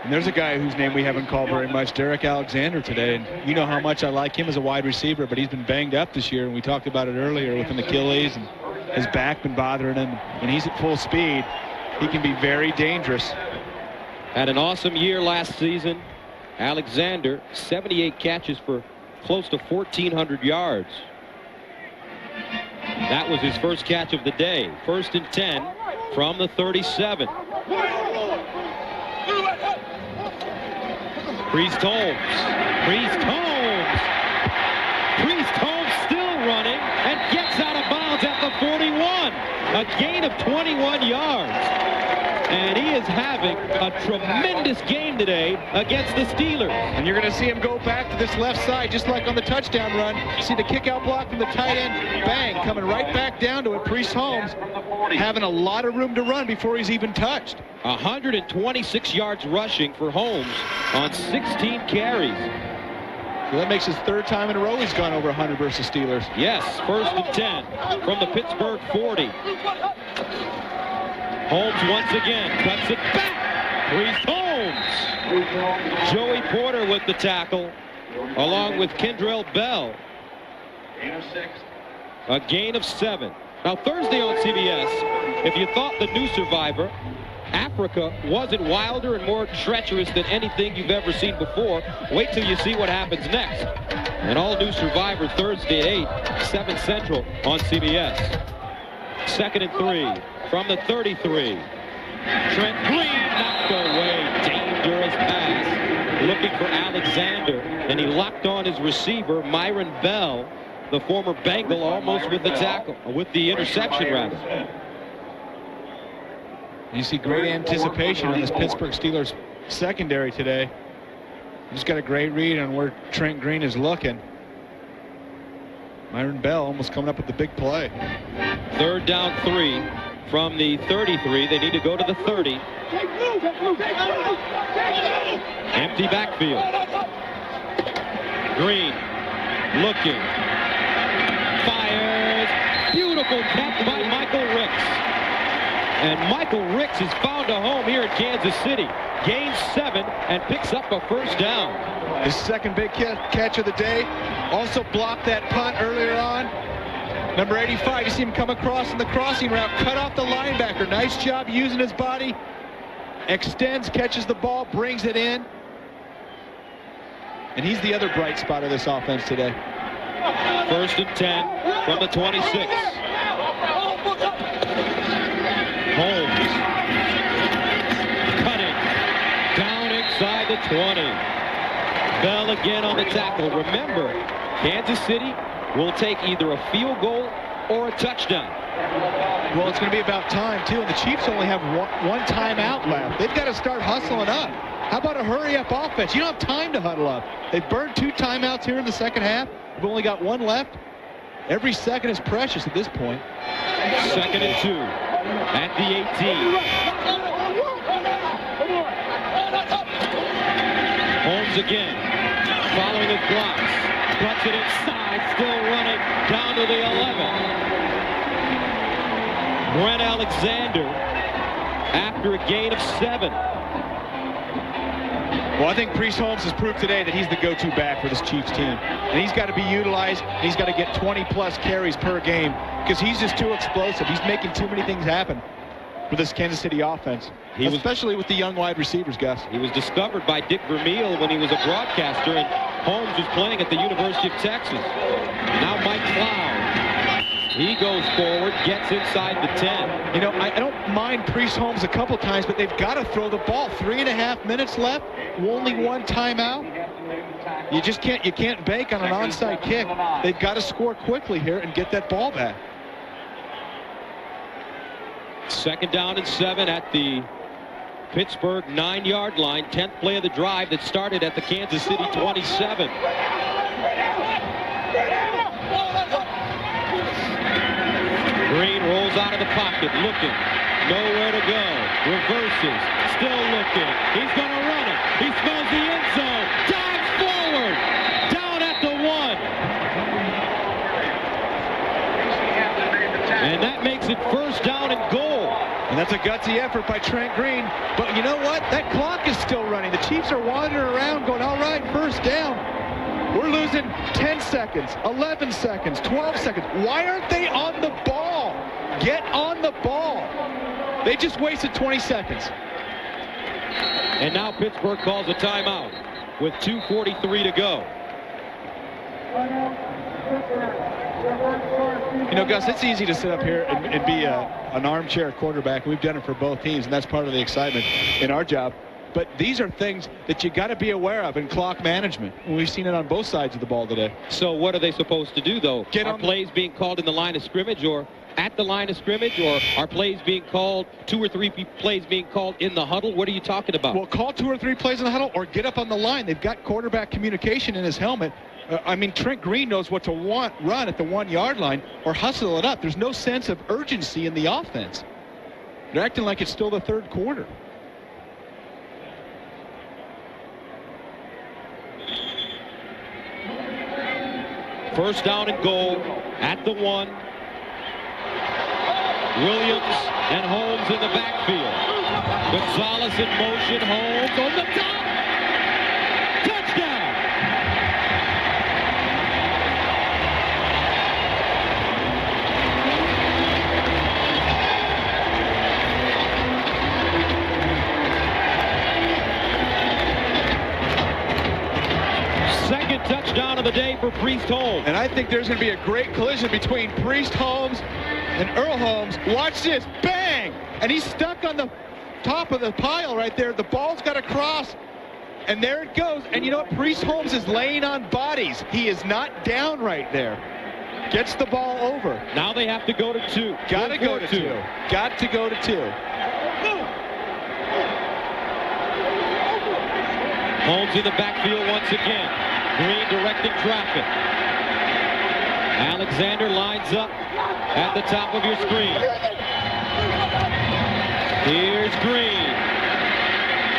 And there's a guy whose name we haven't called very much, Derek Alexander, today. And you know how much I like him as a wide receiver, but he's been banged up this year, and we talked about it earlier with an Achilles, and his back been bothering him. When he's at full speed, he can be very dangerous. Had an awesome year last season. Alexander, 78 catches for close to 1,400 yards. That was his first catch of the day. 1st and 10 from the 37. Priest Holmes. Priest Holmes still running and gets out of bounds at the 41. A gain of 21 yards. And he is having a tremendous game today against the Steelers. And you're going to see him go back to this left side, just like on the touchdown run. See the kick-out block from the tight end. Bang, coming right back down to it. Priest Holmes having a lot of room to run before he's even touched. 126 yards rushing for Holmes on 16 carries. So that makes his 3rd time in a row he's gone over 100 versus Steelers. Yes, 1st and 10 from the Pittsburgh 40. Holmes once again cuts it back. Priest Holmes. Joey Porter with the tackle, along with Kendrell Bell. Gain of 6. A gain of 7. Now Thursday on CBS, if you thought the new Survivor, Africa, wasn't wilder and more treacherous than anything you've ever seen before, wait till you see what happens next. An all-new Survivor Thursday at 8, 7 Central on CBS. 2nd and 3 from the 33. Trent Green knocked away. Dangerous pass. Looking for Alexander, and he locked on his receiver, Myron Bell, the former Bengal, almost with the tackle, with the interception rather. You see great anticipation on this Pittsburgh Steelers secondary today. Just got a great read on where Trent Green is looking. Myron Bell almost coming up with the big play. 3rd down 3 from the 33. They need to go to the 30. Empty backfield. Green looking. Fires. Beautiful catch by Michael Ricks. And Michael Ricks has found a home here in Kansas City. Gains 7 and picks up a 1st down. His 2nd big catch of the day. Also blocked that punt earlier on. Number 85, you see him come across in the crossing route, cut off the linebacker. Nice job using his body. Extends, catches the ball, brings it in. And he's the other bright spot of this offense today. 1st and 10 from the 26. Holmes cutting down inside the 20. Bell again on the tackle. Remember, Kansas City will take either a field goal or a touchdown. Well, it's going to be about time, too, and the Chiefs only have one timeout left. They've got to start hustling up. How about a hurry-up offense? You don't have time to huddle up. They've burned 2 timeouts here in the 2nd half. We've only got 1 left. Every second is precious at this point. 2nd and 2 at the 18. Holmes again, following his blocks. Cuts it inside, still running down to the 11. Brent Alexander after a gain of 7. Well, I think Priest Holmes has proved today that he's the go-to back for this Chiefs team. And he's got to be utilized. And he's got to get 20-plus carries per game because he's just too explosive. He's making too many things happen for this Kansas City offense, especially with the young wide receivers, Gus. He was discovered by Dick Vermeil when he was a broadcaster, and Holmes was playing at the University of Texas. Now Mike Cloud. He goes forward, gets inside the 10. You know, I don't mind Priest Holmes a couple times, but they've got to throw the ball. 3.5 minutes left, only 1 timeout. You just can't bank on an onside kick. They've got to score quickly here and get that ball back. 2nd down and 7 at the Pittsburgh 9-yard line. 10th play of the drive that started at the Kansas City 27. Green rolls out of the pocket, looking, nowhere to go, reverses, still looking, he's going to run it, he smells the end zone, dives forward, down at the 1. And that makes it 1st down and goal. And that's a gutsy effort by Trent Green. But you know what? That clock is still running. The Chiefs are wandering around going, all right, 1st down. We're losing 10 seconds, 11 seconds, 12 seconds. Why aren't they on the ball? Get on the ball. They just wasted 20 seconds. And now Pittsburgh calls a timeout with 2:43 to go. You know, Gus, it's easy to sit up here and be an armchair quarterback. We've done it for both teams, and that's part of the excitement in our job. But these are things that you got to be aware of in clock management. We've seen it on both sides of the ball today. So what are they supposed to do, though? Are plays being called in the line of scrimmage or at the line of scrimmage, or are plays being called, 2 or 3 plays being called in the huddle? What are you talking about? Well, call 2 or 3 plays in the huddle or get up on the line. They've got quarterback communication in his helmet. I mean, Trent Green knows what to run at the 1-yard line or hustle it up. There's no sense of urgency in the offense. They're acting like it's still the 3rd quarter. First down and goal at the 1. Williams and Holmes in the backfield. Gonzalez in motion. Holmes on the top. Touchdown! Second touchdown of the day for Priest Holmes. And I think there's going to be a great collision between Priest Holmes and Earl Holmes. Watch this. Bang! And he's stuck on the top of the pile right there. The ball's got to cross. And there it goes. And you know what? Priest Holmes is laying on bodies. He is not down right there. Gets the ball over. Now they have to go to 2. Got to go to 2. Got to go to 2. Holmes in the backfield once again. Green directing traffic. Alexander lines up at the top of your screen. Here's Green.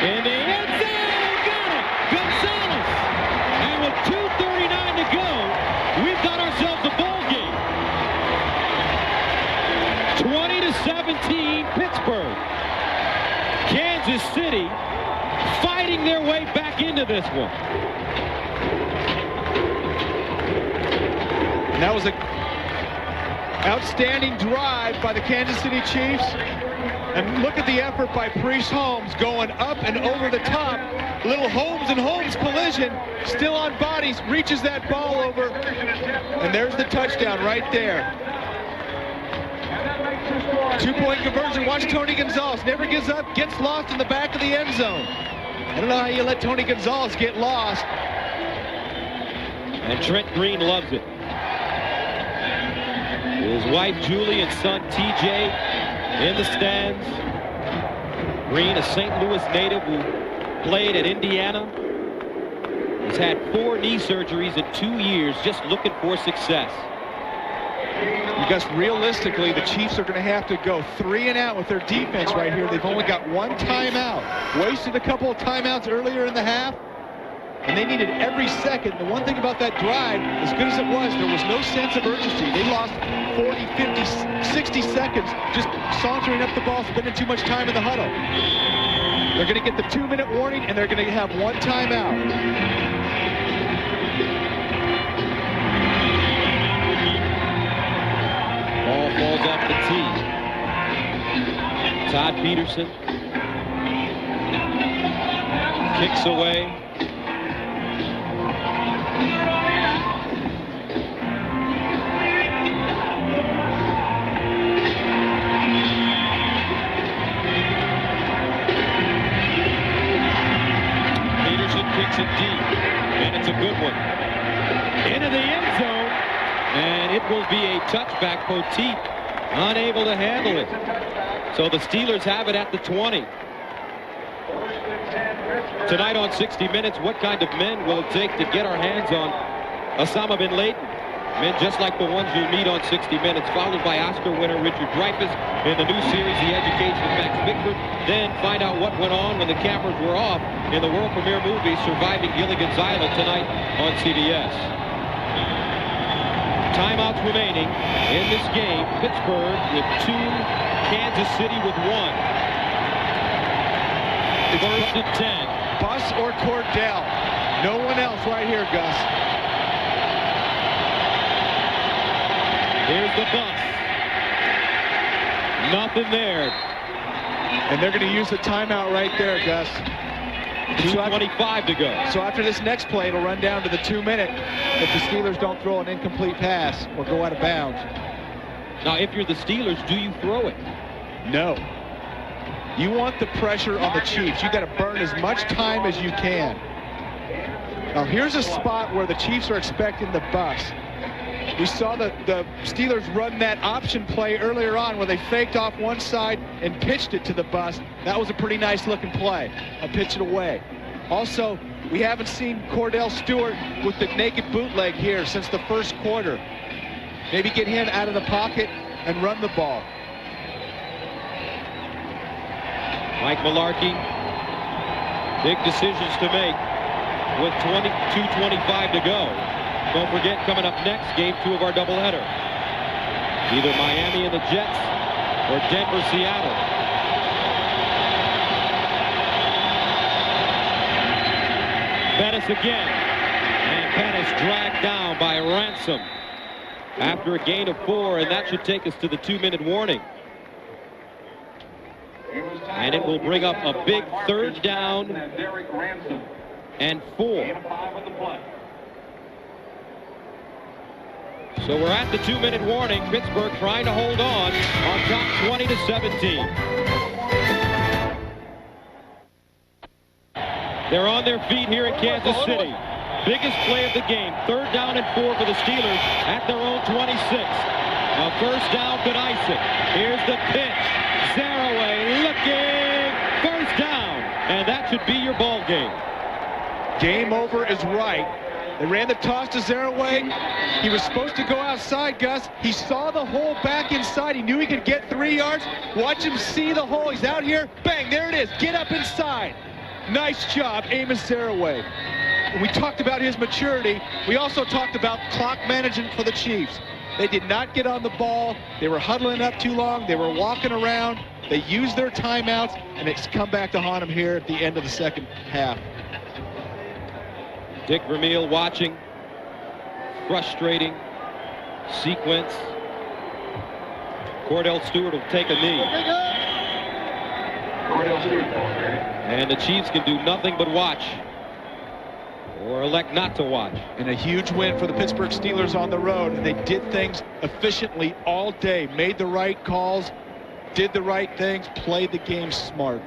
In the end zone, got it! Gonzalez! And with 2:39 to go, we've got ourselves a ball game. 20-17 Pittsburgh. Kansas City fighting their way back into this one. And that was an outstanding drive by the Kansas City Chiefs. And look at the effort by Priest Holmes going up and over the top. Little Holmes and Holmes collision. Still on bodies. Reaches that ball over. And there's the touchdown right there. 2-point conversion. Watch Tony Gonzalez. Never gives up. Gets lost in the back of the end zone. I don't know how you let Tony Gonzalez get lost. And Trent Green loves it. His wife Julie and son TJ in the stands. Green, a St. Louis native who played at Indiana. He's had 4 knee surgeries in 2 years, just looking for success. Because realistically, the Chiefs are going to have to go 3 and out with their defense right here. They've only got 1 timeout. Wasted a couple of timeouts earlier in the half. And they needed every second. The one thing about that drive, as good as it was, there was no sense of urgency. They lost 40, 50, 60 seconds just sauntering up the ball, spending too much time in the huddle. They're going to get the 2-minute warning, and they're going to have one timeout. Ball falls off the tee. Todd Peterson kicks away. Peterson kicks it deep, and it's a good one. Into the end zone, and it will be a touchback. Poteet unable to handle it. So the Steelers have it at the 20. Tonight on 60 Minutes, what kind of men will it take to get our hands on Osama bin Laden? Men just like the ones you'll meet on 60 Minutes, followed by Oscar winner Richard Dreyfuss in the new series, The Education of Max Bickford. Then find out what went on when the cameras were off in the world premiere movie Surviving Gilligan's Island tonight on CBS. Timeouts remaining in this game. Pittsburgh with 2, Kansas City with 1. First and 10. Bus or Cordell? No one else right here, Gus. Here's the bus. Nothing there. And they're going to use the timeout right there, Gus. 2:25 to go. So after this next play, it'll run down to the 2-minute if the Steelers don't throw an incomplete pass or go out of bounds. Now, if you're the Steelers, do you throw it? No. You want the pressure on the Chiefs. You got to burn as much time as you can. Now, here's a spot where the Chiefs are expecting the bus. We saw the Steelers run that option play earlier on where they faked off one side and pitched it to the bus. That was a pretty nice looking play. A pitch it away. Also, we haven't seen Cordell Stewart with the naked bootleg here since the first quarter. Maybe get him out of the pocket and run the ball. Mike Mularkey, big decisions to make with 2:25 to go. Don't forget, coming up next, game 2 of our doubleheader. Either Miami and the Jets or Denver, Seattle. Pettis again. And Pettis dragged down by Ransom after a gain of 4, and that should take us to the 2-minute warning. And it will bring up a big 3rd down and 4. So we're at the 2-minute warning. Pittsburgh trying to hold on top 20-17. They're on their feet here in Kansas City. Biggest play of the game. 3rd down and 4 for the Steelers at their own 26. A first down could ice it. Here's the pitch. Zaraway looking. First down. And that should be your ball game. Game over is right. They ran the toss to Zaraway. He was supposed to go outside, Gus. He saw the hole back inside. He knew he could get 3 yards. Watch him see the hole. He's out here. Bang, there it is. Get up inside. Nice job, Amos Zaraway. We talked about his maturity. We also talked about clock management for the Chiefs. They did not get on the ball. They were huddling up too long. They were walking around. They used their timeouts, and it's come back to haunt them here at the end of the second half. Dick Vermeil watching. Frustrating sequence. Cordell Stewart will take a knee. And the Chiefs can do nothing but watch. Or elect not to watch. And a huge win for the Pittsburgh Steelers on the road. And they did things efficiently all day. Made the right calls. Did the right things. Played the game smart.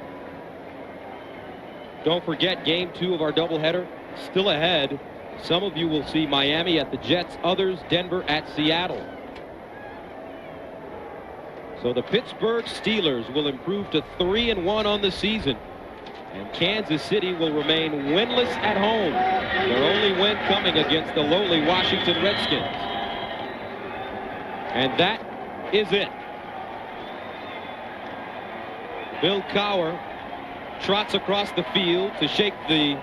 Don't forget, game 2 of our doubleheader still ahead. Some of you will see Miami at the Jets, others Denver at Seattle. So the Pittsburgh Steelers will improve to 3-1 on the season, and Kansas City will remain winless at home. Their only win coming against the lowly Washington Redskins. And that is it. Bill Cowher trots across the field to shake the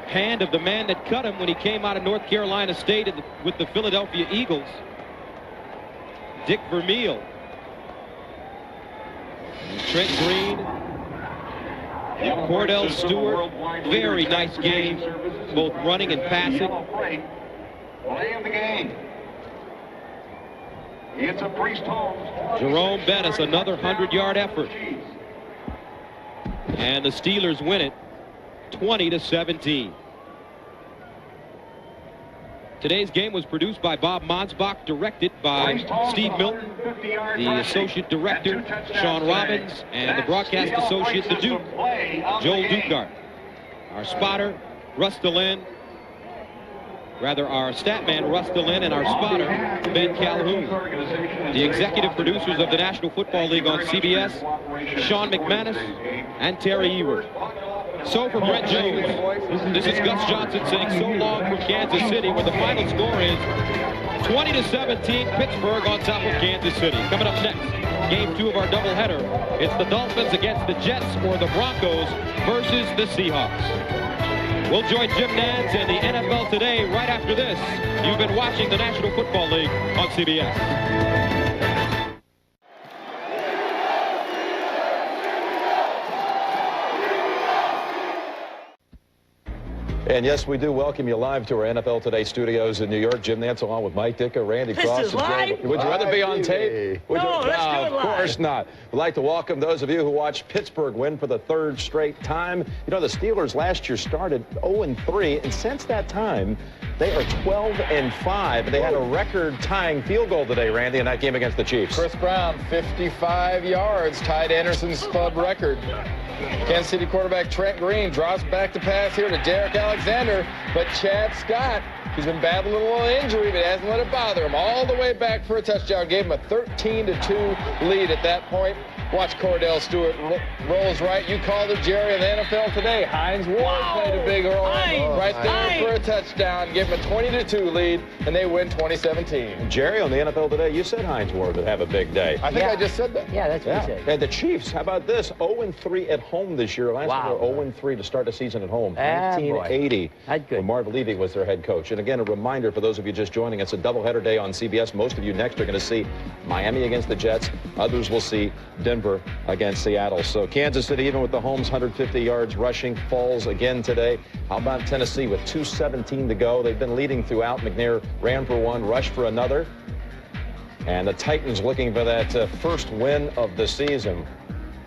hand of the man that cut him when he came out of North Carolina State with the Philadelphia Eagles. Dick Vermeil Trent Green, Cordell Stewart, very nice game, both running and passing. Play of the game. It's a Priest Holmes. Jerome Bettis, another 100-yard effort. And the Steelers win it 20-17. Today's game was produced by Bob Monsbach, directed by Steve Milton, the associate director, Sean Robbins, and the broadcast associate, the Duke, Joel Dukart. Our spotter, Russ DeLynn. Rather, our stat man, Russ DeLynn, and our spotter, Ben Calhoun. The executive producers of the National Football League on CBS, Sean McManus and Terry Ewert. So for Brent Jones, this is Gus Johnson saying so long from Kansas City, where the final score is 20-17, Pittsburgh on top of Kansas City. Coming up next, game 2 of our doubleheader. It's the Dolphins against the Jets, or the Broncos versus the Seahawks. We'll join Jim Nantz and the NFL Today right after this. You've been watching the National Football League on CBS. And yes, we do welcome you live to our NFL Today studios in New York. Jim Nantz along with Mike Ditka, Randy Cross. This is live? Would you rather be on tape? No, let's do it live. Of course not. We'd like to welcome those of you who watched Pittsburgh win for the 3rd straight time. You know, the Steelers last year started 0-3, and since that time, they are 12-5. They had a record-tying field goal today, Randy, in that game against the Chiefs. Chris Brown, 55 yards, tied Anderson's club record. Kansas City quarterback Trent Green drops back to pass here to Derek Alexander, but Chad Scott, he's been battling a little injury, but hasn't let it bother him. All the way back for a touchdown, gave him a 13-2 lead at that point. Watch Cordell Stewart rolls right. You called it, Jerry, in the NFL Today. Hines Ward played a big role right there for a touchdown. Give him a 20-2 lead, and they win 2017. Jerry, on the NFL Today, you said Hines Ward would have a big day. I think I just said that. Yeah, that's what you said. And the Chiefs, how about this? 0-3 at home this year. Last year, 0-3 to start the season at home. 1980. That's good. When Marv Levy was their head coach. And again, a reminder for those of you just joining us, a doubleheader day on CBS. Most of you next are going to see Miami against the Jets. Others will see Denver against Seattle. So Kansas City, even with the Holmes 150 yards rushing, falls again today. How about Tennessee with 2:17 to go? They've been leading throughout. McNair ran for one, rushed for another. And the Titans looking for that first win of the season.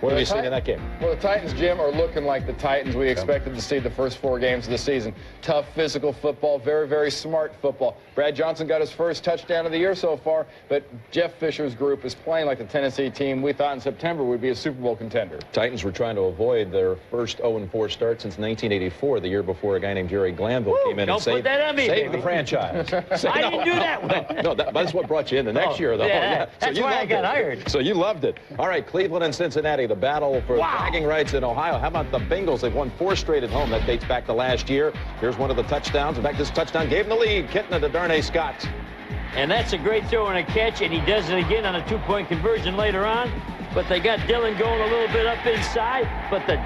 What have you seen in that game? Well, the Titans, Jim, are looking like the Titans we expected to see the first 4 games of the season. Tough, physical football, very, very smart football. Brad Johnson got his first touchdown of the year so far, but Jeff Fisher's group is playing like the Tennessee team we thought in September would be a Super Bowl contender. Titans were trying to avoid their first 0-4 start since 1984, the year before a guy named Jerry Glanville came in and saved the franchise. I didn't do that one. No, that's what brought you in the next year, though. Yeah, that's why I got hired. So you loved it. All right, Cleveland and Cincinnati, the battle for bragging rights in Ohio. How about the Bengals? They've won 4 straight at home. That dates back to last year. Here's one of the touchdowns. In fact, this touchdown gave them the lead. Kitna to Darnay Scott. And that's a great throw and a catch, and he does it again on a 2-point conversion later on. But they got Dillon going a little bit up inside. But the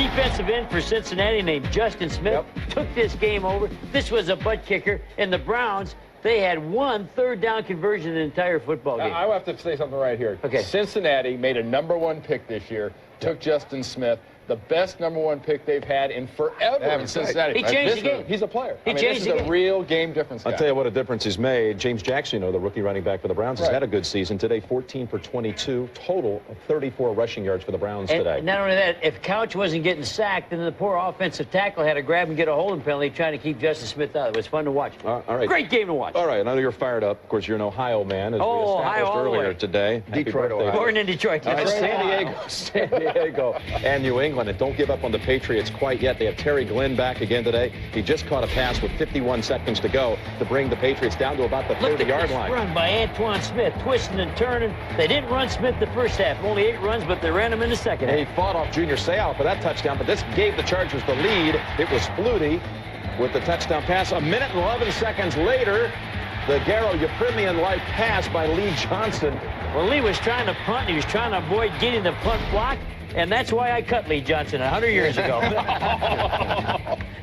defensive end for Cincinnati named Justin Smith took this game over. This was a butt kicker. And the Browns, they had 1 third-down conversion in the entire football game. I have to say something right here. Okay. Cincinnati made a #1 pick this year, took Justin Smith, the best #1 pick they've had in forever in Cincinnati. He changed the game. He's a player. This is a real game difference guy. I'll tell you what a difference he's made. James Jackson, the rookie running back for the Browns, has had a good season today. 14 for 22, total of 34 rushing yards for the Browns today. Not only that, if Couch wasn't getting sacked, then the poor offensive tackle had to grab and get a holding penalty trying to keep Justin Smith out. It was fun to watch. All right. Great game to watch. All right, I know you're fired up. Of course, you're an Ohio man, as we established earlier today. Detroit, Ohio. Born in Detroit. San Diego, and New England. And don't give up on the Patriots quite yet. They have Terry Glenn back again today. He just caught a pass with 51 seconds to go to bring the Patriots down to about the 30-yard line. Run by Antoine Smith, twisting and turning. They didn't run Smith the first half. Only 8 runs, but they ran him in the second half. He fought off Junior Seau for that touchdown, but this gave the Chargers the lead. It was Flutie with the touchdown pass. A minute and 11 seconds later, the Garo Yepremian-like pass by Lee Johnson. Well, Lee was trying to punt. He was trying to avoid getting the punt block. And that's why I cut Lee Johnson 100 years ago.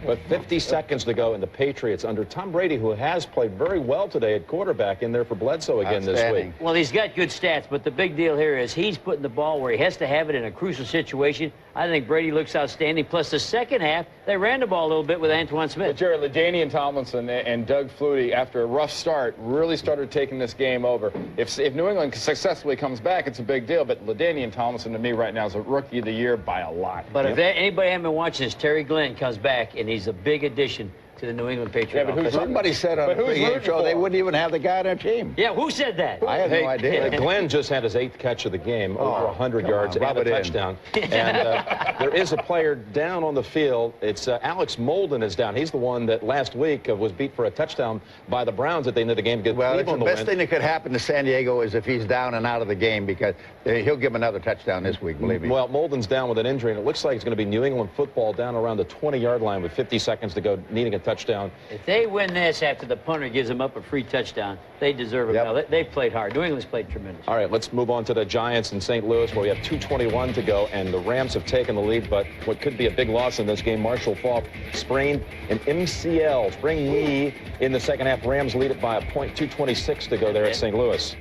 But 50 seconds to go, and the Patriots under Tom Brady, who has played very well today at quarterback, in there for Bledsoe again this week. Well, he's got good stats, but the big deal here is he's putting the ball where he has to have it in a crucial situation. I think Brady looks outstanding. Plus, the second half, they ran the ball a little bit with Antoine Smith. But Jared, LaDainian Tomlinson and Doug Flutie, after a rough start, really started taking this game over. If New England successfully comes back, it's a big deal. But LaDainian Tomlinson, to me, right now, is a Rookie of the Year by a lot. But if anybody hasn't been watching this, Terry Glenn comes back, and he's a big addition to the New England Patriots. Yeah, but somebody said on the pregame show they wouldn't even have the guy on their team. Yeah, who said that? I have no idea. Glenn just had his 8th catch of the game, over 100 yards, and a touchdown. And there is a player down on the field. It's Alex Molden is down. He's the one that last week was beat for a touchdown by the Browns at the end of the game. Well, it's the best thing that could happen to San Diego is if he's down and out of the game, because he'll give him another touchdown this week, believe me. Well, Molden's down with an injury, and it looks like it's going to be New England football down around the 20-yard line with 50 seconds to go, needing a touchdown. If they win this after the punter gives them up a free touchdown, they deserve it. Yep. They've played hard. New England's played tremendous. All right, let's move on to the Giants in St. Louis, where we have 2:21 to go, and the Rams have taken the lead, but what could be a big loss in this game, Marshall Faulk sprained an MCL, sprained knee in the second half. Rams lead it by a point, 2:26 to go there at St. Louis.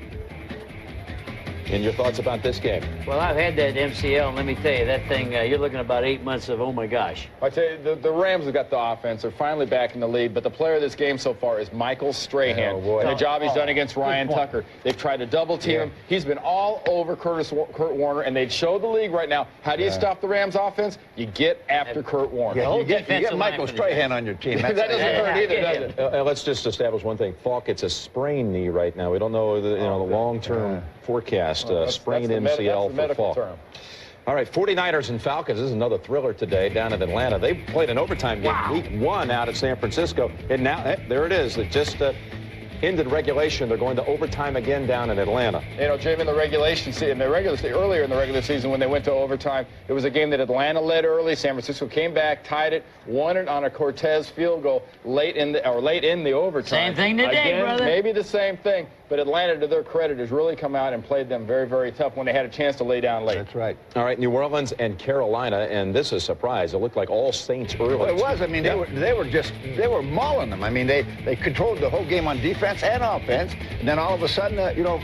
And your thoughts about this game? Well, I've had that MCL, and let me tell you, that thing, you're looking at about 8 months of, oh, my gosh. I tell you, the Rams have got the offense. They're finally back in the lead, but the player of this game so far is Michael Strahan. Oh, boy. And the job he's done against Ryan Tucker. They've tried to double-team him. He's been all over Kurt Warner, and they'd show the league right now, how do you stop the Rams offense? You get after Kurt Warner. Yeah, you get Michael Strahan on your team. That doesn't hurt either, does it? Let's just establish one thing. Faulk, it's a sprained knee right now. We don't know the long-term forecast. Sprained MCL for Faulk. All right, 49ers and Falcons. This is another thriller today down in Atlanta. They played an overtime game week 1 out at San Francisco, and now there it is. It just ended regulation. They're going to overtime again down in Atlanta. You know, Jim, in the regulation season, earlier in the regular season when they went to overtime, it was a game that Atlanta led early. San Francisco came back, tied it, won it on a Cortez field goal late in the overtime. Same thing today, again, brother. Maybe the same thing. But Atlanta, to their credit, has really come out and played them very, very tough when they had a chance to lay down late. That's right. All right, New Orleans and Carolina, and this is a surprise. It looked like all Saints early. Well, it was. I mean, they were mauling them. I mean, they controlled the whole game on defense and offense, and then all of a sudden,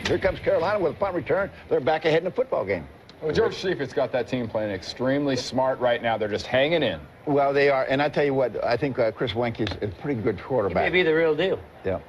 here comes Carolina with a punt return. They're back ahead in the football game. Well, George Seifert got that team playing extremely smart right now. They're just hanging in. Well, they are, and I tell you what, I think Chris Wenke is a pretty good quarterback. He may be the real deal. Yeah.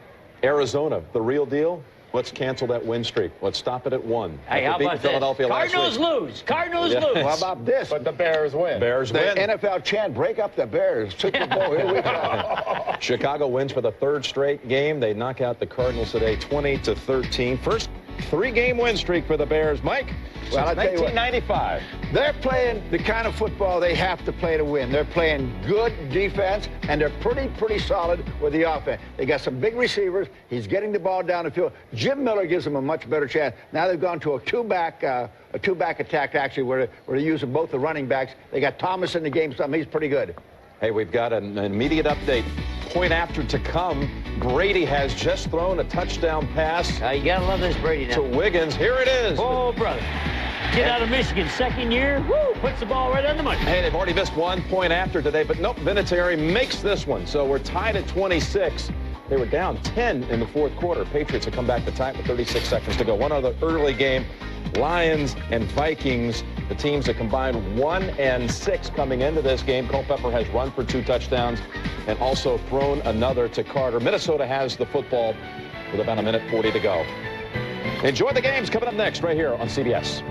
Arizona, the real deal. Let's cancel that win streak. Let's stop it at 1. Hey, how about Philadelphia this? Cardinals lose. Cardinals lose. Well, how about this? But the Bears win. Bears win. NFL chant, break up the Bears. Super Bowl, here we go. Chicago wins for the 3rd straight game. They knock out the Cardinals today, 20-13. First 3-game win streak for the Bears. Mike, well, since 1995. They're playing the kind of football they have to play to win. They're playing good defense, and they're pretty solid with the offense. They got some big receivers. He's getting the ball down the field. Jim Miller gives them a much better chance. Now they've gone to a two-back attack, actually, where they're using both the running backs. They got Thomas in the game. He's pretty good. Hey, we've got an immediate update. Point after to come. Brady has just thrown a touchdown pass. You gotta love this Brady now. To Wiggins. Here it is. Oh, brother. Kid out of Michigan, 2nd year. Woo! Puts the ball right on the money. Hey, they've already missed 1 point after today, but nope, Vinatieri makes this one. So we're tied at 26. They were down 10 in the 4th quarter. Patriots have come back to tie with 36 seconds to go. One other early game. Lions and Vikings, the teams that combined 1-6 coming into this game. Culpepper has run for 2 touchdowns and also thrown another to Carter. Minnesota has the football with about 1:40 to go. Enjoy the games coming up next right here on CBS.